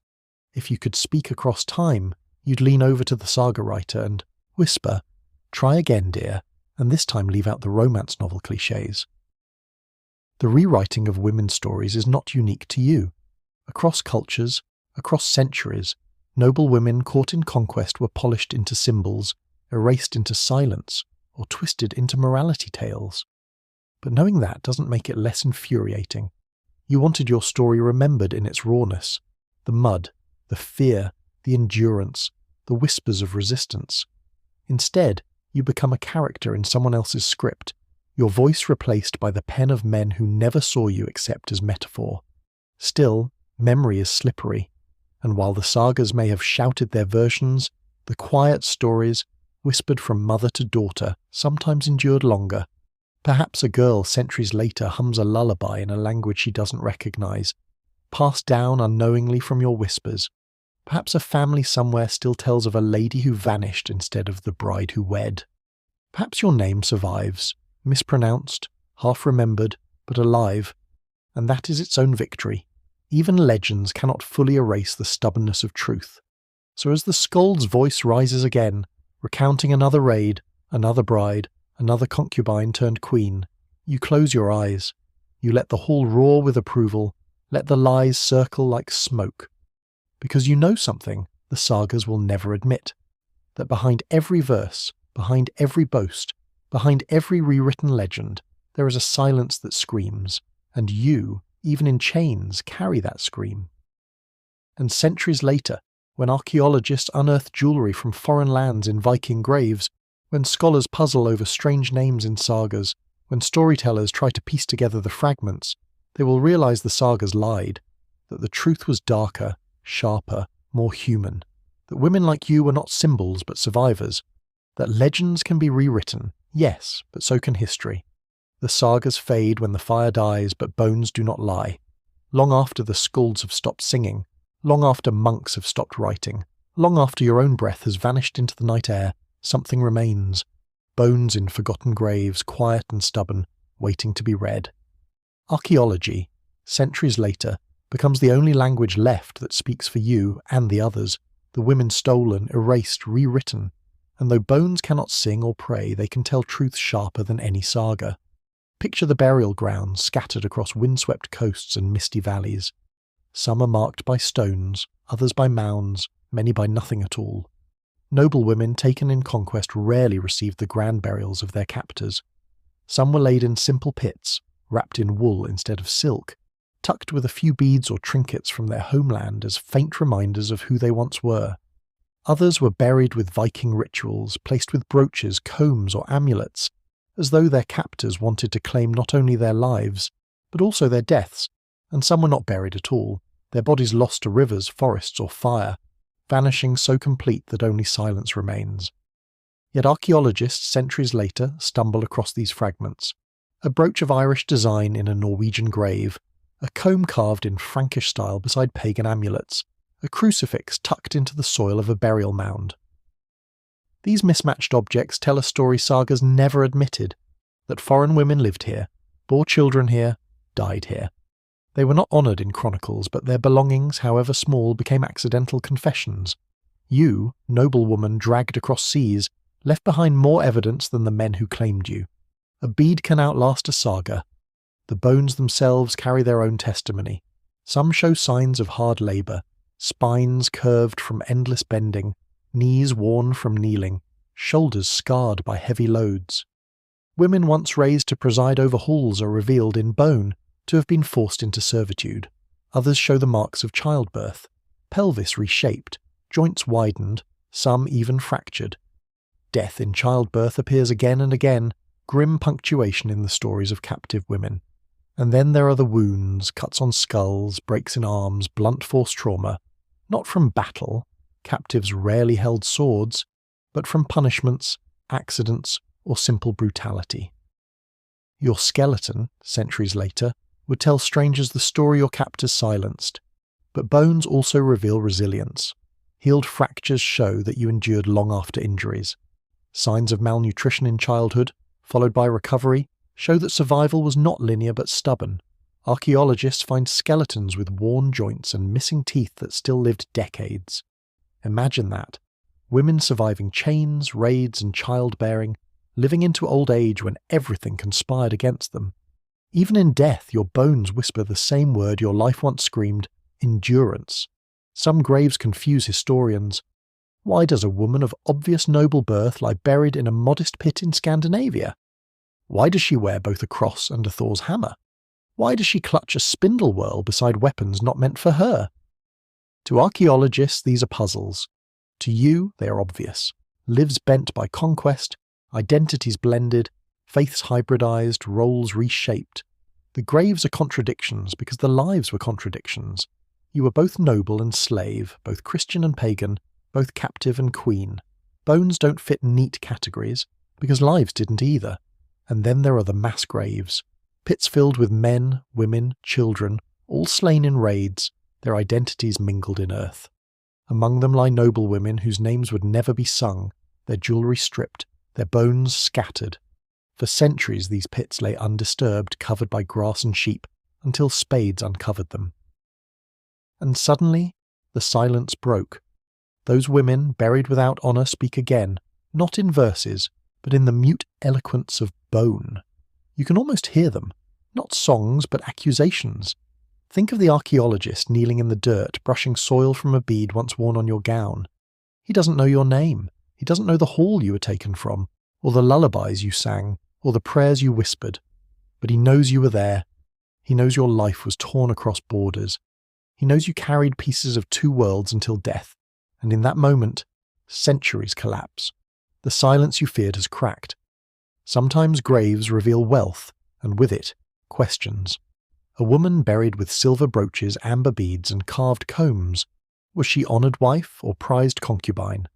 If you could speak across time, you'd lean over to the saga writer and whisper, "Try again, dear," and this time leave out the romance novel clichés. The rewriting of women's stories is not unique to you. Across cultures, across centuries, noble women caught in conquest were polished into symbols, erased into silence, or twisted into morality tales. But knowing that doesn't make it less infuriating. You wanted your story remembered in its rawness, the mud, the fear, the endurance, the whispers of resistance. Instead, you become a character in someone else's script, your voice replaced by the pen of men who never saw you except as metaphor. Still, memory is slippery, and while the sagas may have shouted their versions, the quiet stories, whispered from mother to daughter, sometimes endured longer. Perhaps a girl centuries later hums a lullaby in a language she doesn't recognize, passed down unknowingly from your whispers. Perhaps a family somewhere still tells of a lady who vanished instead of the bride who wed. Perhaps your name survives, mispronounced, half-remembered, but alive, and that is its own victory. Even legends cannot fully erase the stubbornness of truth. So as the skald's voice rises again, recounting another raid, another bride, another concubine turned queen, You close your eyes. You let the hall roar with approval, let the lies circle like smoke. Because you know something the sagas will never admit. That behind every verse, behind every boast, behind every rewritten legend, there is a silence that screams, and you, even in chains, carry that scream. And centuries later, when archaeologists unearth jewellery from foreign lands in Viking graves, when scholars puzzle over strange names in sagas, when storytellers try to piece together the fragments, they will realise the sagas lied, that the truth was darker, sharper, more human, that women like you were not symbols but survivors, that legends can be rewritten, yes, but so can history. The sagas fade when the fire dies, but bones do not lie. Long after the skalds have stopped singing, long after monks have stopped writing, long after your own breath has vanished into the night air, something remains. Bones in forgotten graves, quiet and stubborn, waiting to be read. Archaeology, centuries later, becomes the only language left that speaks for you and the others, the women stolen, erased, rewritten, and though bones cannot sing or pray, they can tell truth sharper than any saga. Picture the burial grounds scattered across windswept coasts and misty valleys. Some are marked by stones, others by mounds, many by nothing at all. Noble women taken in conquest rarely received the grand burials of their captors. Some were laid in simple pits, wrapped in wool instead of silk, tucked with a few beads or trinkets from their homeland as faint reminders of who they once were. Others were buried with Viking rituals, placed with brooches, combs, or amulets, as though their captors wanted to claim not only their lives, but also their deaths, and some were not buried at all, their bodies lost to rivers, forests, or fire, vanishing so complete that only silence remains. Yet archaeologists, centuries later, stumble across these fragments. A brooch of Irish design in a Norwegian grave, a comb carved in Frankish style beside pagan amulets, a crucifix tucked into the soil of a burial mound. These mismatched objects tell a story sagas never admitted, that foreign women lived here, bore children here, died here. They were not honoured in chronicles, but their belongings, however small, became accidental confessions. You, noble woman dragged across seas, left behind more evidence than the men who claimed you. A bead can outlast a saga. The bones themselves carry their own testimony. Some show signs of hard labour, spines curved from endless bending, knees worn from kneeling, shoulders scarred by heavy loads. Women once raised to preside over halls are revealed in bone to have been forced into servitude. Others show the marks of childbirth, pelvis reshaped, joints widened, some even fractured. Death in childbirth appears again and again, grim punctuation in the stories of captive women. And then there are the wounds, cuts on skulls, breaks in arms, blunt force trauma, not from battle, captives rarely held swords, but from punishments, accidents, or simple brutality. Your skeleton, centuries later, would tell strangers the story your captors silenced, but bones also reveal resilience. Healed fractures show that you endured long after injuries. Signs of malnutrition in childhood, followed by recovery, show that survival was not linear but stubborn. Archaeologists find skeletons with worn joints and missing teeth that still lived decades. Imagine that. Women surviving chains, raids, and childbearing, living into old age when everything conspired against them. Even in death, your bones whisper the same word your life once screamed, endurance. Some graves confuse historians. Why does a woman of obvious noble birth lie buried in a modest pit in Scandinavia? Why does she wear both a cross and a Thor's hammer? Why does she clutch a spindle whorl beside weapons not meant for her? To archaeologists, these are puzzles. To you, they are obvious. Lives bent by conquest, identities blended, faiths hybridized, roles reshaped. The graves are contradictions because the lives were contradictions. You were both noble and slave, both Christian and pagan, both captive and queen. Bones don't fit neat categories, because lives didn't either. And then there are the mass graves. Pits filled with men, women, children, all slain in raids, their identities mingled in earth. Among them lie noble women whose names would never be sung, their jewellery stripped, their bones scattered. For centuries these pits lay undisturbed, covered by grass and sheep, until spades uncovered them. And suddenly, the silence broke. Those women, buried without honour, speak again, not in verses, but in the mute eloquence of bone. You can almost hear them, not songs but accusations. Think of the archaeologist kneeling in the dirt, brushing soil from a bead once worn on your gown. He doesn't know your name. He doesn't know the hall you were taken from, or the lullabies you sang, or the prayers you whispered. But he knows you were there. He knows your life was torn across borders. He knows you carried pieces of two worlds until death, and in that moment, centuries collapse. The silence you feared has cracked. Sometimes graves reveal wealth, and with it, questions. A woman buried with silver brooches, amber beads, and carved combs. Was she honoured wife or prized concubine?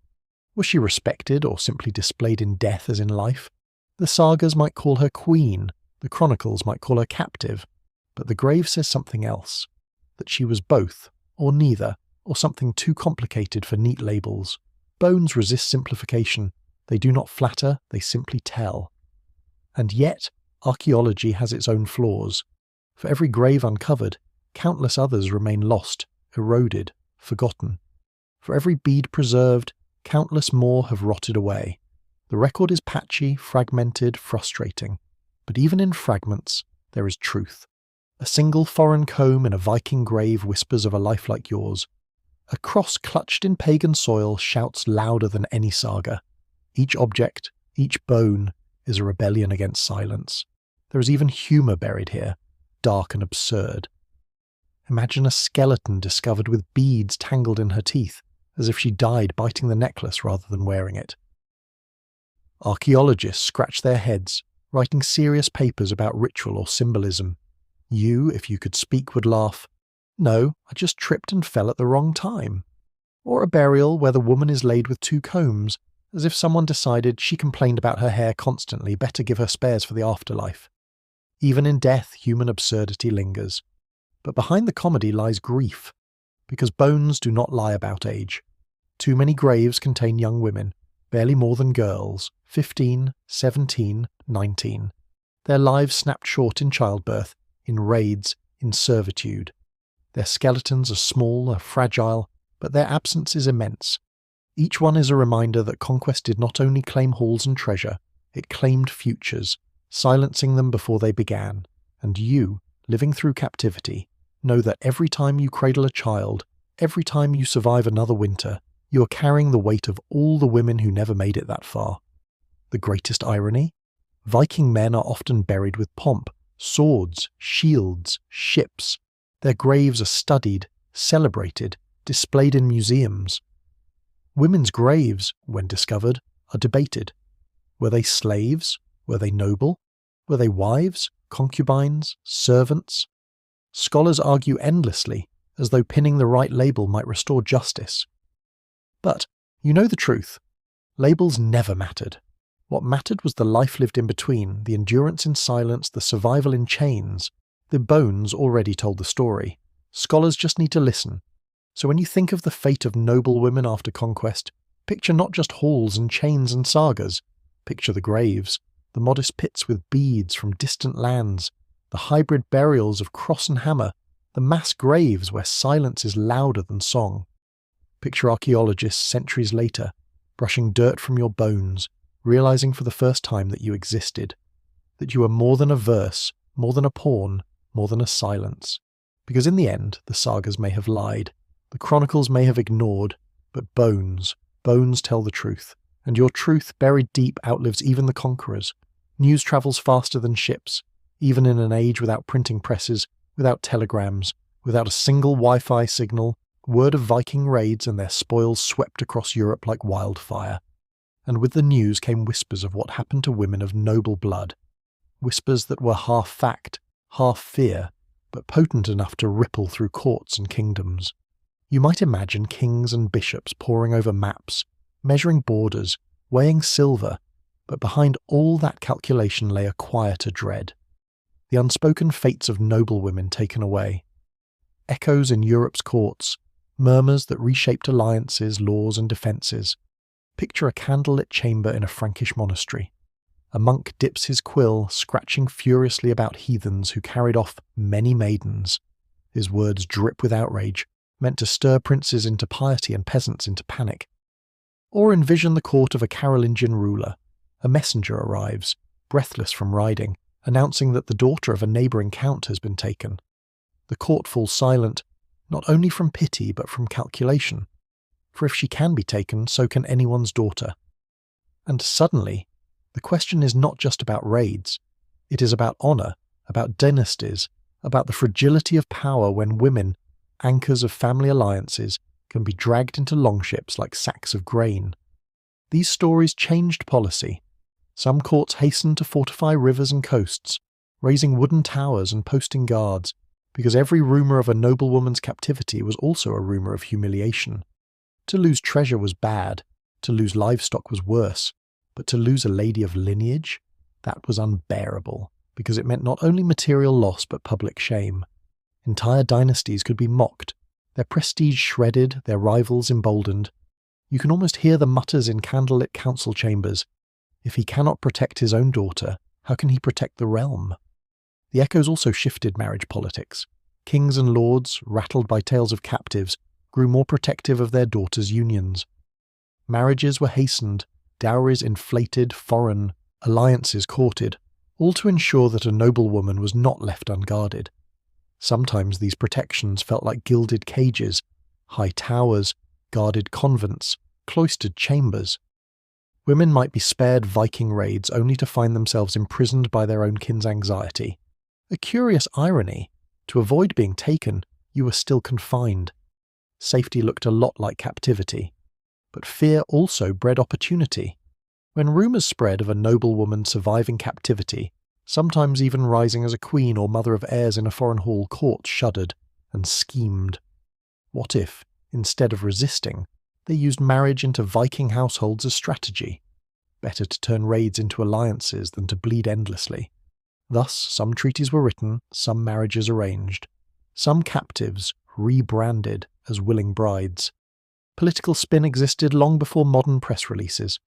Was she respected or simply displayed in death as in life? The sagas might call her queen, the chronicles might call her captive, but the grave says something else, that she was both, or neither, or something too complicated for neat labels. Bones resist simplification. They do not flatter, they simply tell. And yet, archaeology has its own flaws. For every grave uncovered, countless others remain lost, eroded, forgotten. For every bead preserved, countless more have rotted away. The record is patchy, fragmented, frustrating. But even in fragments, there is truth. A single foreign comb in a Viking grave whispers of a life like yours. A cross clutched in pagan soil shouts louder than any saga. Each object, each bone, is a rebellion against silence. There is even humour buried here, dark and absurd. Imagine a skeleton discovered with beads tangled in her teeth, as if she died biting the necklace rather than wearing it. Archaeologists scratch their heads, writing serious papers about ritual or symbolism. You, if you could speak, would laugh, "No, I just tripped and fell at the wrong time." Or a burial where the woman is laid with two combs, as if someone decided she complained about her hair constantly, better give her spares for the afterlife. Even in death, human absurdity lingers. But behind the comedy lies grief, because bones do not lie about age. Too many graves contain young women, barely more than girls, 15, 17, 19. Their lives snapped short in childbirth, in raids, in servitude. Their skeletons are small, are fragile, but their absence is immense. Each one is a reminder that Conquest did not only claim halls and treasure, it claimed futures, silencing them before they began. And you, living through captivity, know that every time you cradle a child, every time you survive another winter, you are carrying the weight of all the women who never made it that far. The greatest irony? Viking men are often buried with pomp, swords, shields, ships. Their graves are studied, celebrated, displayed in museums. Women's graves, when discovered, are debated. Were they slaves? Were they noble? Were they wives, concubines, servants? Scholars argue endlessly, as though pinning the right label might restore justice. But, you know the truth. Labels never mattered. What mattered was the life lived in between, the endurance in silence, the survival in chains. The bones already told the story. Scholars just need to listen. So when you think of the fate of noble women after Conquest, picture not just halls and chains and sagas. Picture the graves, the modest pits with beads from distant lands, the hybrid burials of cross and hammer, the mass graves where silence is louder than song. Picture archaeologists centuries later, brushing dirt from your bones, realizing for the first time that you existed, that you were more than a verse, more than a pawn, more than a silence. Because in the end, the sagas may have lied, the chronicles may have ignored, but bones tell the truth, and your truth buried deep outlives even the conquerors. News travels faster than ships, even in an age without printing presses, without telegrams, without a single Wi-Fi signal. Word of Viking raids and their spoils swept across Europe like wildfire. And with the news came whispers of what happened to women of noble blood. Whispers that were half fact, half fear, but potent enough to ripple through courts and kingdoms. You might imagine kings and bishops poring over maps, measuring borders, weighing silver, but behind all that calculation lay a quieter dread. The unspoken fates of noble women taken away. Echoes in Europe's courts, murmurs that reshaped alliances, laws and defences. Picture a candlelit chamber in a Frankish monastery. A monk dips his quill, scratching furiously about heathens who carried off many maidens. His words drip with outrage, meant to stir princes into piety and peasants into panic. Or envision the court of a Carolingian ruler. A messenger arrives, breathless from riding, announcing that the daughter of a neighbouring count has been taken. The court falls silent, not only from pity but from calculation. For if she can be taken, so can anyone's daughter. And suddenly, the question is not just about raids. It is about honour, about dynasties, about the fragility of power when women, anchors of family alliances, can be dragged into longships like sacks of grain. These stories changed policy. Some courts hastened to fortify rivers and coasts, raising wooden towers and posting guards, because every rumour of a noblewoman's captivity was also a rumour of humiliation. To lose treasure was bad, to lose livestock was worse, but to lose a lady of lineage? That was unbearable, because it meant not only material loss but public shame. Entire dynasties could be mocked, their prestige shredded, their rivals emboldened. You can almost hear the mutters in candlelit council chambers. If he cannot protect his own daughter, how can he protect the realm? The echoes also shifted marriage politics. Kings and lords, rattled by tales of captives, grew more protective of their daughters' unions. Marriages were hastened, dowries inflated, foreign, alliances courted, all to ensure that a noblewoman was not left unguarded. Sometimes these protections felt like gilded cages, high towers, guarded convents, cloistered chambers. Women might be spared Viking raids only to find themselves imprisoned by their own kin's anxiety. A curious irony. To avoid being taken, you were still confined. Safety looked a lot like captivity. But fear also bred opportunity. When rumours spread of a noblewoman surviving captivity, sometimes even rising as a queen or mother of heirs in a foreign hall, courts shuddered and schemed. What if, instead of resisting, they used marriage into Viking households as strategy? Better to turn raids into alliances than to bleed endlessly. Thus, some treaties were written, some marriages arranged, some captives rebranded as willing brides. Political spin existed long before modern press releases.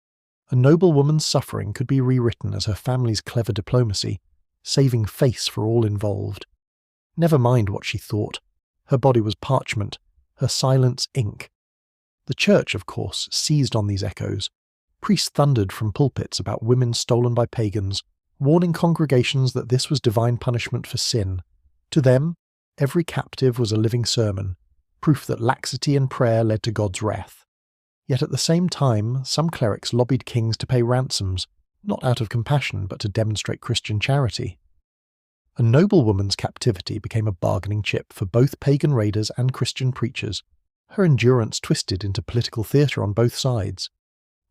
A noblewoman's suffering could be rewritten as her family's clever diplomacy, saving face for all involved. Never mind what she thought. Her body was parchment, her silence ink. The church, of course, seized on these echoes. Priests thundered from pulpits about women stolen by pagans, warning congregations that this was divine punishment for sin. To them, every captive was a living sermon, proof that laxity in prayer led to God's wrath. Yet at the same time, some clerics lobbied kings to pay ransoms, not out of compassion but to demonstrate Christian charity. A noblewoman's captivity became a bargaining chip for both pagan raiders and Christian preachers. Her endurance twisted into political theatre on both sides.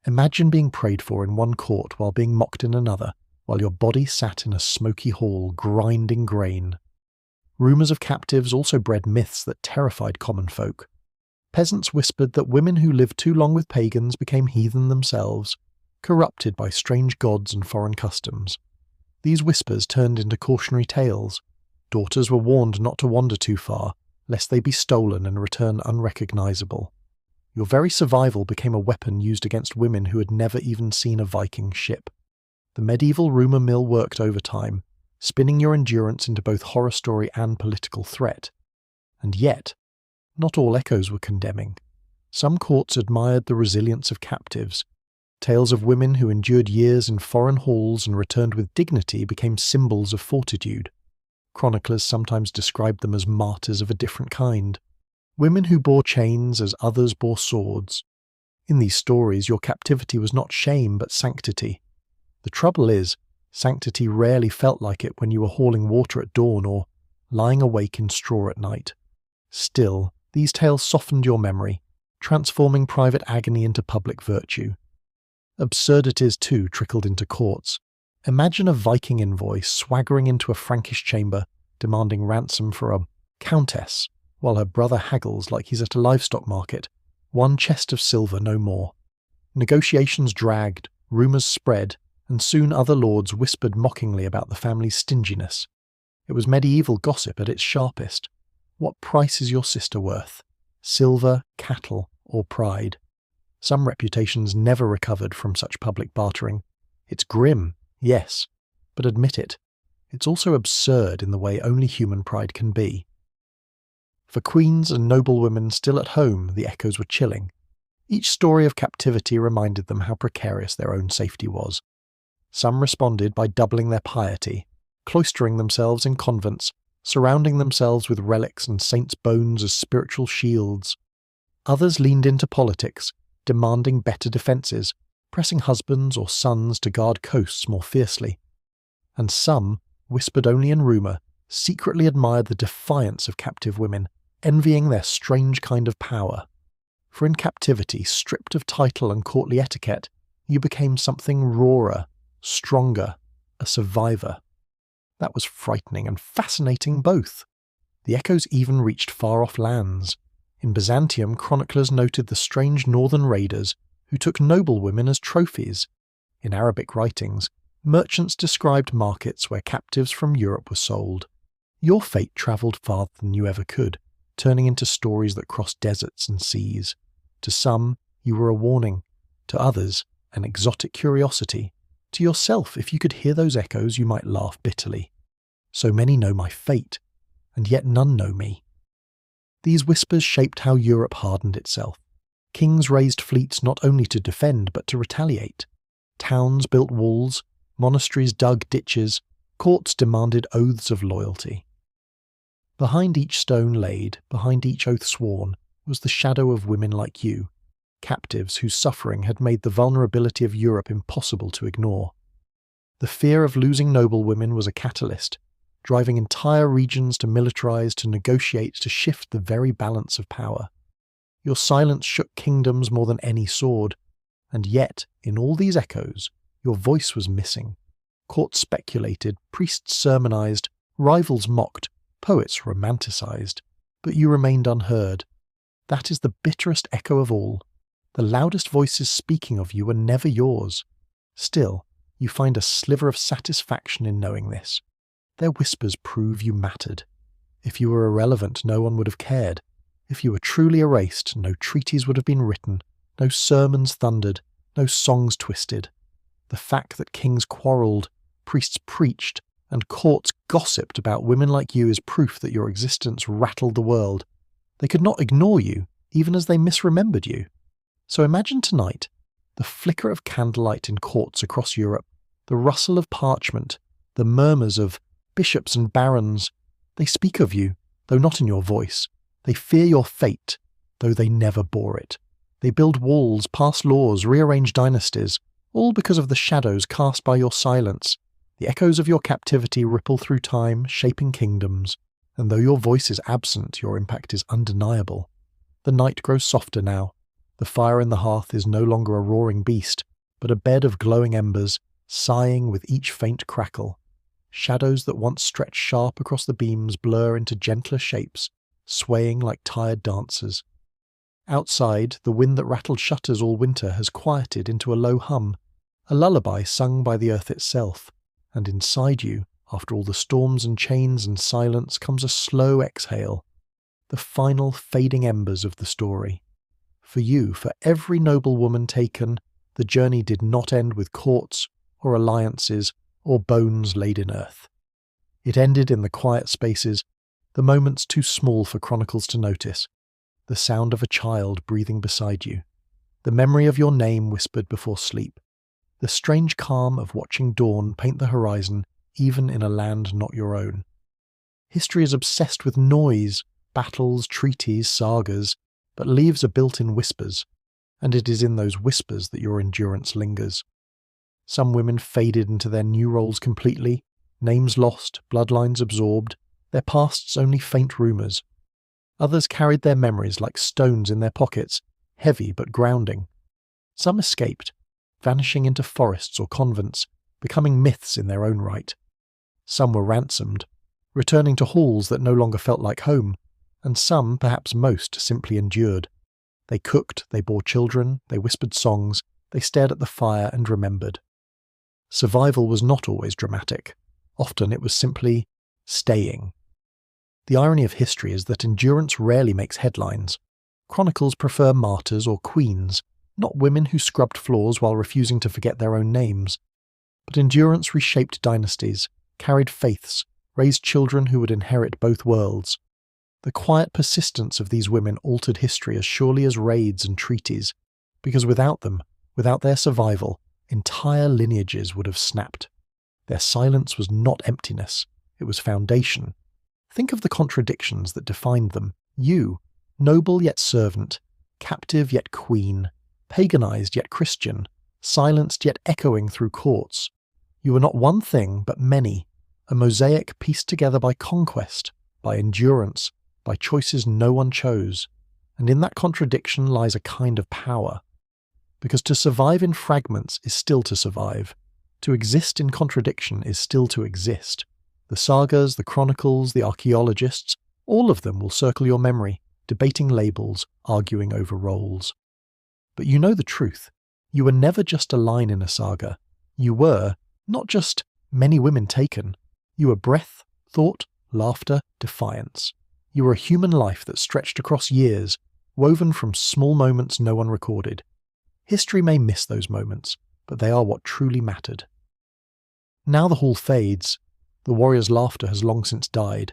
Imagine being prayed for in one court while being mocked in another, while your body sat in a smoky hall grinding grain. Rumours of captives also bred myths that terrified common folk. Peasants whispered that women who lived too long with pagans became heathen themselves, corrupted by strange gods and foreign customs. These whispers turned into cautionary tales. Daughters were warned not to wander too far, lest they be stolen and return unrecognisable. Your very survival became a weapon used against women who had never even seen a Viking ship. The medieval rumour mill worked overtime, spinning your endurance into both horror story and political threat. And yet, not all echoes were condemning. Some courts admired the resilience of captives. Tales of women who endured years in foreign halls and returned with dignity became symbols of fortitude. Chroniclers sometimes described them as martyrs of a different kind. Women who bore chains as others bore swords. In these stories, your captivity was not shame but sanctity. The trouble is, sanctity rarely felt like it when you were hauling water at dawn or lying awake in straw at night. Still, these tales softened your memory, transforming private agony into public virtue. Absurdities, too, trickled into courts. Imagine a Viking envoy swaggering into a Frankish chamber, demanding ransom for a countess, while her brother haggles like he's at a livestock market. One chest of silver, no more. Negotiations dragged, rumours spread, and soon other lords whispered mockingly about the family's stinginess. It was medieval gossip at its sharpest. What price is your sister worth? Silver, cattle, or pride? Some reputations never recovered from such public bartering. It's grim, yes, but admit it, it's also absurd in the way only human pride can be. For queens and noblewomen still at home, the echoes were chilling. Each story of captivity reminded them how precarious their own safety was. Some responded by doubling their piety, cloistering themselves in convents, surrounding themselves with relics and saints' bones as spiritual shields. Others leaned into politics, demanding better defences, pressing husbands or sons to guard coasts more fiercely. And some, whispered only in rumour, secretly admired the defiance of captive women, envying their strange kind of power. For in captivity, stripped of title and courtly etiquette, you became something rawer, stronger, a survivor. That was frightening and fascinating both. The echoes even reached far-off lands. In Byzantium, chroniclers noted the strange northern raiders who took noblewomen as trophies. In Arabic writings, merchants described markets where captives from Europe were sold. Your fate travelled farther than you ever could, turning into stories that crossed deserts and seas. To some, you were a warning. To others, an exotic curiosity. To yourself, if you could hear those echoes, you might laugh bitterly. So many know my fate, and yet none know me. These whispers shaped how Europe hardened itself. Kings raised fleets not only to defend, but to retaliate. Towns built walls, monasteries dug ditches, courts demanded oaths of loyalty. Behind each stone laid, behind each oath sworn, was the shadow of women like you, captives whose suffering had made the vulnerability of Europe impossible to ignore. The fear of losing noblewomen was a catalyst, driving entire regions to militarize, to negotiate, to shift the very balance of power. Your silence shook kingdoms more than any sword, and yet, in all these echoes, your voice was missing. Courts speculated, priests sermonized, rivals mocked, poets romanticized, but you remained unheard. That is the bitterest echo of all. The loudest voices speaking of you were never yours. Still, you find a sliver of satisfaction in knowing this. Their whispers prove you mattered. If you were irrelevant, no one would have cared. If you were truly erased, no treaties would have been written, no sermons thundered, no songs twisted. The fact that kings quarrelled, priests preached, and courts gossiped about women like you is proof that your existence rattled the world. They could not ignore you, even as they misremembered you. So imagine tonight, the flicker of candlelight in courts across Europe, the rustle of parchment, the murmurs of bishops and barons. They speak of you, though not in your voice. They fear your fate, though they never bore it. They build walls, pass laws, rearrange dynasties, all because of the shadows cast by your silence. The echoes of your captivity ripple through time, shaping kingdoms, and though your voice is absent, your impact is undeniable. The night grows softer now. The fire in the hearth is no longer a roaring beast, but a bed of glowing embers, sighing with each faint crackle. Shadows that once stretched sharp across the beams blur into gentler shapes, swaying like tired dancers. Outside, the wind that rattled shutters all winter has quieted into a low hum, a lullaby sung by the earth itself, and inside you, after all the storms and chains and silence, comes a slow exhale, the final fading embers of the story. For you, for every noble woman taken, the journey did not end with courts or alliances or bones laid in earth. It ended in the quiet spaces, the moments too small for chronicles to notice, the sound of a child breathing beside you, the memory of your name whispered before sleep, the strange calm of watching dawn paint the horizon even in a land not your own. History is obsessed with noise, battles, treaties, sagas, but leaves are built in whispers, and it is in those whispers that your endurance lingers. Some women faded into their new roles completely, names lost, bloodlines absorbed, their pasts only faint rumours. Others carried their memories like stones in their pockets, heavy but grounding. Some escaped, vanishing into forests or convents, becoming myths in their own right. Some were ransomed, returning to halls that no longer felt like home, and some, perhaps most, simply endured. They cooked, they bore children, they whispered songs, they stared at the fire and remembered. Survival was not always dramatic. Often it was simply staying. The irony of history is that endurance rarely makes headlines. Chronicles prefer martyrs or queens, not women who scrubbed floors while refusing to forget their own names. But endurance reshaped dynasties, carried faiths, raised children who would inherit both worlds. The quiet persistence of these women altered history as surely as raids and treaties, because without them, without their survival, entire lineages would have snapped. Their silence was not emptiness, it was foundation. Think of the contradictions that defined them. You, noble yet servant, captive yet queen, paganized yet Christian, silenced yet echoing through courts. You were not one thing, but many, a mosaic pieced together by conquest, by endurance, by choices no one chose. And in that contradiction lies a kind of power. Because to survive in fragments is still to survive. To exist in contradiction is still to exist. The sagas, the chronicles, the archaeologists, all of them will circle your memory, debating labels, arguing over roles. But you know the truth. You were never just a line in a saga. You were, not just many women taken. You were breath, thought, laughter, defiance. You were a human life that stretched across years, woven from small moments no one recorded. History may miss those moments, but they are what truly mattered. Now the hall fades. The warrior's laughter has long since died.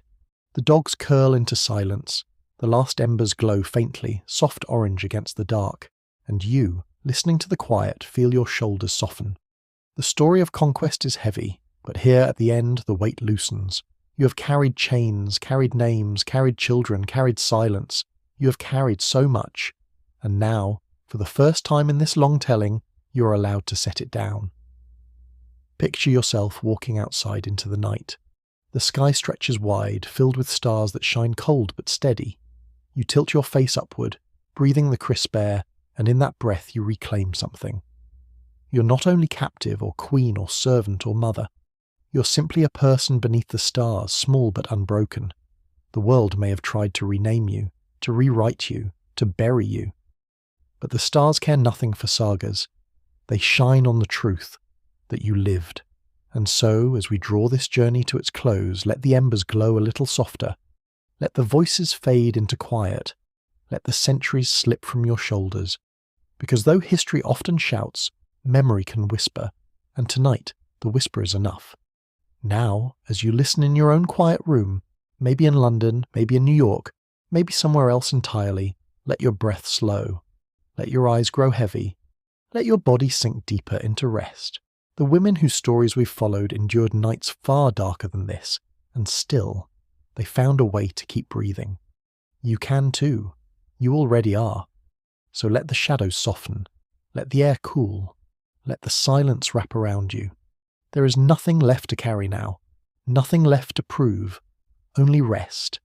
The dogs curl into silence. The last embers glow faintly, soft orange against the dark. And you, listening to the quiet, feel your shoulders soften. The story of conquest is heavy, but here at the end the weight loosens. You have carried chains, carried names, carried children, carried silence. You have carried so much. And now, for the first time in this long telling, you are allowed to set it down. Picture yourself walking outside into the night. The sky stretches wide, filled with stars that shine cold but steady. You tilt your face upward, breathing the crisp air, and in that breath you reclaim something. You're not only captive or queen or servant or mother. You're simply a person beneath the stars, small but unbroken. The world may have tried to rename you, to rewrite you, to bury you. But the stars care nothing for sagas. They shine on the truth, that you lived. And so, as we draw this journey to its close, let the embers glow a little softer. Let the voices fade into quiet. Let the centuries slip from your shoulders. Because though history often shouts, memory can whisper, and tonight the whisper is enough. Now, as you listen in your own quiet room, maybe in London, maybe in New York, maybe somewhere else entirely, let your breath slow. Let your eyes grow heavy. Let your body sink deeper into rest. The women whose stories we've followed endured nights far darker than this, and still, they found a way to keep breathing. You can too. You already are. So let the shadows soften. Let the air cool. Let the silence wrap around you. There is nothing left to carry now. Nothing left to prove. Only rest.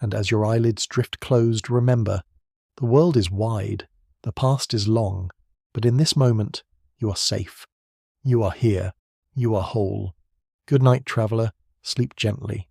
And as your eyelids drift closed, remember, the world is wide. The past is long. But in this moment, you are safe. You are here. You are whole. Good night, traveller. Sleep gently.